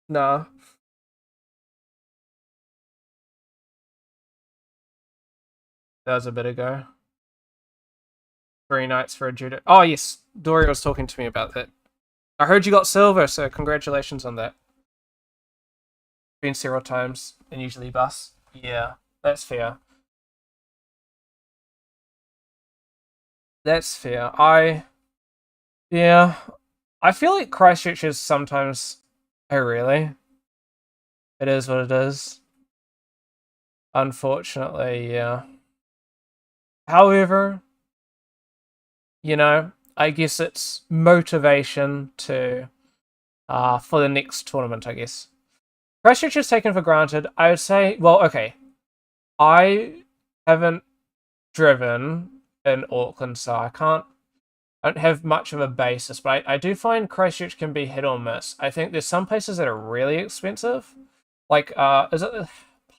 No. That was a bit ago. 3 nights for a judo. Oh yes, Dory was talking to me about that. I heard you got silver, so congratulations on that. Been several times, and usually bus. Yeah, that's fair. That's fair. Yeah, I feel like Christchurch is sometimes... Oh, really? It is what it is. Unfortunately, yeah. However, you know, I guess it's motivation to... for the next tournament, I guess. Christchurch is taken for granted. I would say, well, okay. I haven't driven in Auckland, so I don't have much of a basis, but I do find Christchurch can be hit or miss. I think there's some places that are really expensive. Like, is it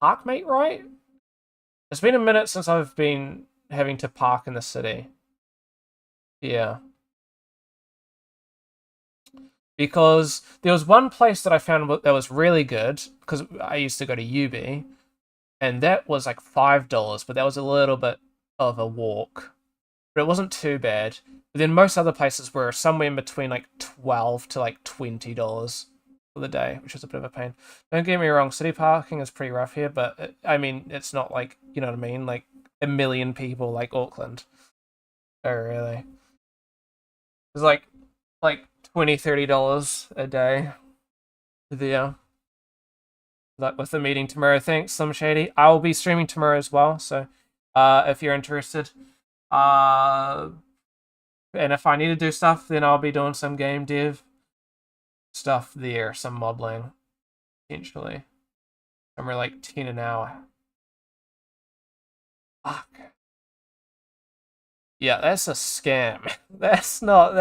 Parkmate, right? It's been a minute since I've been having to park in the city. Yeah. Because there was one place that I found that was really good, because I used to go to UB, and that was like $5, but that was a little bit of a walk. But it wasn't too bad. But then most other places were somewhere in between like $12 to like $20 for the day, which was a bit of a pain. Don't get me wrong, city parking is pretty rough here, but I mean, it's not like, you know what I mean, like a million people like Auckland. Oh, really? It's like $20-$30 a day there. Like with the meeting tomorrow. Thanks, Slim Shady. I will be streaming tomorrow as well, so if you're interested. And if I need to do stuff, then I'll be doing some game dev stuff there, some modeling, potentially. Somewhere like 10 an hour. Fuck. Yeah, that's a scam. That's not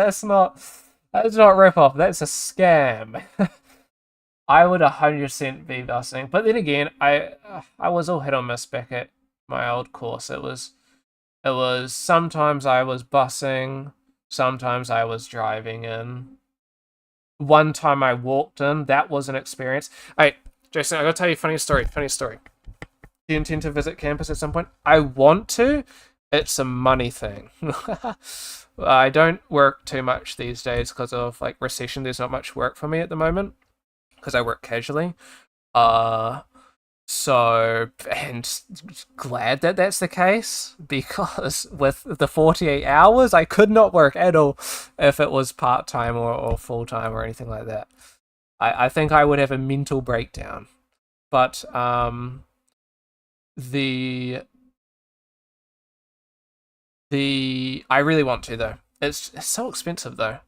rip-off, that's a scam. I would 100% be busing. But then again, I was all hit or miss back at my old course. It was It was sometimes I was busing, sometimes I was driving in. One time I walked in, that was an experience. Hey, Jason, I gotta tell you a funny story. Do you intend to visit campus at some point? I want to. It's a money thing. I don't work too much these days because of like recession. There's not much work for me at the moment because I work casually. So, and glad that that's the case, because with the 48 hours, I could not work at all if it was part-time or full-time or anything like that. I think I would have a mental breakdown. But, I really want to, though. It's so expensive, though.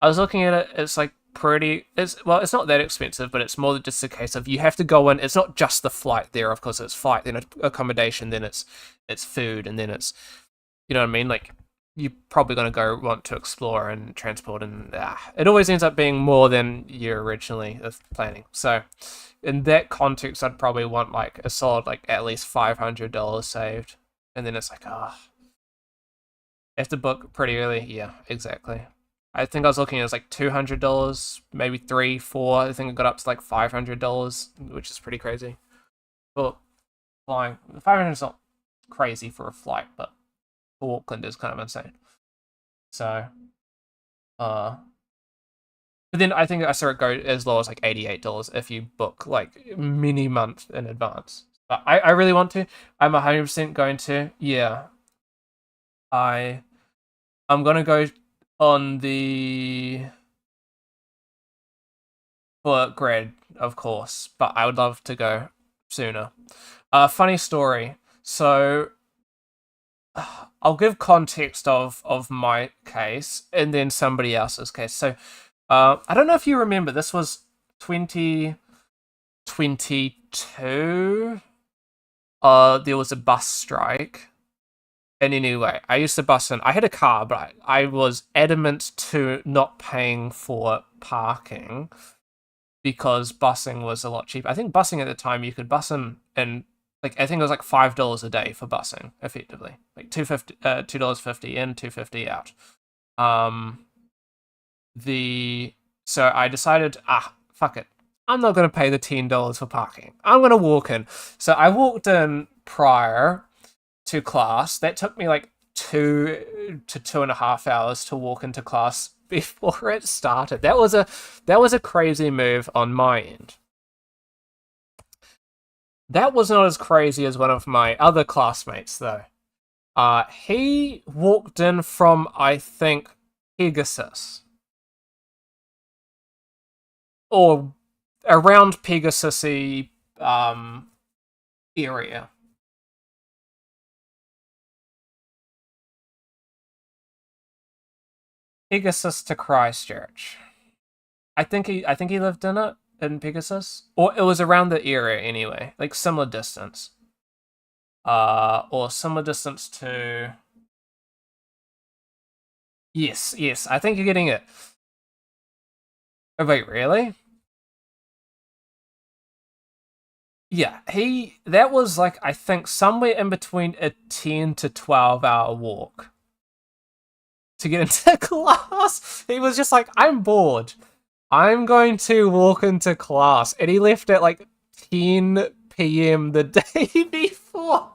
I was looking at it, it's like it's not that expensive, but it's more just a case of you have to go in. It's not just the flight there, of course. It's flight, then accommodation, then it's food, and then it's, you know what I mean, like you're probably going to want to explore and transport, and it always ends up being more than you're originally planning. So in that context, I'd probably want like a solid, like at least $500 saved, and then it's like, you have to book pretty early. Yeah, exactly. I think I was looking at it was like $200, maybe $300, $400. I think it got up to like $500, which is pretty crazy. Well, flying $500 is not crazy for a flight, but for Auckland is kind of insane. So, but then I think I saw it go as low as like $88 if you book like many months in advance. But I really want to. I'm 100% going to. Yeah, I'm gonna go on the for grad, of course, but I would love to go sooner. Funny story. So I'll give context of my case and then somebody else's case. So I don't know if you remember, this was 2022. There was a bus strike. And anyway, I used to bus in. I had a car, but I was adamant to not paying for parking because busing was a lot cheaper. I think busing at the time, you could bus in, and like I think it was like $5 a day for busing, effectively, like $2.50 in, $2.50 out. So I decided, fuck it, I'm not gonna pay the $10 for parking. I'm gonna walk in. So I walked in prior to class. That took me like 2 to 2.5 hours to walk into class before it started. That was a crazy move on my end. That was not as crazy as one of my other classmates, though. He walked in from, I think, Pegasus, or around Pegasus-y area. Pegasus to Christchurch. I think he lived in Pegasus, or it was around the area anyway, like similar distance. Or similar distance to. Yes, I think you're getting it. Oh wait, really? Yeah, that was like I think somewhere in between a 10 to 12 hour walk to get into class. He was just like, I'm bored. I'm going to walk into class. And he left at like 10 p.m. the day before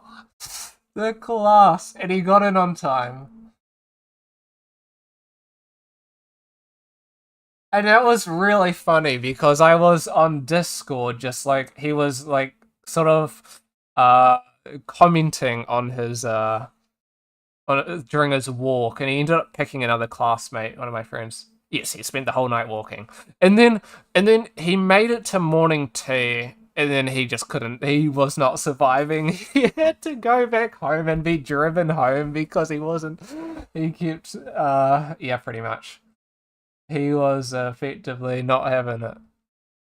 the class. And he got in on time. And that was really funny because I was on Discord, just like, he was like, sort of, commenting on his, during his walk, and he ended up picking another classmate, one of my friends. Yes, he spent the whole night walking, and then he made it to morning tea, and then he just couldn't. He was not surviving. He had to go back home and be driven home because he wasn't. He kept, pretty much. He was effectively not having it.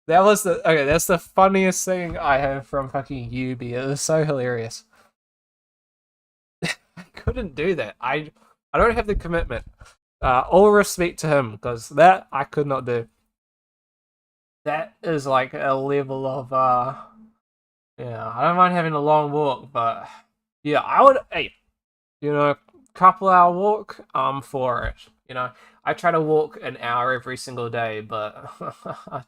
That's the funniest thing I have from fucking UB. It was so hilarious. I couldn't do that. I don't have the commitment. All respect to him, because that I could not do. That is like a level of I don't mind having a long walk, but yeah, I would. Hey, couple hour walk, I'm for it. You know, I try to walk an hour every single day, but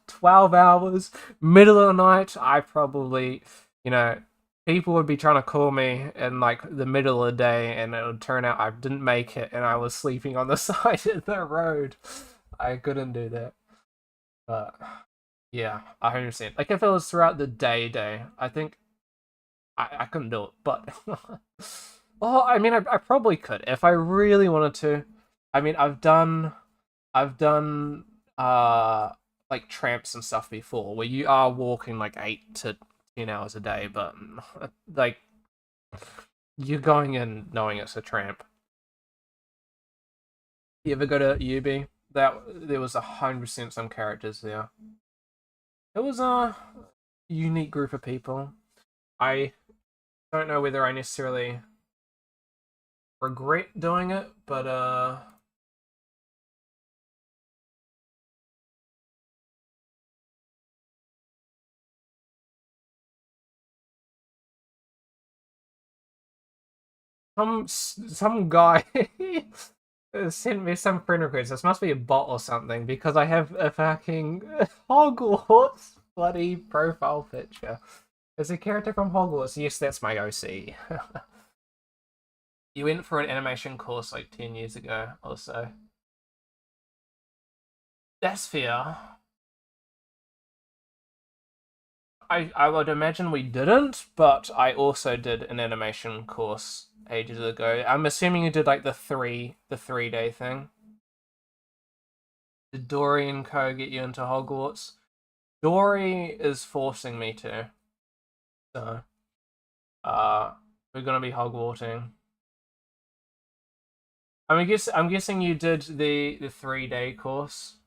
12 hours, middle of the night, I probably, you know, people would be trying to call me in like the middle of the day, and it would turn out I didn't make it, and I was sleeping on the side of the road. I couldn't do that. But yeah, 100%. Like if it was throughout the day, I think I couldn't do it. But well, I mean, I probably could if I really wanted to. I mean, I've done like tramps and stuff before where you are walking like 8 to 10 hours a day, but like you're going in knowing it's a tramp. You ever go to UB? There was 100% some characters there. It was a unique group of people. I don't know whether I necessarily regret doing it, but some guy sent me some friend request. This must be a bot or something because I have a fucking Hogwarts bloody profile picture. There's a character from Hogwarts. Yes, that's my OC. You went for an animation course like 10 years ago or so. That's fair. I would imagine we didn't, but I also did an animation course ages ago. I'm assuming you did like the 3-day thing. Did Dory and Co get you into Hogwarts? Dory is forcing me to. So we're gonna be Hogwarting. I'm guessing you did the 3-day course.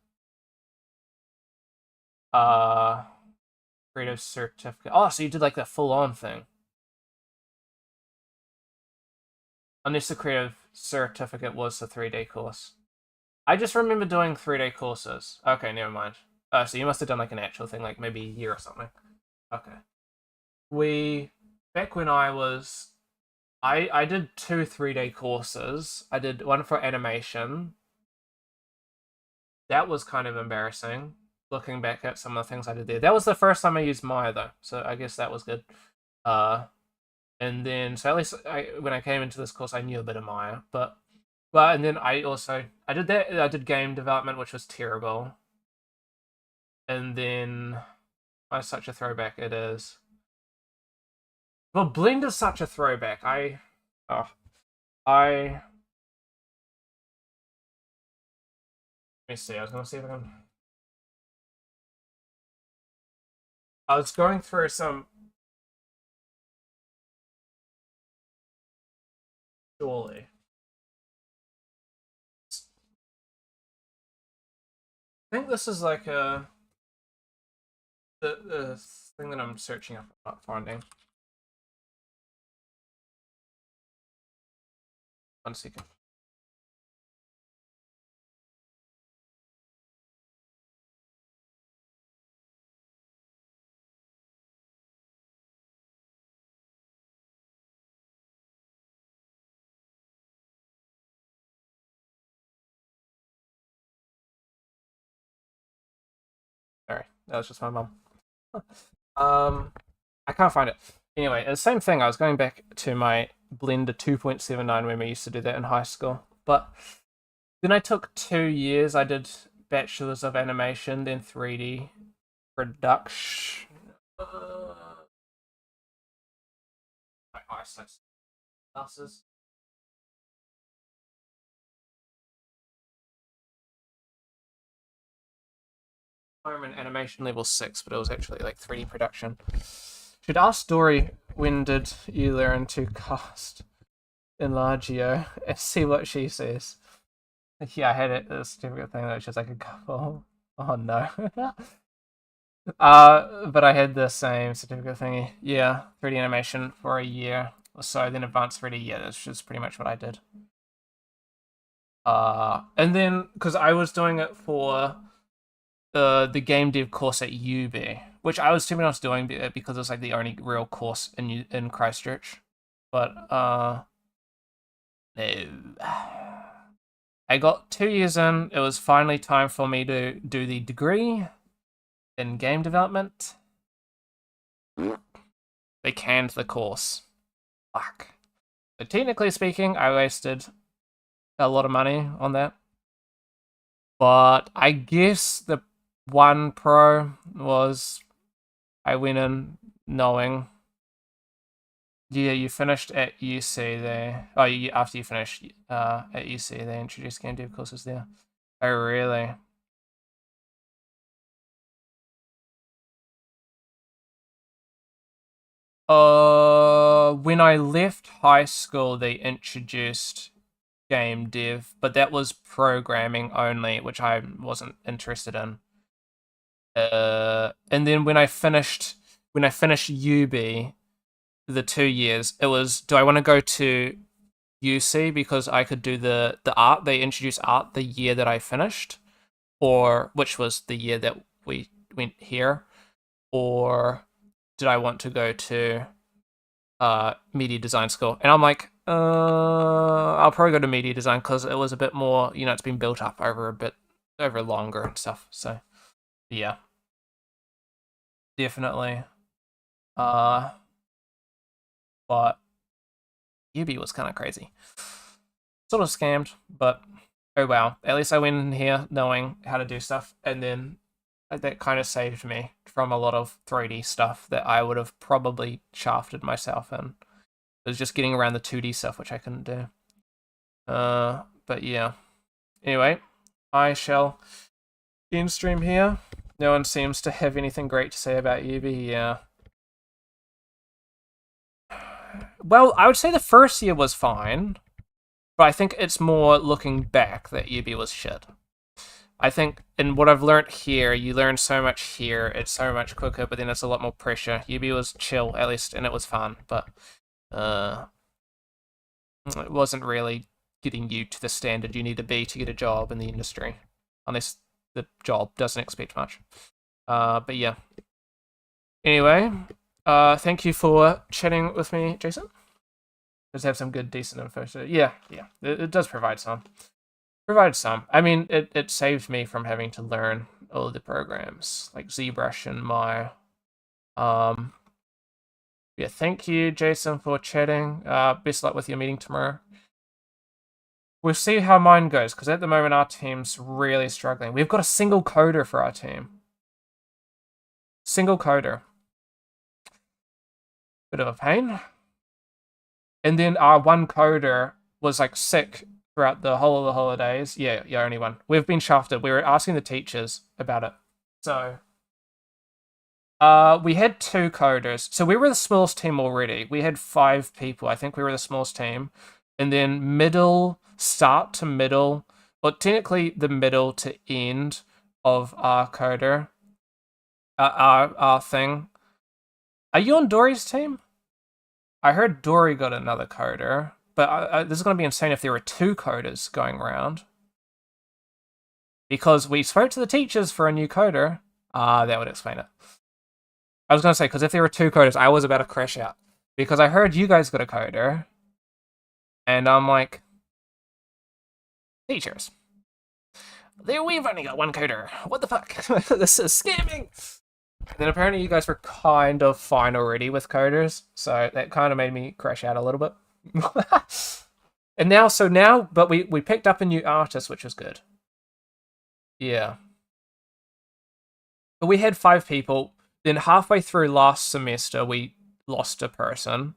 Creative certificate. Oh, so you did like the full-on thing. Unless the creative certificate was the 3-day course. I just remember doing 3-day courses. Okay, never mind. So you must have done like an actual thing, like maybe a year or something. Okay. Back when I did 2 3-day courses. I did one for animation. That was kind of embarrassing. Looking back at some of the things I did there. That was the first time I used Maya though, so I guess that was good. And then so at least when I came into this course I knew a bit of Maya, but and then I did game development, which was terrible. And then such a throwback it is. Well, Blend is such a throwback. Let me see, I was gonna see if I can. I was going through some. Surely. I think this is like the thing that I'm searching up, not finding. 1 second. Sorry, that was just my mum. I can't find it. Anyway, the same thing. I was going back to my Blender 2.79 when we used to do that in high school. But then I took 2 years. I did Bachelor's of Animation, then 3D production. My eyesight glasses. I'm in animation level 6, but it was actually like 3D production. Should ask Dory, when did you learn to cast Enlargio and see what she says. Yeah, I had a certificate thing that was just like a couple. Oh no. But I had the same certificate thingy. Yeah, 3D animation for a year or so, then advanced 3D. Yeah, that's just pretty much what I did. And then because I was doing it for the game dev course at UB, which I was too honest doing because it's like the only real course in Christchurch. But No. I got 2 years in. It was finally time for me to do the degree in game development. They canned the course. Fuck. So technically speaking, I wasted a lot of money on that. But I guess the one pro was I went in knowing. Yeah, you finished at UC there. Oh, after you finished at UC, they introduced game dev courses there. Oh, really? When I left high school, they introduced game dev, but that was programming only, which I wasn't interested in. And then when I finished UB, the 2 years, it was, do I want to go to UC because I could do the art? They introduced art the year that I finished, or which was the year that we went here, or did I want to go to media design school? And I'm like, I'll probably go to media design because it was a bit more, it's been built up over longer and stuff. So yeah, definitely. But UB was kind of crazy. Sort of scammed, but oh well. At least I went in here knowing how to do stuff, and then that kind of saved me from a lot of 3D stuff that I would have probably shafted myself in. It was just getting around the 2D stuff, which I couldn't do. But yeah. Anyway, I shall end stream here. No one seems to have anything great to say about UB. Yeah. Well, I would say the first year was fine, but I think it's more looking back that UB was shit. I think in what I've learned here, you learn so much here, it's so much quicker, but then it's a lot more pressure. UB was chill, at least, and it was fun, but it wasn't really getting you to the standard you need to be to get a job in the industry, unless the job doesn't expect much. But yeah. Anyway, thank you for chatting with me, Jason. Does have some good, decent info. So yeah, it does provide some. I mean, it saved me from having to learn all of the programs like ZBrush and Maya. Yeah, thank you, Jason, for chatting. Best luck with your meeting tomorrow. We'll see how mine goes, because at the moment our team's really struggling. We've got a single coder for our team. Single coder. Bit of a pain. And then our one coder was like sick throughout the whole of the holidays. Yeah, only one. We've been shafted. We were asking the teachers about it. So we had 2 coders. So we were the smallest team already. We had 5 people. I think we were the smallest team. And then start to middle, well, technically the middle to end of our coder, our thing. Are you on Dory's team? I heard Dory got another coder, but this is going to be insane if there were 2 coders going around. Because we spoke to the teachers for a new coder. That would explain it. I was going to say, because if there were 2 coders, I was about to crash out. Because I heard you guys got a coder. And I'm like, teachers. We've only got 1 coder. What the fuck? This is scamming. And then apparently you guys were kind of fine already with coders, so that kind of made me crash out a little bit. And now, but we picked up a new artist, which was good. Yeah. But we had 5 people. Then halfway through last semester, we lost a person.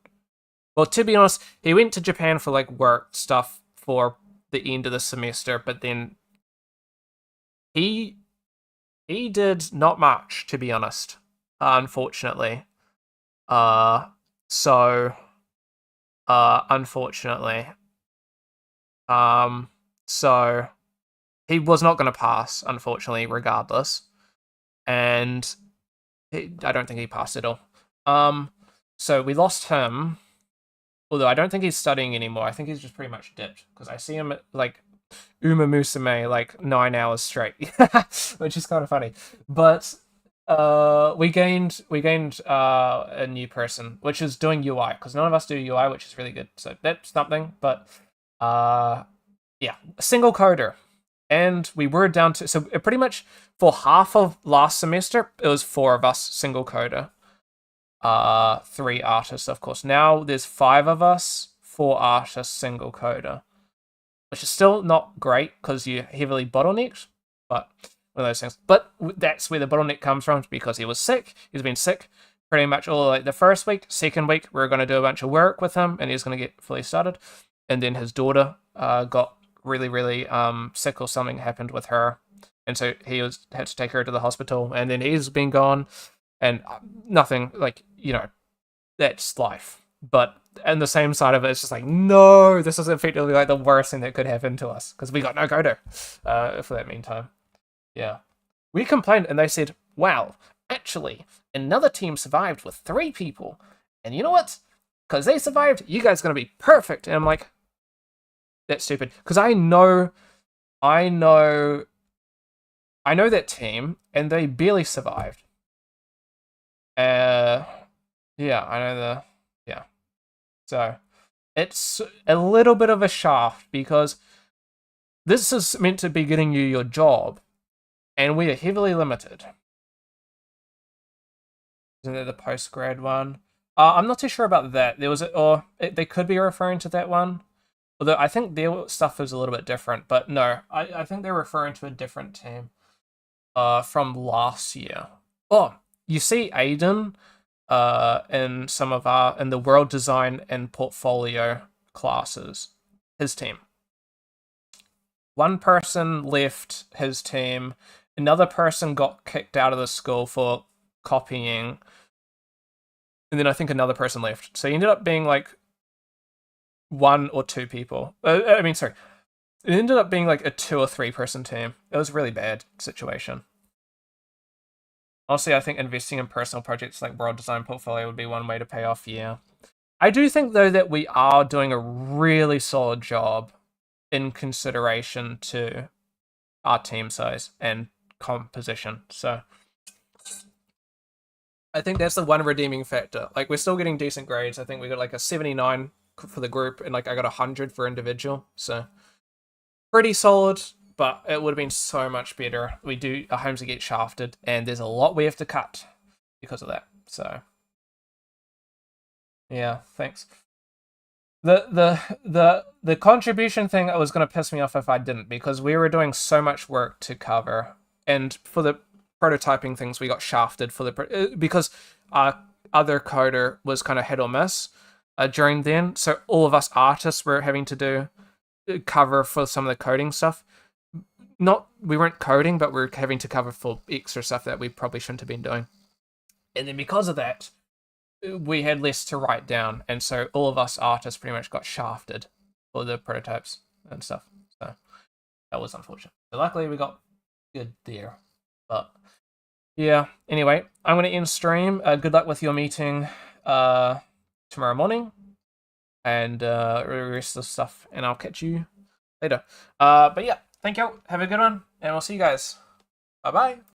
Well, to be honest, he went to Japan for like work stuff for the end of the semester, but then he did not much, to be honest, unfortunately. Unfortunately. So he was not going to pass, unfortunately, regardless. And I don't think he passed at all. So we lost him. Although I don't think he's studying anymore. I think he's just pretty much dipped. Because I see him at, like, Uma Musume, like, 9 hours straight. Which is kind of funny. But we gained a new person, which is doing UI. Because none of us do UI, which is really good. So that's something. But Yeah, a single coder. And we were down to, so pretty much for half of last semester, it was 4 of us, single coder. 3 artists, of course. Now there's 5 of us, 4 artists, single coder. Which is still not great because you're heavily bottlenecked, but one of those things. But that's where the bottleneck comes from, because he was sick. He's been sick pretty much all like the first week. Second week, we're going to do a bunch of work with him, and he's going to get fully started. And then his daughter got really sick, or something happened with her, and so had to take her to the hospital. And then he's been gone, and nothing, like, you know, that's life. But on the same side of it, it's just like, no, this is effectively like the worst thing that could happen to us, because we got no coder for that meantime. Yeah. We complained, and they said, wow, actually, another team survived with 3 people. And you know what? Because they survived, you guys are going to be perfect. And I'm like, that's stupid. Because I know that team, and they barely survived. Yeah, I know yeah. So, it's a little bit of a shaft, because this is meant to be getting you your job, and we are heavily limited. Isn't it the post-grad one? I'm not too sure about that. They could be referring to that one. Although I think their stuff is a little bit different, but no, I think they're referring to a different team from last year. Oh, you see Aiden in some of in the world design and portfolio classes, his team. One person left his team, another person got kicked out of the school for copying, and then I think another person left. So he ended up being like 1 or 2 people. It ended up being like a 2 or 3 person team. It was a really bad situation. Honestly, I think investing in personal projects like world design portfolio would be one way to pay off, yeah. I do think, though, that we are doing a really solid job in consideration to our team size and composition. So I think that's the one redeeming factor. Like, we're still getting decent grades. I think we got like a 79 for the group, and like I got 100 for individual. So pretty solid. But it would have been so much better. Our homes get shafted, and there's a lot we have to cut because of that. So, yeah, thanks. The contribution thing was going to piss me off if I didn't, because we were doing so much work to cover, and for the prototyping things, we got shafted because our other coder was kind of hit or miss during then. So all of us artists were having to do cover for some of the coding stuff. We weren't coding, but we were having to cover for extra stuff that we probably shouldn't have been doing. And then because of that, we had less to write down, and so all of us artists pretty much got shafted for the prototypes and stuff. So that was unfortunate. But luckily we got good there. But yeah, anyway, I'm going to end stream. Good luck with your meeting tomorrow morning, and the rest of the stuff, and I'll catch you later. But yeah. Thank you. Have a good one, and we'll see you guys. Bye-bye.